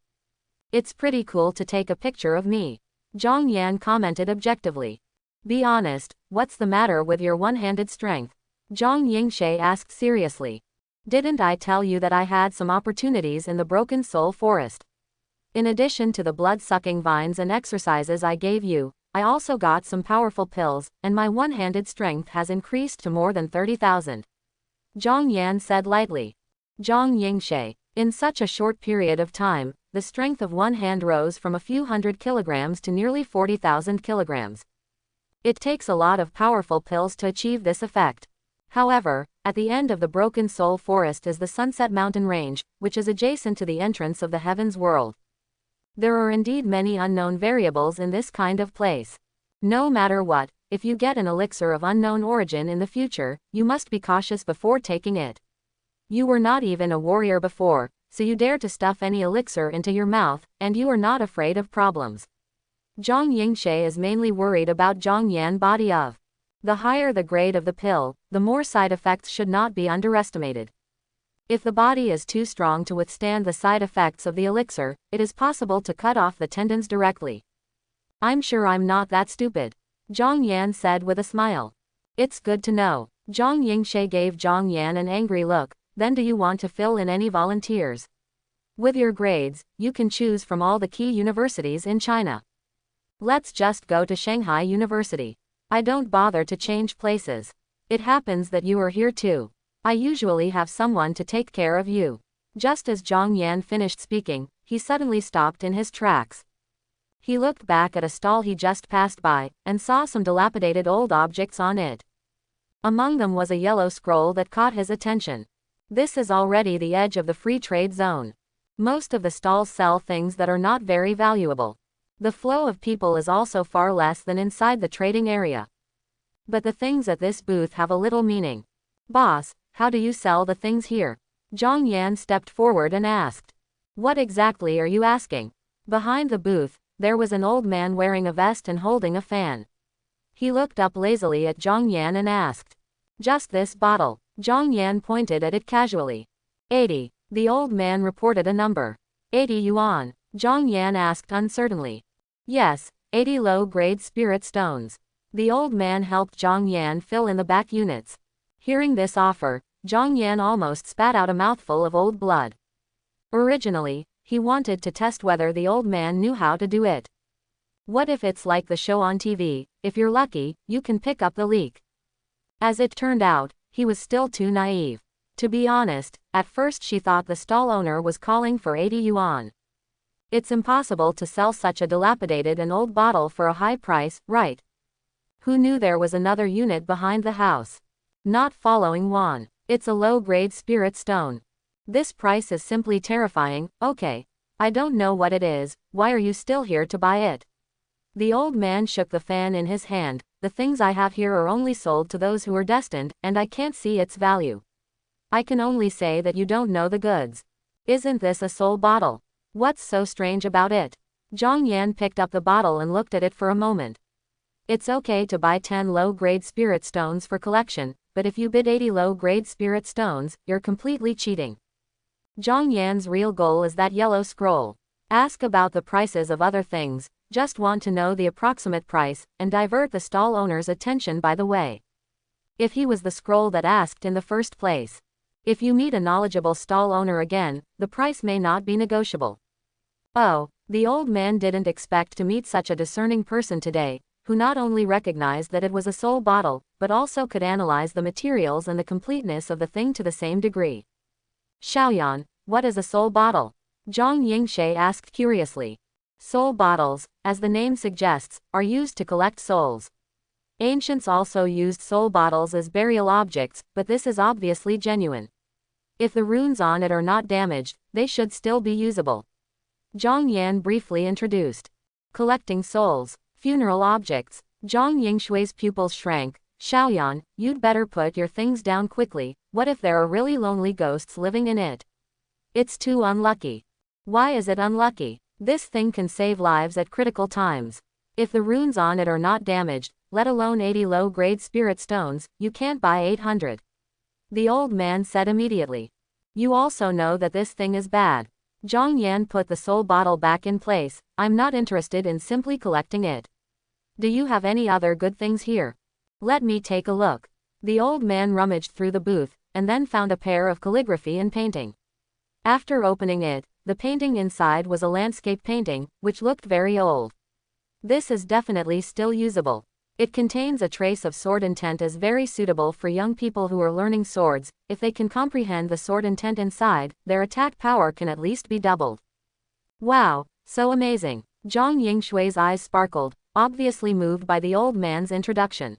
It's pretty cool to take a picture of me. Zhang Yan commented objectively. Be honest, what's the matter with your one-handed strength? Zhang Yingshe asked seriously. Didn't I tell you that I had some opportunities in the Broken Soul Forest? In addition to the blood-sucking vines and exercises I gave you, I also got some powerful pills, and my one-handed strength has increased to more than 30,000. Zhang Yan said lightly. Zhang Yingshe. In such a short period of time, the strength of one hand rose from a few hundred kilograms to nearly 40,000 kilograms. It takes a lot of powerful pills to achieve this effect. However, at the end of the Broken Soul Forest is the Sunset Mountain Range, which is adjacent to the entrance of the Heavens World. There are indeed many unknown variables in this kind of place. No matter what, if you get an elixir of unknown origin in the future, you must be cautious before taking it. You were not even a warrior before, so you dare to stuff any elixir into your mouth, and you are not afraid of problems. Zhang Yingshe is mainly worried about Zhang Yan body of. The higher the grade of the pill, the more side effects should not be underestimated. If the body is too strong to withstand the side effects of the elixir, it is possible to cut off the tendons directly. I'm sure I'm not that stupid, Zhang Yan said with a smile. It's good to know. Zhang Yingshe gave Zhang Yan an angry look. Then do you want to fill in any volunteers? With your grades, you can choose from all the key universities in China. Let's just go to Shanghai University. I don't bother to change places. It happens that you are here too. I usually have someone to take care of you. Just as Zhang Yan finished speaking, he suddenly stopped in his tracks. He looked back at a stall he just passed by, and saw some dilapidated old objects on it. Among them was a yellow scroll that caught his attention. This is already the edge of the free trade zone. Most of the stalls sell things that are not very valuable. The flow of people is also far less than inside the trading area. But the things at this booth have a little meaning. Boss, how do you sell the things here? Zhang Yan stepped forward and asked. What exactly are you asking? Behind the booth, there was an old man wearing a vest and holding a fan. He looked up lazily at Zhang Yan and asked. Just this bottle. Zhang Yan pointed at it casually. 80. The old man reported a number. 80 yuan. Zhang Yan asked uncertainly. Yes, 80 low-grade spirit stones. The old man helped Zhang Yan fill in the back units. Hearing this offer, Zhang Yan almost spat out a mouthful of old blood. Originally, he wanted to test whether the old man knew how to do it. What if it's like the show on TV, if you're lucky, you can pick up the leak? As it turned out, he was still too naive. To be honest, at first she thought the stall owner was calling for 80 yuan. It's impossible to sell such a dilapidated and old bottle for a high price, right? Who knew there was another unit behind the house? Not following Juan. It's a low-grade spirit stone. This price is simply terrifying. Okay. I don't know what it is, why are you still here to buy it? The old man shook the fan in his hand. The things I have here are only sold to those who are destined, and I can't see its value. I can only say that you don't know the goods. Isn't this a soul bottle? What's so strange about it? Zhang Yan picked up the bottle and looked at it for a moment. It's okay to buy 10 low-grade spirit stones for collection, but if you bid 80 low-grade spirit stones, you're completely cheating. Zhang Yan's real goal is that yellow scroll. Ask about the prices of other things, just want to know the approximate price, and divert the stall owner's attention by the way. If he was the scroll that asked in the first place. If you meet a knowledgeable stall owner again, the price may not be negotiable. Oh, the old man didn't expect to meet such a discerning person today, who not only recognized that it was a soul bottle, but also could analyze the materials and the completeness of the thing to the same degree. Xiaoyan, what is a soul bottle? Zhang Yingshe asked curiously. Soul bottles, as the name suggests, are used to collect souls. Ancients also used soul bottles as burial objects, but this is obviously genuine. If the runes on it are not damaged, they should still be usable. Zhang Yan briefly introduced. Collecting souls, funeral objects. Zhang Yingshui's pupils shrank, Xiaoyan, you'd better put your things down quickly. What if there are really lonely ghosts living in it? It's too unlucky. Why is it unlucky? This thing can save lives at critical times. If the runes on it are not damaged, let alone 80 low-grade spirit stones, you can't buy 800. The old man said immediately. You also know that this thing is bad. Zhang Yan put the soul bottle back in place. I'm not interested in simply collecting it. Do you have any other good things here? Let me take a look. The old man rummaged through the booth, and then found a pair of calligraphy and painting. After opening it, the painting inside was a landscape painting, which looked very old. This is definitely still usable. It contains a trace of sword intent as very suitable for young people who are learning swords. If they can comprehend the sword intent inside, their attack power can at least be doubled. Wow, so amazing. Zhang Yingshui's eyes sparkled, obviously moved by the old man's introduction.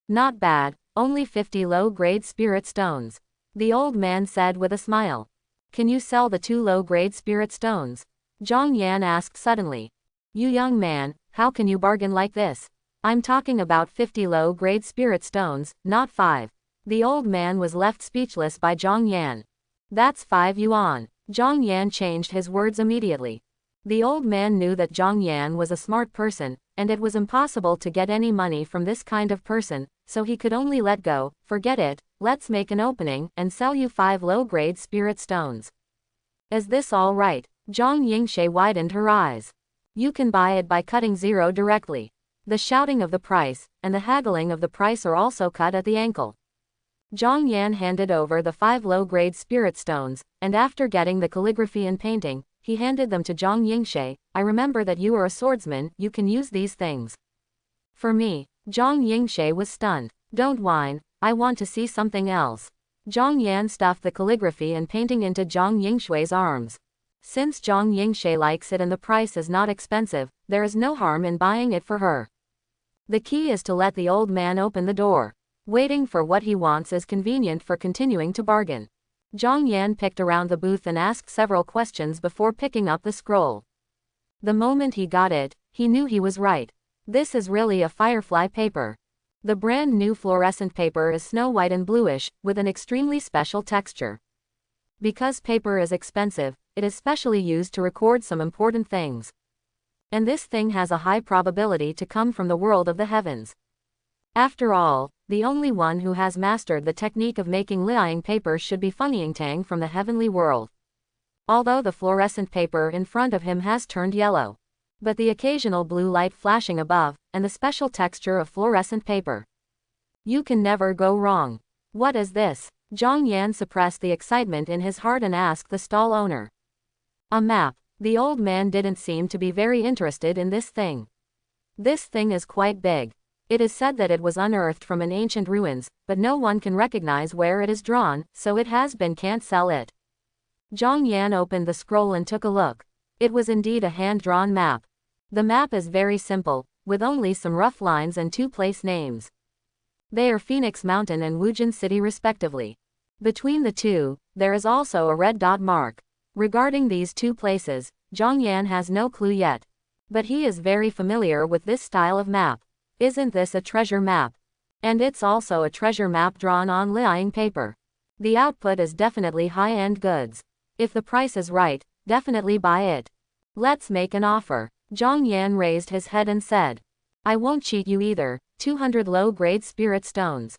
Not bad, only 50 low-grade spirit stones. The old man said with a smile. Can you sell the 2 low-grade spirit stones? Zhang Yan asked suddenly. You young man, how can you bargain like this? I'm talking about 50 low-grade spirit stones, not 5. The old man was left speechless by Zhang Yan. That's 5 yuan. Zhang Yan changed his words immediately. The old man knew that Zhang Yan was a smart person, and it was impossible to get any money from this kind of person, so he could only let go. Forget it, let's make an opening and sell you 5 low-grade spirit stones. Is this all right? Zhang Yingshui widened her eyes. You can buy it by cutting 0 directly. The shouting of the price, and the haggling of the price are also cut at the ankle. Zhang Yan handed over the 5 low-grade spirit stones, and after getting the calligraphy and painting, he handed them to Zhang Yingshui. I remember that you are a swordsman, you can use these things. For me, Zhang Yingshui was stunned. Don't whine, I want to see something else. Zhang Yan stuffed the calligraphy and painting into Zhang Yingshui's arms. Since Zhang Yingshui likes it and the price is not expensive, there is no harm in buying it for her. The key is to let the old man open the door. Waiting for what he wants is convenient for continuing to bargain. Zhang Yan picked around the booth and asked several questions before picking up the scroll. The moment he got it, he knew he was right. This is really a firefly paper. The brand new fluorescent paper is snow white and bluish, with an extremely special texture. Because paper is expensive, it is specially used to record some important things. And this thing has a high probability to come from the world of the heavens. After all, the only one who has mastered the technique of making lying paper should be Funyingtang from the heavenly world. Although the fluorescent paper in front of him has turned yellow. But the occasional blue light flashing above, and the special texture of fluorescent paper. You can never go wrong. What is this? Zhang Yan suppressed the excitement in his heart and asked the stall owner. A map. The old man didn't seem to be very interested in this thing. This thing is quite big. It is said that it was unearthed from an ancient ruins, but no one can recognize where it is drawn, so it has been can't sell it. Zhang Yan opened the scroll and took a look. It was indeed a hand-drawn map. The map is very simple, with only some rough lines and 2 place names. They are Phoenix Mountain and Wujin City respectively. Between the 2, there is also a red dot mark. Regarding these 2 places, Zhang Yan has no clue yet. But he is very familiar with this style of map. Isn't this a treasure map? And it's also a treasure map drawn on lying paper. The output is definitely high-end goods. If the price is right, definitely buy it. Let's make an offer. Zhang Yan raised his head and said. I won't cheat you either, 200 low-grade spirit stones.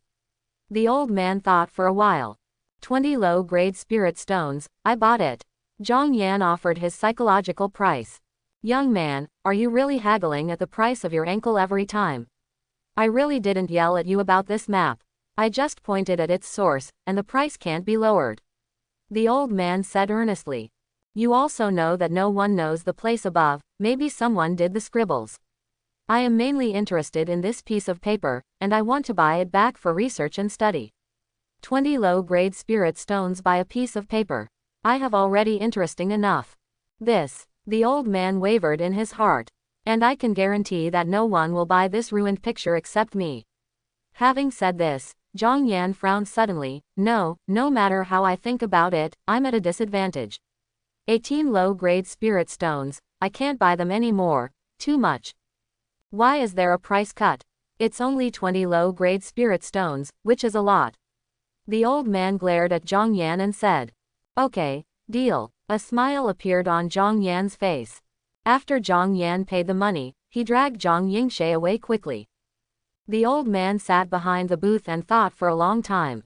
The old man thought for a while. 20 low-grade spirit stones, I bought it. Zhang Yan offered his psychological price. Young man, are you really haggling at the price of your ankle every time? I really didn't yell at you about this map. I just pointed at its source, and the price can't be lowered. The old man said earnestly. You also know that no one knows the place above, maybe someone did the scribbles. I am mainly interested in this piece of paper, and I want to buy it back for research and study. 20 low-grade spirit stones by a piece of paper. I have already interesting enough. This, the old man wavered in his heart. And I can guarantee that no one will buy this ruined picture except me. Having said this, Zhang Yan frowned suddenly. No matter how I think about it, I'm at a disadvantage. 18 low-grade spirit stones, I can't buy them anymore, too much. Why is there a price cut? It's only 20 low-grade spirit stones, which is a lot. The old man glared at Zhang Yan and said, "Okay, deal." A smile appeared on Zhang Yan's face. After Zhang Yan paid the money, he dragged Zhang Yingshe away quickly. The old man sat behind the booth and thought for a long time.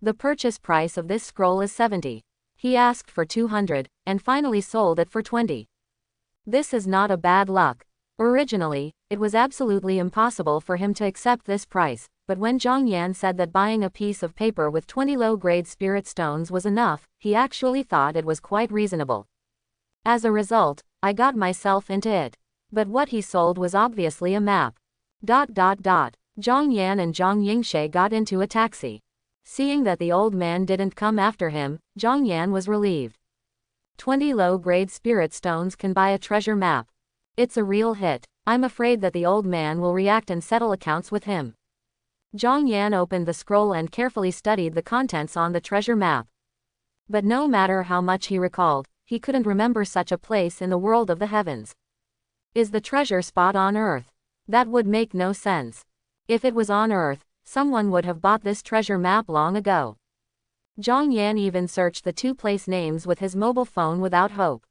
The purchase price of this scroll is 70. He asked for 200, and finally sold it for 20. This is not a bad luck. Originally, it was absolutely impossible for him to accept this price, but when Zhang Yan said that buying a piece of paper with 20 low-grade spirit stones was enough, he actually thought it was quite reasonable. As a result, I got myself into it. But what he sold was obviously a map. Zhang Yan and Zhang Yingshe got into a taxi. Seeing that the old man didn't come after him, Zhang Yan was relieved. 20 low-grade spirit stones can buy a treasure map. It's a real hit. I'm afraid that the old man will react and settle accounts with him. Zhang Yan opened the scroll and carefully studied the contents on the treasure map. But no matter how much he recalled, he couldn't remember such a place in the world of the heavens. Is the treasure spot on Earth? That would make no sense. If it was on Earth, someone would have bought this treasure map long ago. Zhang Yan even searched the two place names with his mobile phone without hope.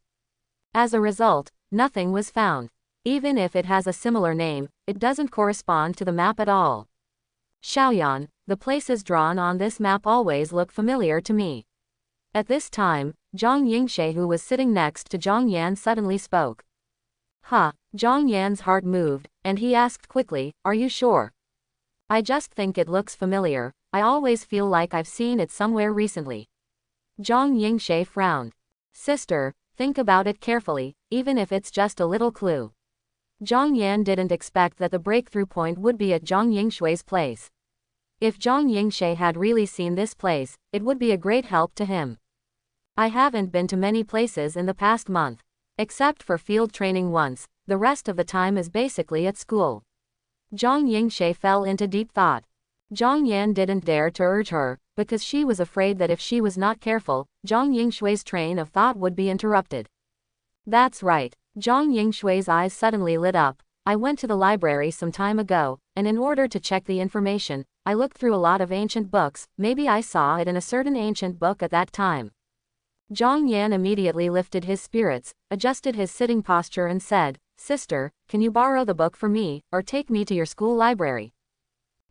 As a result, nothing was found. Even if it has a similar name, it doesn't correspond to the map at all. Xiaoyan, the places drawn on this map always look familiar to me. At this time, Zhang Yingshe, who was sitting next to Zhang Yan, suddenly spoke. Zhang Yan's heart moved, and he asked quickly, "Are you sure?" "I just think it looks familiar. I always feel like I've seen it somewhere recently." Zhang Yingshe frowned. "Sister, think about it carefully, even if it's just a little clue." Zhang Yan didn't expect that the breakthrough point would be at Zhang Yingshui's place. If Zhang Yingshe had really seen this place, it would be a great help to him. "I haven't been to many places in the past month. Except for field training once, the rest of the time is basically at school." Zhang Yingshe fell into deep thought. Zhang Yan didn't dare to urge her, because she was afraid that if she was not careful, Zhang Yingshui's train of thought would be interrupted. "That's right." Zhang Yingshui's eyes suddenly lit up. "I went to the library some time ago, and in order to check the information, I looked through a lot of ancient books. Maybe I saw it in a certain ancient book at that time." Zhang Yan immediately lifted his spirits, adjusted his sitting posture and said, "Sister, can you borrow the book for me, or take me to your school library?"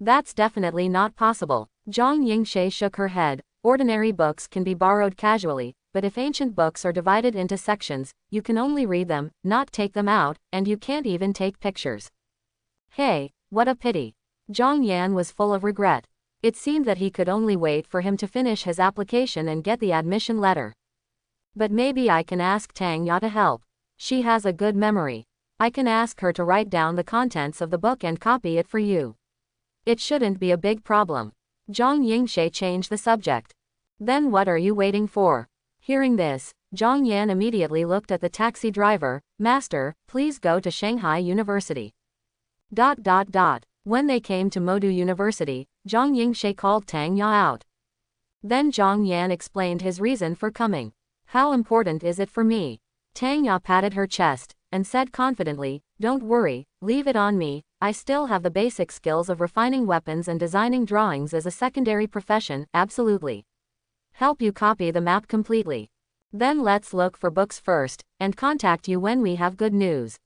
"That's definitely not possible." Zhang Yingshe shook her head. "Ordinary books can be borrowed casually, but if ancient books are divided into sections, you can only read them, not take them out, and you can't even take pictures." "Hey, what a pity." Zhang Yan was full of regret. It seemed that he could only wait for him to finish his application and get the admission letter. "But maybe I can ask Tang Ya to help. She has a good memory. I can ask her to write down the contents of the book and copy it for you. It shouldn't be a big problem." Zhang Yingshe changed the subject. "Then what are you waiting for?" Hearing this, Zhang Yan immediately looked at the taxi driver. "Master, please go to Shanghai University." When they came to Modu University, Zhang Yingshe called Tang Ya out. Then Zhang Yan explained his reason for coming. "How important is it for me?" Tang Ya patted her chest, and said confidently, "Don't worry, leave it on me. I still have the basic skills of refining weapons and designing drawings as a secondary profession, absolutely. Help you copy the map completely. Then let's look for books first, and contact you when we have good news."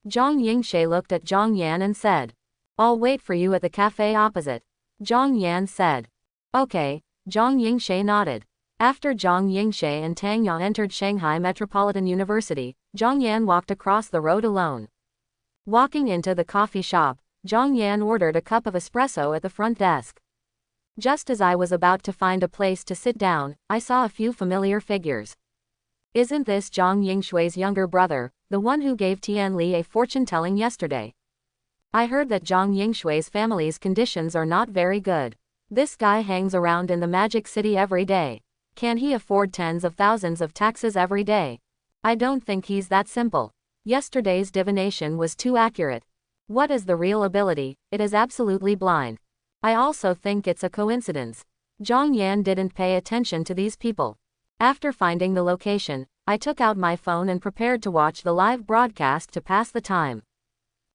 Zhang Yingshe looked at Zhang Yan and said, "I'll wait for you at the cafe opposite." Zhang Yan said, "Okay." Zhang Yingshe nodded. After Zhang Yingshe and Tang Ya entered Shanghai Metropolitan University, Zhang Yan walked across the road alone. Walking into the coffee shop, Zhang Yan ordered a cup of espresso at the front desk. Just as I was about to find a place to sit down, I saw a few familiar figures. "Isn't this Zhang Yingshui's younger brother, the one who gave Tian Li a fortune-telling yesterday? I heard that Zhang Yingshui's family's conditions are not very good. This guy hangs around in the Magic City every day. Can he afford tens of thousands of taxes every day? I don't think he's that simple. Yesterday's divination was too accurate. What is the real ability? It is absolutely blind. I also think it's a coincidence." Zhang Yan didn't pay attention to these people. After finding the location, I took out my phone and prepared to watch the live broadcast to pass the time.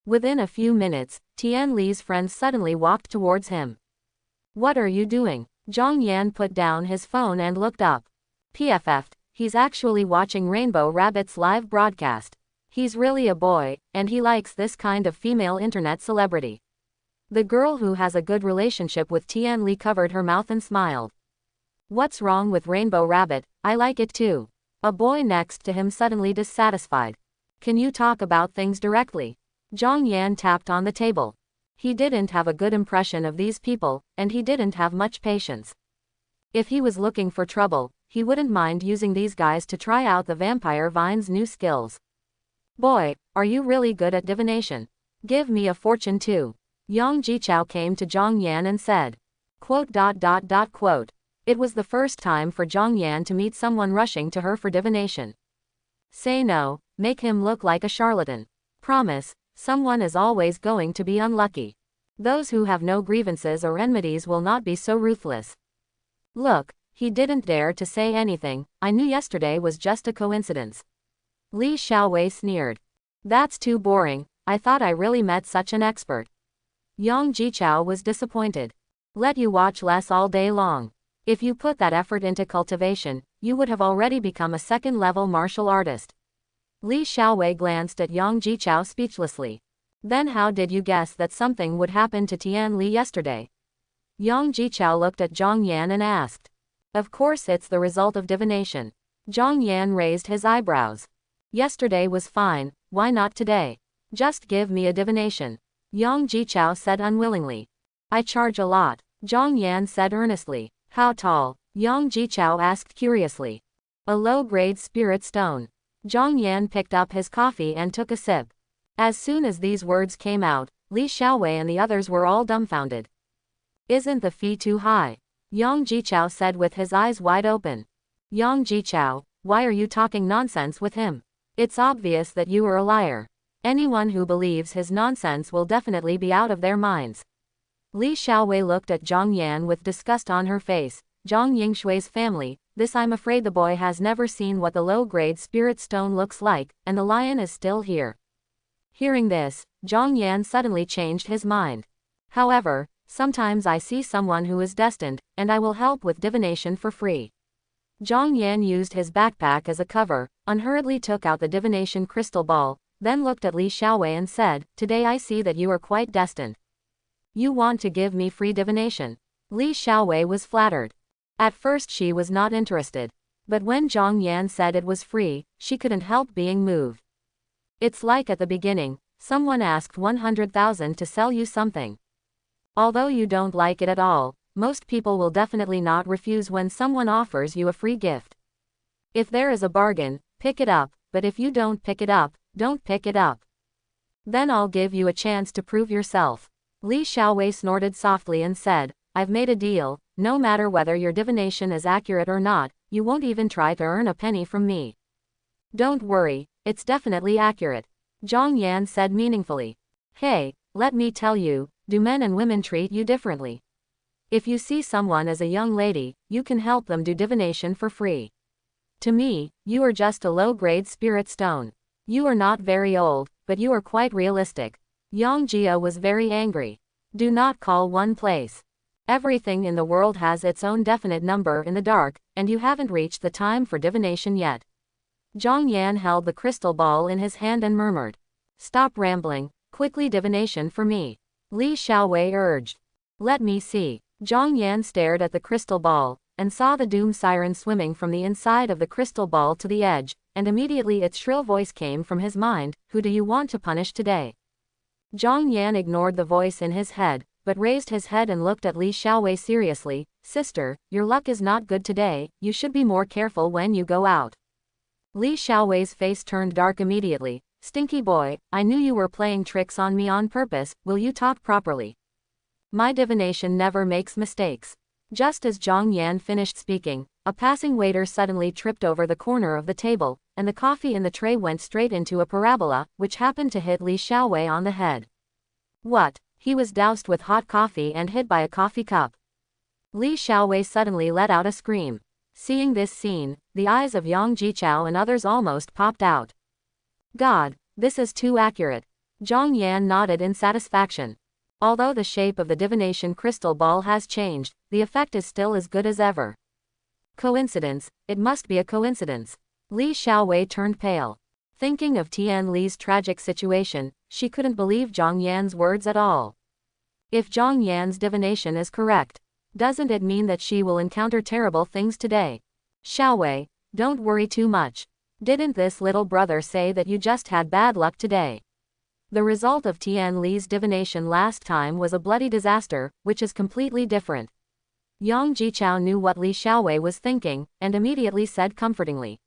Within a few minutes, Tian Li's friend suddenly walked towards him. What are you doing? Zhang Yan put down his phone and looked up. PFF'd, he's actually watching Rainbow Rabbit's live broadcast. He's really a boy, and he likes this kind of female internet celebrity. The girl who has a good relationship with Tian Li covered her mouth and smiled. What's wrong with Rainbow Rabbit? I like it too. A boy next to him suddenly dissatisfied. Can you talk about things directly? Zhang Yan tapped on the table. He didn't have a good impression of these people, and he didn't have much patience. If he was looking for trouble, he wouldn't mind using these guys to try out the Vampire Vine's new skills. Boy, are you really good at divination? Give me a fortune too. Yang Jichao came to Zhang Yan and said. Quote. It was the first time for Zhang Yan to meet someone rushing to her for divination. Say no, make him look like a charlatan. Promise, someone is always going to be unlucky. Those who have no grievances or enmities will not be so ruthless. Look, he didn't dare to say anything. I knew yesterday was just a coincidence. Li Xiaowei sneered. That's too boring, I thought I really met such an expert. Yang Jichao was disappointed. Let you watch less all day long. If you put that effort into cultivation, you would have already become a second-level martial artist. Li Xiaowei glanced at Yang Jichao speechlessly. Then how did you guess that something would happen to Tian Li yesterday? Yang Jichao looked at Zhang Yan and asked. Of course it's the result of divination. Zhang Yan raised his eyebrows. Yesterday was fine, why not today? Just give me a divination. Yang Jichao said unwillingly. I charge a lot. Zhang Yan said earnestly. How tall? Yang Jichao asked curiously. A low-grade spirit stone. Zhang Yan picked up his coffee and took a sip. As soon as these words came out, Li Xiaowei and the others were all dumbfounded. Isn't the fee too high? Yang Jichao said with his eyes wide open. Yang Jichao, why are you talking nonsense with him? It's obvious that you are a liar. Anyone who believes his nonsense will definitely be out of their minds. Li Xiaowei looked at Zhang Yan with disgust on her face. Zhang Yingshui's family, this I'm afraid the boy has never seen what the low-grade spirit stone looks like, and the lion is still here. Hearing this, Zhang Yan suddenly changed his mind. However, sometimes I see someone who is destined, and I will help with divination for free. Zhang Yan used his backpack as a cover, unhurriedly took out the divination crystal ball, then looked at Li Xiaowei and said, Today I see that you are quite destined. You want to give me free divination? Li Xiaowei was flattered. At first she was not interested. But when Zhang Yan said it was free, she couldn't help being moved. It's like at the beginning, someone asked 100,000 to sell you something. Although you don't like it at all, most people will definitely not refuse when someone offers you a free gift. If there is a bargain, pick it up, but if you don't pick it up, don't pick it up. Then I'll give you a chance to prove yourself. Li Xiaowei snorted softly and said, I've made a deal, no matter whether your divination is accurate or not, you won't even try to earn a penny from me. Don't worry, it's definitely accurate. Zhang Yan said meaningfully. Hey, let me tell you, do men and women treat you differently? If you see someone as a young lady, you can help them do divination for free. To me, you are just a low-grade spirit stone. You are not very old, but you are quite realistic. Yang Jia was very angry. Do not call one place. Everything in the world has its own definite number in the dark, and you haven't reached the time for divination yet. Zhang Yan held the crystal ball in his hand and murmured. Stop rambling, quickly divination for me. Li Xiaowei urged. Let me see. Zhang Yan stared at the crystal ball, and saw the doom siren swimming from the inside of the crystal ball to the edge, and immediately its shrill voice came from his mind, Who do you want to punish today? Zhang Yan ignored the voice in his head, but raised his head and looked at Li Xiaowei seriously. Sister, your luck is not good today, you should be more careful when you go out. Li Xiaowei's face turned dark immediately. Stinky boy, I knew you were playing tricks on me on purpose, will you talk properly? My divination never makes mistakes. Just as Zhang Yan finished speaking, a passing waiter suddenly tripped over the corner of the table, and the coffee in the tray went straight into a parabola, which happened to hit Li Xiaowei on the head. What? He was doused with hot coffee and hit by a coffee cup. Li Xiaowei suddenly let out a scream. Seeing this scene, the eyes of Yang Jichao and others almost popped out. God, this is too accurate. Zhang Yan nodded in satisfaction. Although the shape of the divination crystal ball has changed, the effect is still as good as ever. Coincidence, it must be a coincidence. Li Xiaowei turned pale. Thinking of Tian Li's tragic situation, she couldn't believe Zhang Yan's words at all. If Zhang Yan's divination is correct, doesn't it mean that she will encounter terrible things today? Xiaowei, don't worry too much. Didn't this little brother say that you just had bad luck today? The result of Tian Li's divination last time was a bloody disaster, which is completely different. Yang Jichao knew what Li Xiaowei was thinking, and immediately said comfortingly.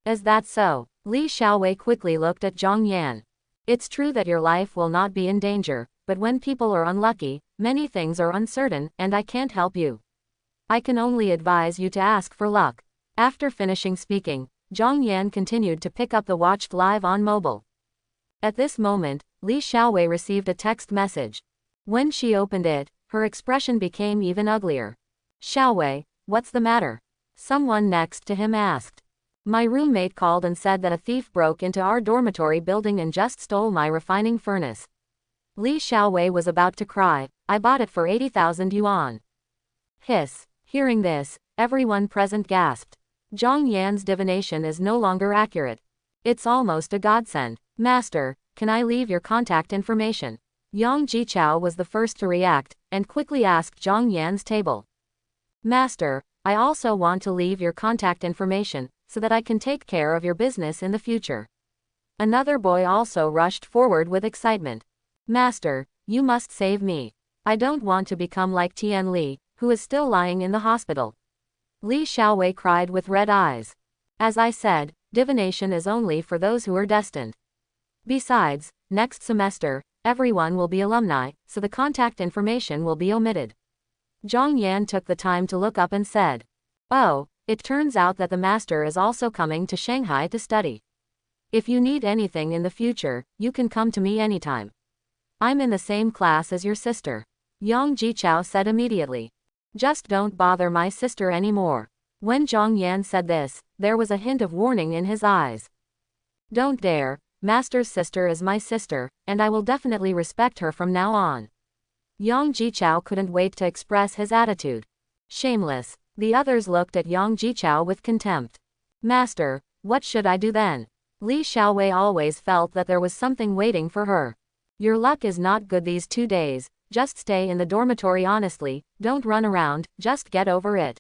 Is that so? Li Xiaowei quickly looked at Zhang Yan. It's true that your life will not be in danger, but when people are unlucky, many things are uncertain, and I can't help you. I can only advise you to ask for luck. After finishing speaking, Zhang Yan continued to pick up the watched live on mobile. At this moment, Li Xiaowei received a text message. When she opened it, her expression became even uglier. Xiaowei, what's the matter? Someone next to him asked. My roommate called and said that a thief broke into our dormitory building and just stole my refining furnace. Li Xiaowei was about to cry. I bought it for 80,000 yuan. Hiss. Hearing this, everyone present gasped. Zhang Yan's divination is no longer accurate. It's almost a godsend. Master, can I leave your contact information? Yang Jichao was the first to react, and quickly asked Zhang Yan's table. Master, I also want to leave your contact information, so that I can take care of your business in the future. Another boy also rushed forward with excitement. Master, you must save me. I don't want to become like Tian Li, who is still lying in the hospital. Li Xiaowei cried with red eyes. As I said, divination is only for those who are destined. Besides, next semester, everyone will be alumni, so the contact information will be omitted. Zhang Yan took the time to look up and said. Oh, it turns out that the master is also coming to Shanghai to study. If you need anything in the future, you can come to me anytime. I'm in the same class as your sister. Yang Jichao said immediately. Just don't bother my sister anymore. When Zhang Yan said this, there was a hint of warning in his eyes. Don't dare. Master's sister is my sister, and I will definitely respect her from now on. Yang Jichao couldn't wait to express his attitude. Shameless. The others looked at Yang Jichao with contempt. Master, what should I do then? Li Xiaowei always felt that there was something waiting for her. Your luck is not good these 2 days, just stay in the dormitory honestly, don't run around, just get over it.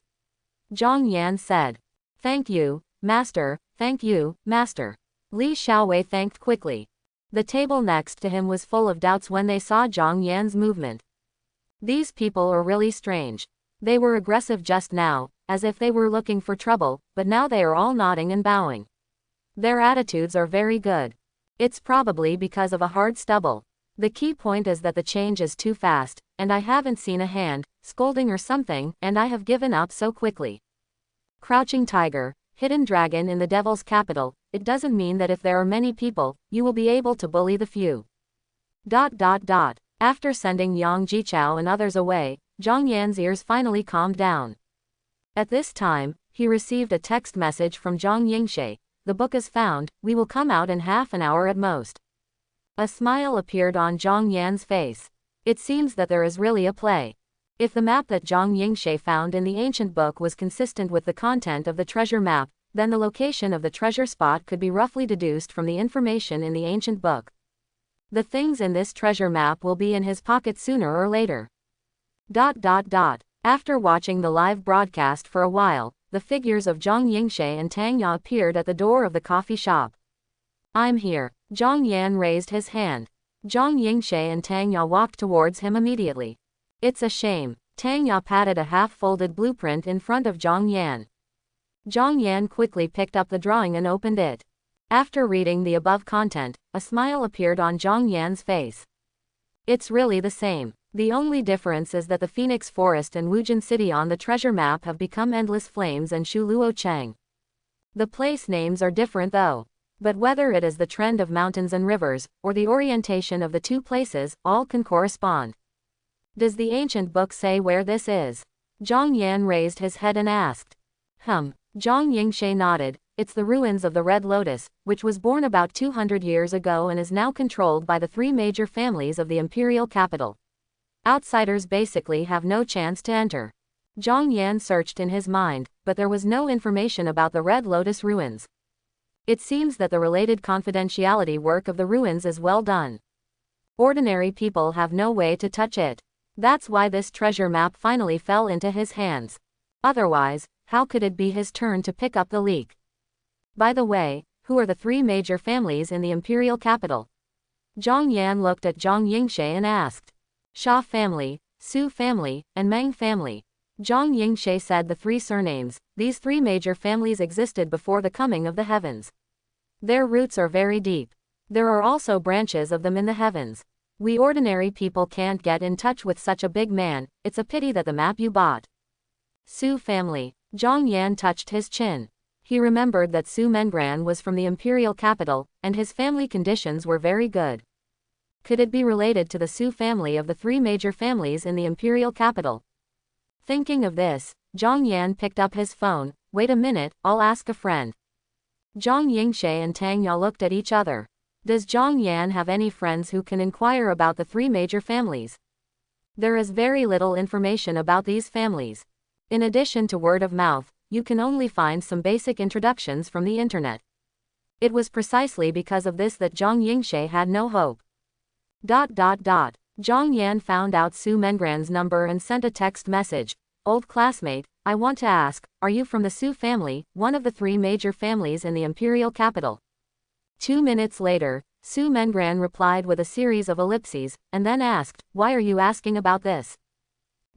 Zhang Yan said. Thank you, Master, thank you, Master. Li Xiaowei thanked quickly. The table next to him was full of doubts when they saw Zhang Yan's movement. These people are really strange. They were aggressive just now, as if they were looking for trouble, but now they are all nodding and bowing. Their attitudes are very good. It's probably because of a hard stubble. The key point is that the change is too fast, and I haven't seen a hand, scolding or something, and I have given up so quickly. Crouching tiger, hidden dragon in the devil's capital, it doesn't mean that if there are many people, you will be able to bully the few. After sending Yang Jichao and others away, Zhang Yan's ears finally calmed down. At this time, he received a text message from Zhang Yingshe. The book is found, we will come out in half an hour at most. A smile appeared on Zhang Yan's face. It seems that there is really a play. If the map that Zhang Yingshe found in the ancient book was consistent with the content of the treasure map, then the location of the treasure spot could be roughly deduced from the information in the ancient book. The things in this treasure map will be in his pocket sooner or later. After watching the live broadcast for a while, the figures of Zhang Yingshe and Tang Ya appeared at the door of the coffee shop. I'm here. Zhang Yan raised his hand. Zhang Yingshe and Tang Ya walked towards him immediately. It's a shame. Tang Ya patted a half-folded blueprint in front of Zhang Yan. Zhang Yan quickly picked up the drawing and opened it. After reading the above content, a smile appeared on Zhang Yan's face. It's really the same. The only difference is that the Phoenix Forest and Wujin City on the treasure map have become Endless Flames and Shuluo Cheng. The place names are different though. But whether it is the trend of mountains and rivers, or the orientation of the two places, all can correspond. Does the ancient book say where this is? Zhang Yan raised his head and asked. Zhang Yingshe nodded, it's the ruins of the Red Lotus, which was born about 200 years ago and is now controlled by the three major families of the imperial capital. Outsiders basically have no chance to enter. Zhang Yan searched in his mind, but there was no information about the Red Lotus ruins. It seems that the related confidentiality work of the ruins is well done. Ordinary people have no way to touch it. That's why this treasure map finally fell into his hands. Otherwise, how could it be his turn to pick up the leak? By the way, who are the three major families in the imperial capital? Zhang Yan looked at Zhang Yingshe and asked. Xia family, Su family, and Meng family. Zhang Yingshe said the three surnames. These three major families existed before the coming of the heavens. Their roots are very deep. There are also branches of them in the heavens. We ordinary people can't get in touch with such a big man. It's a pity that the map you bought. Su family. Zhang Yan touched his chin. He remembered that Su Mengran was from the imperial capital, and his family conditions were very good. Could it be related to the Su family of the three major families in the imperial capital? Thinking of this, Zhang Yan picked up his phone. Wait a minute, I'll ask a friend. Zhang Yingshe and Tang Ya looked at each other. Does Zhang Yan have any friends who can inquire about the three major families? There is very little information about these families. In addition to word of mouth, you can only find some basic introductions from the internet. It was precisely because of this that Zhang Yingshe had no hope. Zhang Yan found out Su Mengran's number and sent a text message. Old classmate, I want to ask, are you from the Su family, one of the three major families in the imperial capital? 2 minutes later, Su Mengran replied with a series of ellipses, and then asked, why are you asking about this?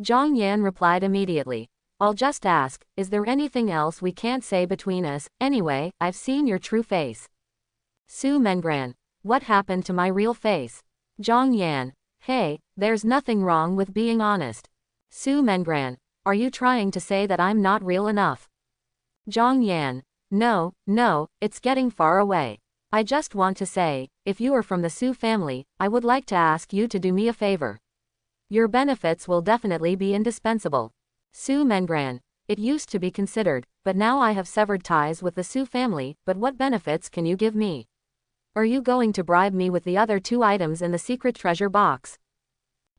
Zhang Yan replied immediately. I'll just ask, is there anything else we can't say between us? Anyway, I've seen your true face. Su Mengran. What happened to my real face? Zhang Yan. Hey, there's nothing wrong with being honest. Su Mengran. Are you trying to say that I'm not real enough? Zhang Yan. No, it's getting far away. I just want to say, if you are from the Su family, I would like to ask you to do me a favor. Your benefits will definitely be indispensable. Su Mengran. It used to be considered, but now I have severed ties with the Su family, but what benefits can you give me? Are you going to bribe me with the other two items in the secret treasure box?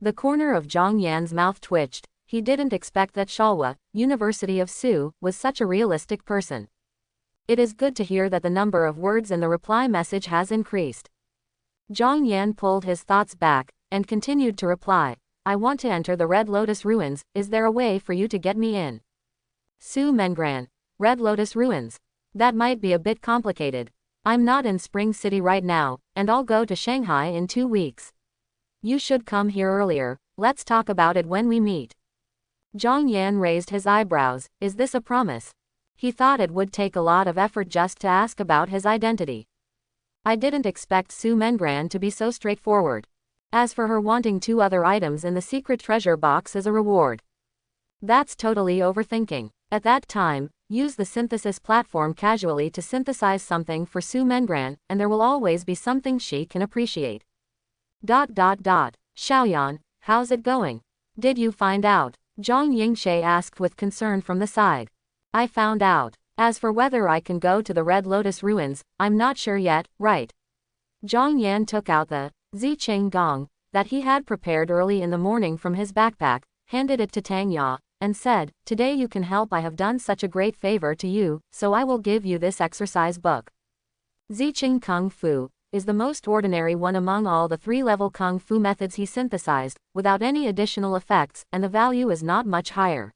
The corner of Zhang Yan's mouth twitched. He didn't expect that Shalwa, University of Su, was such a realistic person. It is good to hear that the number of words in the reply message has increased. Zhang Yan pulled his thoughts back, and continued to reply. I want to enter the Red Lotus ruins, is there a way for you to get me in? Su Mengran. Red Lotus ruins. That might be a bit complicated. I'm not in Spring City right now, and I'll go to Shanghai in 2 weeks. You should come here earlier, let's talk about it when we meet. Zhang Yan raised his eyebrows. Is this a promise? He thought it would take a lot of effort just to ask about his identity. I didn't expect Su Mengran to be so straightforward. As for her wanting 2 other items in the secret treasure box as a reward, that's totally overthinking. At that time, use the synthesis platform casually to synthesize something for Su Mengran, and there will always be something she can appreciate. Xiaoyan, how's it going? Did you find out? Zhang Yingshe asked with concern from the side. I found out. As for whether I can go to the Red Lotus ruins, I'm not sure yet, right? Zhang Yan took out the Ziqing Gong that he had prepared early in the morning from his backpack, handed it to Tang Ya, and said, today you can help. I have done such a great favor to you, so I will give you this exercise book. Ziqing Kung Fu is the most ordinary one among all the 3-level Kung Fu methods he synthesized, without any additional effects, and the value is not much higher.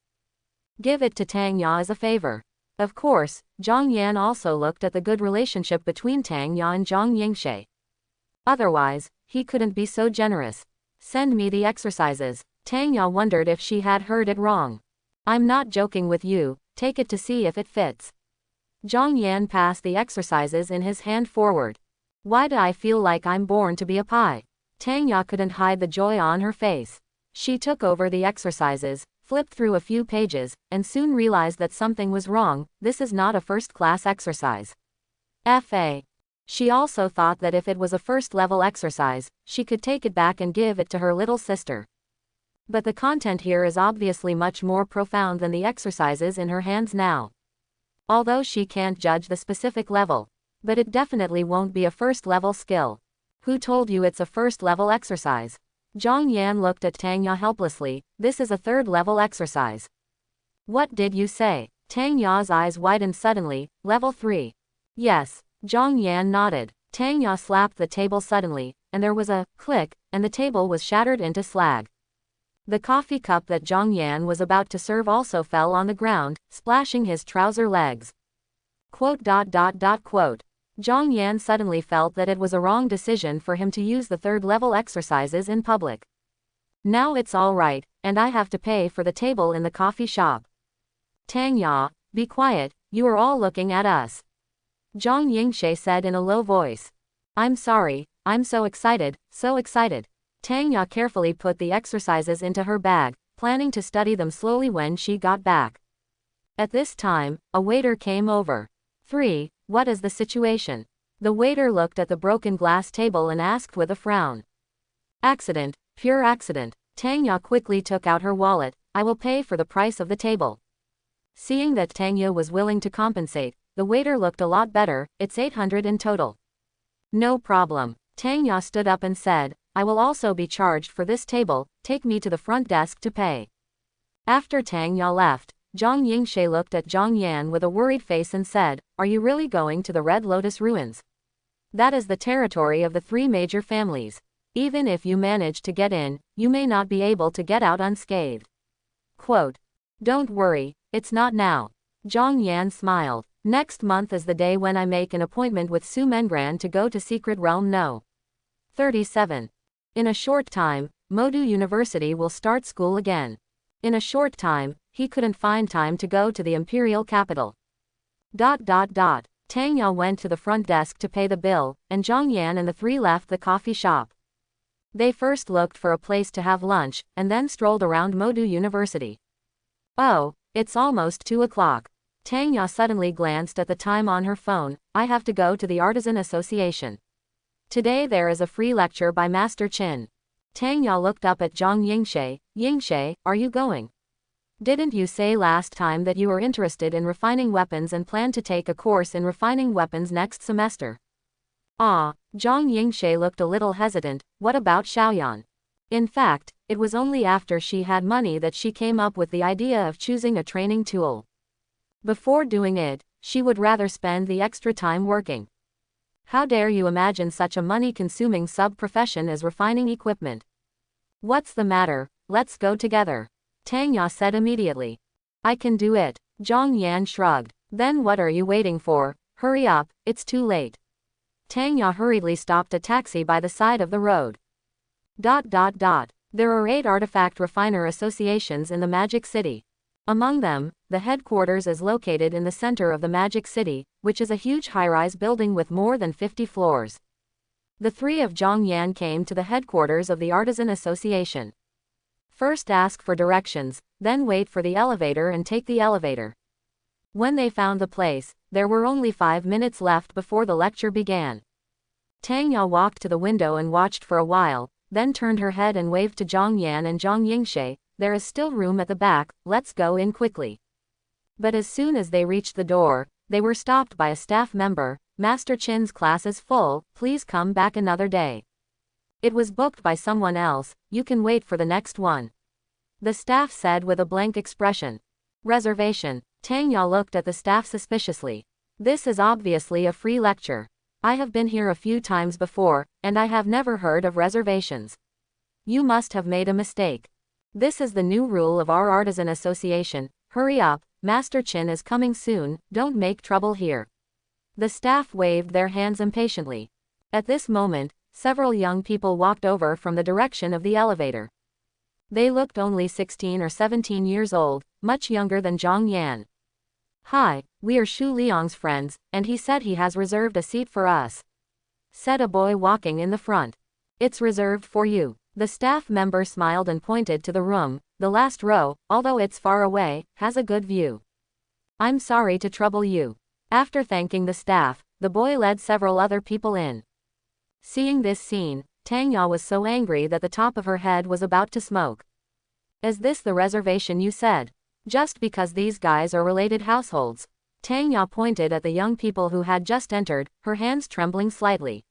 Give it to Tang Ya as a favor. Of course, Zhang Yan also looked at the good relationship between Tang Ya and Zhang Yingshe. Otherwise, he couldn't be so generous. Send me the exercises. Tang Ya wondered if she had heard it wrong. I'm not joking with you, take it to see if it fits. Zhang Yan passed the exercises in his hand forward. Why do I feel like I'm born to be a pie? Tang Ya couldn't hide the joy on her face. She took over the exercises, flipped through a few pages, and soon realized that something was wrong. This is not a first-class exercise. Fa. She also thought that if it was a first-level exercise, she could take it back and give it to her little sister. But the content here is obviously much more profound than the exercises in her hands now. Although she can't judge the specific level. But it definitely won't be a first-level skill. Who told you it's a first-level exercise? Zhang Yan looked at Tang Ya helplessly. This is a third-level exercise. What did you say? Tang Ya's eyes widened suddenly. Level 3. Yes. Zhang Yan nodded. Tang Ya slapped the table suddenly, and there was a click, and the table was shattered into slag. The coffee cup that Zhang Yan was about to serve also fell on the ground, splashing his trouser legs. Quote. Zhang Yan suddenly felt that it was a wrong decision for him to use the third-level exercises in public. Now it's all right, and I have to pay for the table in the coffee shop. Tang Ya, be quiet, you are all looking at us. Zhang Yingshe said in a low voice. I'm sorry, I'm so excited, so excited. Tang Ya carefully put the exercises into her bag, planning to study them slowly when she got back. At this time, a waiter came over. 3. What is the situation? The waiter looked at the broken glass table and asked with a frown. Accident, pure accident. Tang Ya quickly took out her wallet. I will pay for the price of the table. Seeing that Tang Ya was willing to compensate, the waiter looked a lot better. It's 800 in total. No problem. Tang Ya stood up and said, I will also be charged for this table, take me to the front desk to pay. After Tang Ya left, Zhang Yingshe looked at Zhang Yan with a worried face and said, are you really going to the Red Lotus Ruins? That is the territory of the 3 major families. Even if you manage to get in, you may not be able to get out unscathed. Quote. Don't worry, it's not now. Zhang Yan smiled. Next month is the day when I make an appointment with Su Mengran to go to Secret Realm No. 37. In a short time, Modu University will start school again. In a short time, he couldn't find time to go to the imperial capital. Tang Ya went to the front desk to pay the bill, and Zhang Yan and the 3 left the coffee shop. They first looked for a place to have lunch, and then strolled around Modu University. Oh, it's almost 2 o'clock. Tang Ya suddenly glanced at the time on her phone. I have to go to the Artisan Association. Today there is a free lecture by Master Qin. Tang Ya looked up at Zhang Yingshe. Yingshe, are you going? Didn't you say last time that you were interested in refining weapons and plan to take a course in refining weapons next semester? Ah, Zhang Yingshe looked a little hesitant. What about Xiaoyan? In fact, it was only after she had money that she came up with the idea of choosing a training tool. Before doing it, she would rather spend the extra time working. How dare you imagine such a money-consuming sub-profession as refining equipment? What's the matter? Let's go together. Tang Ya said immediately. I can do it. Zhang Yan shrugged. Then what are you waiting for? Hurry up, it's too late. Tang Ya hurriedly stopped a taxi by the side of the road. There are 8 artifact refiner associations in the Magic City. Among them, the headquarters is located in the center of the Magic City, which is a huge high-rise building with more than 50 floors. The 3 of Zhang Yan came to the headquarters of the Artisan Association. First ask for directions, then wait for the elevator and take the elevator. When they found the place, there were only 5 minutes left before the lecture began. Tang Ya walked to the window and watched for a while, then turned her head and waved to Zhang Yan and Zhang Yingshe. There is still room at the back, let's go in quickly. But as soon as they reached the door, they were stopped by a staff member. Master Qin's class is full, please come back another day. It was booked by someone else, you can wait for the next one. The staff said with a blank expression. Reservation. Tang Ya looked at the staff suspiciously. This is obviously a free lecture. I have been here a few times before, and I have never heard of reservations. You must have made a mistake. This is the new rule of our Artisan Association. Hurry up, Master Qin is coming soon, don't make trouble here. The staff waved their hands impatiently. At this moment, several young people walked over from the direction of the elevator. They looked only 16 or 17 years old, much younger than Zhang Yan. Hi, we are Shu Liang's friends, and he said he has reserved a seat for us, said a boy walking in the front. It's reserved for you. The staff member smiled and pointed to the room. The last row, although it's far away, has a good view. I'm sorry to trouble you. After thanking the staff, the boy led several other people in. Seeing this scene, Tang Ya was so angry that the top of her head was about to smoke. Is this the reservation you said? Just because these guys are related households. Tang Ya pointed at the young people who had just entered, her hands trembling slightly.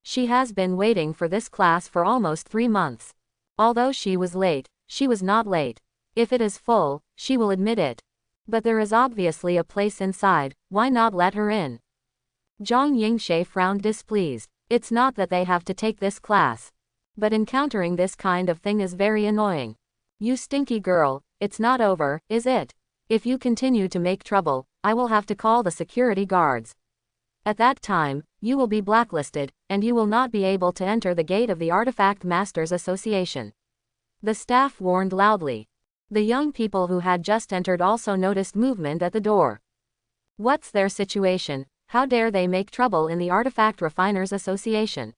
She has been waiting for this class for almost 3 months. Although she was late, she was not late. If it is full, she will admit it. But there is obviously a place inside, why not let her in? Zhang Yingshe frowned displeased. It's not that they have to take this class. But encountering this kind of thing is very annoying. You stinky girl, it's not over, is it? If you continue to make trouble, I will have to call the security guards. At that time, you will be blacklisted, and you will not be able to enter the gate of the Artifact Masters Association. The staff warned loudly. The young people who had just entered also noticed movement at the door. What's their situation? How dare they make trouble in the Artifact Refiners Association?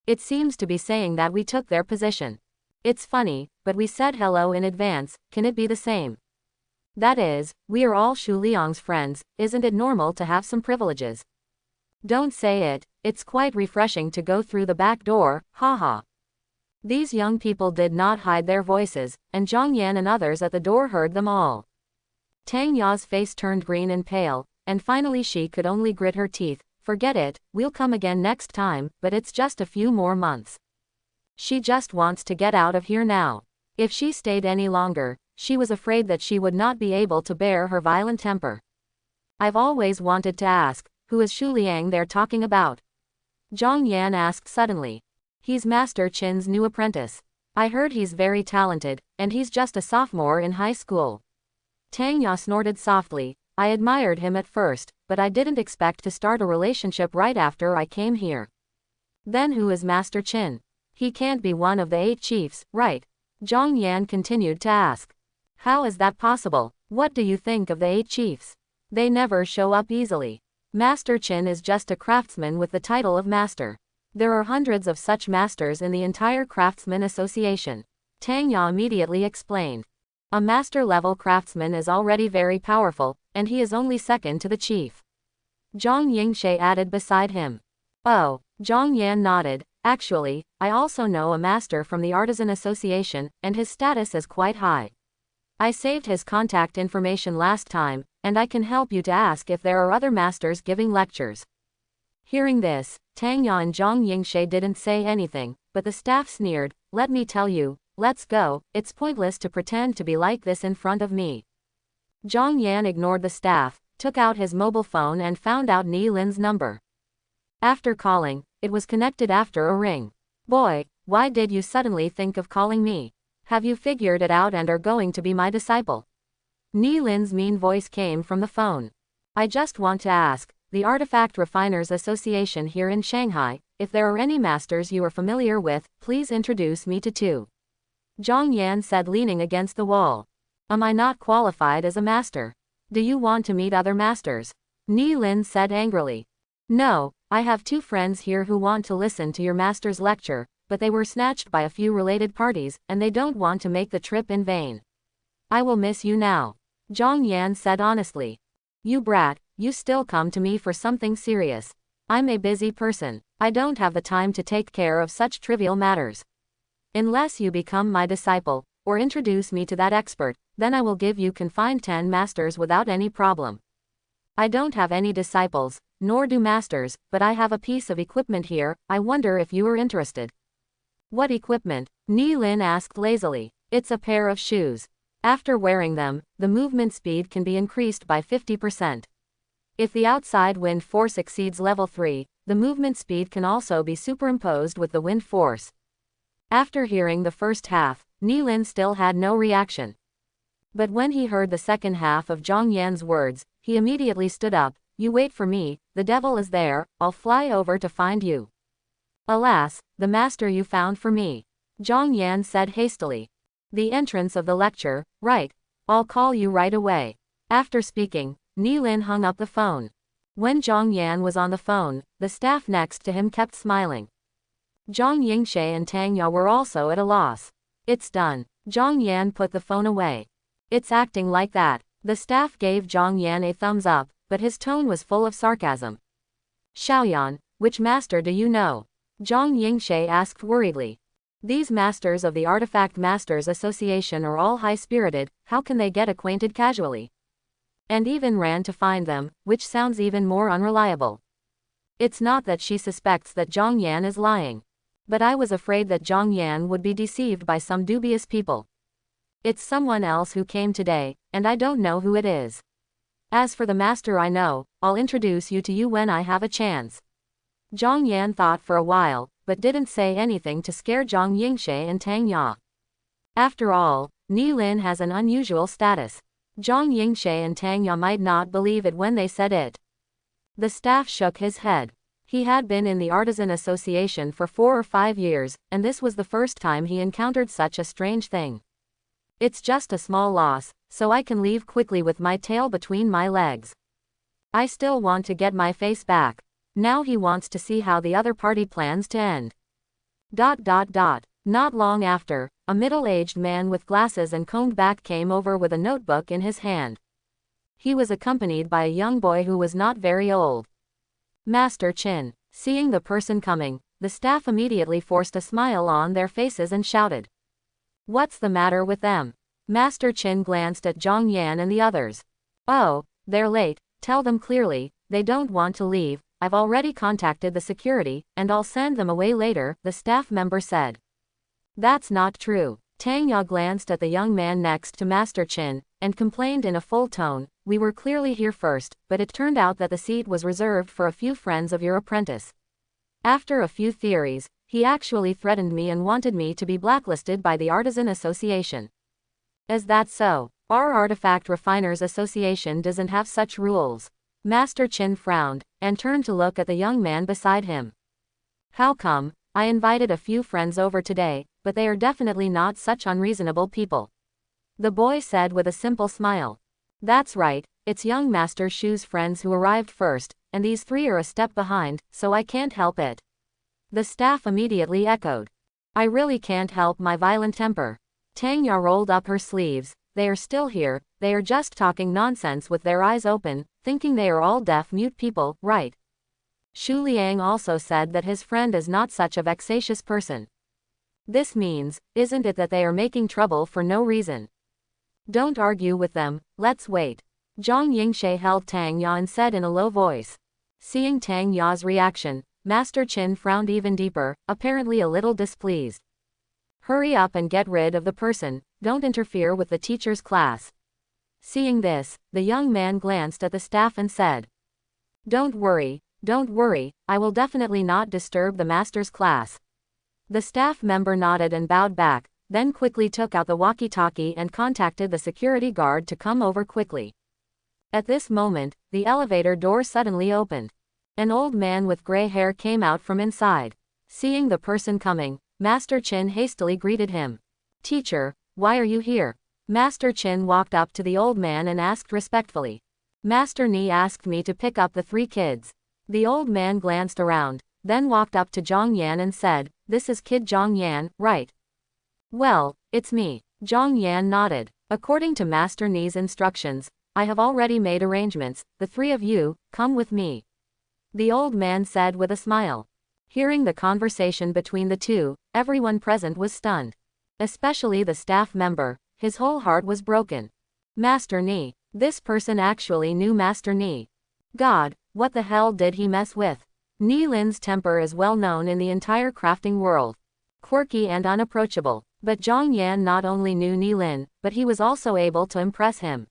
It seems to be saying that we took their position. It's funny, but we said hello in advance, can it be the same? That is, we are all Shu Liang's friends, isn't it normal to have some privileges? Don't say it, it's quite refreshing to go through the back door, haha. These young people did not hide their voices, and Zhang Yan and others at the door heard them all. Tang Ya's face turned green and pale, and finally she could only grit her teeth. Forget it, we'll come again next time, but it's just a few more months. She just wants to get out of here now. If she stayed any longer, she was afraid that she would not be able to bear her violent temper. I've always wanted to ask, who is Shu Liang they're talking about? Zhang Yan asked suddenly. He's Master Qin's new apprentice. I heard he's very talented, and he's just a sophomore in high school. Tang Ya snorted softly. I admired him at first, but I didn't expect to start a relationship right after I came here. Then who is Master Qin? He can't be one of the 8 chiefs, right? Zhang Yan continued to ask. How is that possible? What do you think of the 8 chiefs? They never show up easily. Master Qin is just a craftsman with the title of master. There are hundreds of such masters in the entire Craftsman Association. Tang Ya immediately explained. A master-level craftsman is already very powerful, and he is only second to the chief. Zhang Yingshe added beside him. Oh, Zhang Yan nodded. Actually, I also know a master from the Artisan Association, and his status is quite high. I saved his contact information last time, and I can help you to ask if there are other masters giving lectures. Hearing this, Tang Ya and Zhang Yingshe didn't say anything, but the staff sneered. Let me tell you, let's go, it's pointless to pretend to be like this in front of me. Zhang Yan ignored the staff, took out his mobile phone and found out Ni Lin's number. After calling, it was connected after a ring. Boy, why did you suddenly think of calling me? Have you figured it out and are going to be my disciple? Ni Lin's mean voice came from the phone. I just want to ask, the Artifact Refiners Association here in Shanghai, if there are any masters you are familiar with, please introduce me to 2. Zhang Yan said leaning against the wall. Am I not qualified as a master? Do you want to meet other masters? Ni Lin said angrily. No, I have 2 friends here who want to listen to your master's lecture, but they were snatched by a few related parties, and they don't want to make the trip in vain. I will miss you now. Zhang Yan said honestly. You brat, you still come to me for something serious. I'm a busy person. I don't have the time to take care of such trivial matters. Unless you become my disciple, or introduce me to that expert, then I will give you confined 10 masters without any problem. I don't have any disciples, nor do masters, but I have a piece of equipment here, I wonder if you are interested. What equipment? Ni Lin asked lazily. It's a pair of shoes. After wearing them, the movement speed can be increased by 50%. If the outside wind force exceeds level 3, the movement speed can also be superimposed with the wind force. After hearing the first half, Ni Lin still had no reaction. But when he heard the second half of Zhang Yan's words, he immediately stood up. You wait for me, the devil is there, I'll fly over to find you. Alas, the master you found for me. Zhang Yan said hastily. The entrance of the lecture, right. I'll call you right away. After speaking, Ni Lin hung up the phone. When Zhang Yan was on the phone, the staff next to him kept smiling. Zhang Yingshe and Tang Ya were also at a loss. It's done. Zhang Yan put the phone away. It's acting like that. The staff gave Zhang Yan a thumbs up, but his tone was full of sarcasm. Xiaoyan, which master do you know? Zhang Yingshe asked worriedly. These masters of the Artifact Masters Association are all high-spirited, how can they get acquainted casually? and even ran to find them, which sounds even more unreliable. It's not that she suspects that Zhang Yan is lying. But I was afraid that Zhang Yan would be deceived by some dubious people. It's someone else who came today, and I don't know who it is. As for the master I know, I'll introduce you to you when I have a chance. Zhang Yan thought for a while, but didn't say anything to scare Zhang Yingshe and Tang Ya. After all, Ni Lin has an unusual status. Zhang Yingshe and Tang Ya might not believe it when they said it. The staff shook his head. He had been in the Artisan Association for 4 or 5 years, and this was the first time he encountered such a strange thing. It's just a small loss, so I can leave quickly with my tail between my legs. I still want to get my face back. Now he wants to see how the other party plans to end. ... Not long after, a middle-aged man with glasses and combed back came over with a notebook in his hand. He was accompanied by a young boy who was not very old. Master Qin. Seeing the person coming, the staff immediately forced a smile on their faces and shouted. What's the matter with them? Master Qin glanced at Zhang Yan and the others. Oh, they're late, tell them clearly, they don't want to leave, I've already contacted the security, and I'll send them away later, the staff member said. That's not true. Tang Ya glanced at the young man next to Master Qin, and complained in a full tone, we were clearly here first, but it turned out that the seat was reserved for a few friends of your apprentice. After a few theories, he actually threatened me and wanted me to be blacklisted by the Artisan Association. Is that so? Our Artifact Refiners Association doesn't have such rules. Master Qin frowned, and turned to look at the young man beside him. How come? I invited a few friends over today, but they are definitely not such unreasonable people. The boy said with a simple smile. That's right, it's young Master Shu's friends who arrived first, and these 3 are a step behind, so I can't help it. The staff immediately echoed. I really can't help my violent temper. Tang Ya rolled up her sleeves. They are still here, they are just talking nonsense with their eyes open, thinking they are all deaf-mute people, right? Shu Liang also said that his friend is not such a vexatious person. This means, isn't it, that they are making trouble for no reason? Don't argue with them, let's wait. Zhang Yingshe held Tang Ya and said in a low voice. Seeing Tang Ya's reaction, Master Qin frowned even deeper, apparently a little displeased. Hurry up and get rid of the person, don't interfere with the teacher's class. Seeing this, the young man glanced at the staff and said. Don't worry, I will definitely not disturb the master's class. The staff member nodded and bowed back, then quickly took out the walkie-talkie and contacted the security guard to come over quickly. At this moment, the elevator door suddenly opened. An old man with gray hair came out from inside. Seeing the person coming, Master Qin hastily greeted him. Teacher, why are you here? Master Qin walked up to the old man and asked respectfully. Master Ni asked me to pick up the 3 kids. The old man glanced around, then walked up to Zhang Yan and said, this is Kid Zhang Yan, right? Well, it's me. Zhang Yan nodded. According to Master Ni's instructions, I have already made arrangements, the 3 of you, come with me. The old man said with a smile. Hearing the conversation between the two, everyone present was stunned. Especially the staff member, his whole heart was broken. Master Ni. This person actually knew Master Ni. God, what the hell did he mess with? Ni Lin's temper is well known in the entire crafting world. Quirky and unapproachable, but Zhang Yan not only knew Ni Lin, but he was also able to impress him.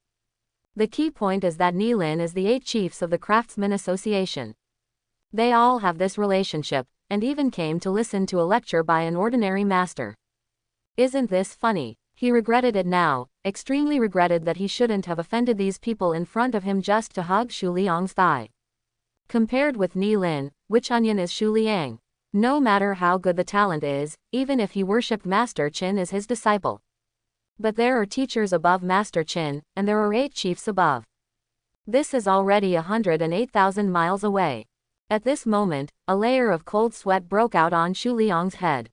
The key point is that Ni Lin is the 8 chiefs of the Craftsman Association. They all have this relationship, and even came to listen to a lecture by an ordinary master. Isn't this funny? He regretted it now, extremely regretted that he shouldn't have offended these people in front of him just to hug Shu Liang's thigh. Compared with Ni Lin, which onion is Shu Liang? No matter how good the talent is, even if he worshipped Master Qin as his disciple. But there are teachers above Master Qin, and there are 8 chiefs above. This is already 108,000 miles away. At this moment, a layer of cold sweat broke out on Shu Liang's head.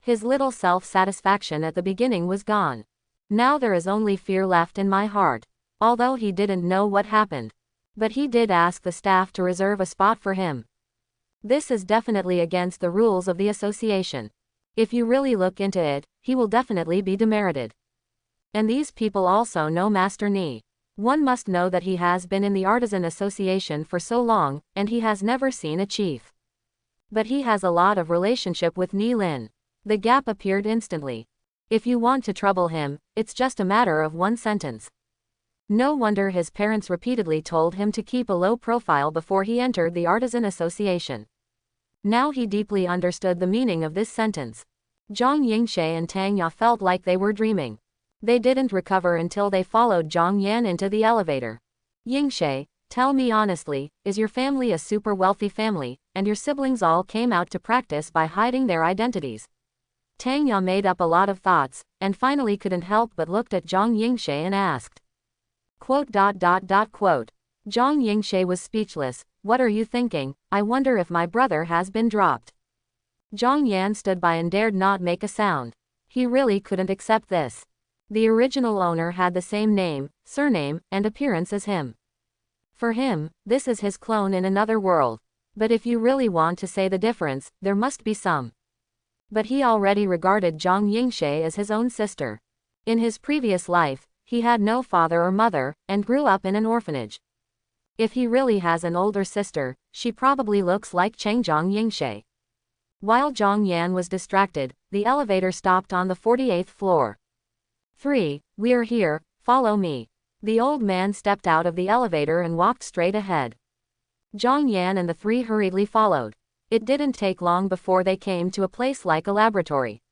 His little self-satisfaction at the beginning was gone. Now there is only fear left in my heart. Although he didn't know what happened. But he did ask the staff to reserve a spot for him. This is definitely against the rules of the association. If you really look into it, he will definitely be demerited. And these people also know Master Ni. One must know that he has been in the Artisan Association for so long, and he has never seen a chief. But he has a lot of relationship with Ni Lin. The gap appeared instantly. If you want to trouble him, it's just a matter of one sentence. No wonder his parents repeatedly told him to keep a low profile before he entered the Artisan Association. Now he deeply understood the meaning of this sentence. Zhang Yingshe and Tang Ya felt like they were dreaming. They didn't recover until they followed Zhang Yan into the elevator. Yingshe, tell me honestly, is your family a super wealthy family, and your siblings all came out to practice by hiding their identities? Tang Ya made up a lot of thoughts, and finally couldn't help but looked at Zhang Yingshe and asked. Quote. Zhang Yingshe was speechless. What are you thinking? I wonder if my brother has been dropped. Zhang Yan stood by and dared not make a sound. He really couldn't accept this. The original owner had the same name, surname, and appearance as him. For him, this is his clone in another world. But if you really want to say the difference, there must be some. But he already regarded Zhang Yingshe as his own sister. In his previous life, he had no father or mother, and grew up in an orphanage. If he really has an older sister, she probably looks like Zhang Yingshe. While Zhang Yan was distracted, the elevator stopped on the 48th floor. 3. We're here, follow me. The old man stepped out of the elevator and walked straight ahead. Zhang Yan and the three hurriedly followed. It didn't take long before they came to a place like a laboratory.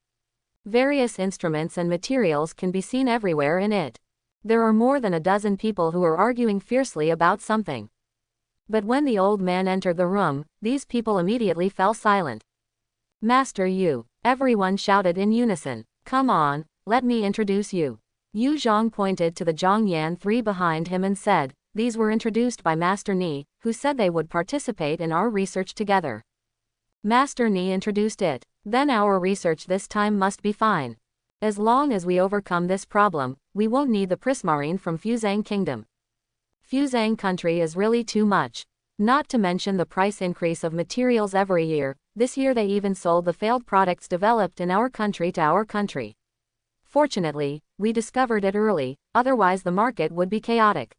Various instruments and materials can be seen everywhere in it. There are more than a dozen people who are arguing fiercely about something. But when the old man entered the room, these people immediately fell silent. Master Yu, everyone shouted in unison. Come on, let me introduce you. Yu Zhang pointed to the Zhang Yan three behind him and said, these were introduced by Master Ni, who said they would participate in our research together. Master Ni introduced it. Then our research this time must be fine. As long as we overcome this problem, we won't need the prismarine from Fuzang Kingdom. Fuzang country is really too much. Not to mention the price increase of materials every year. This year they even sold the failed products developed in our country to our country. Fortunately, we discovered it early, otherwise the market would be chaotic.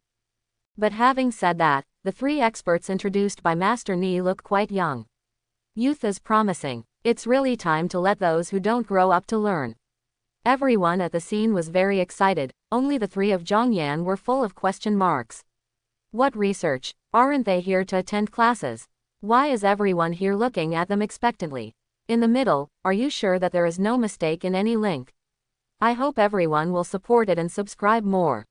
But having said that, the three experts introduced by Master Ni look quite young. Youth is promising. It's really time to let those who don't grow up to learn. Everyone at the scene was very excited, only the three of Zhang Yan were full of question marks. What research? Aren't they here to attend classes? Why is everyone here looking at them expectantly? In the middle, are you sure that there is no mistake in any link? I hope everyone will support it and subscribe more.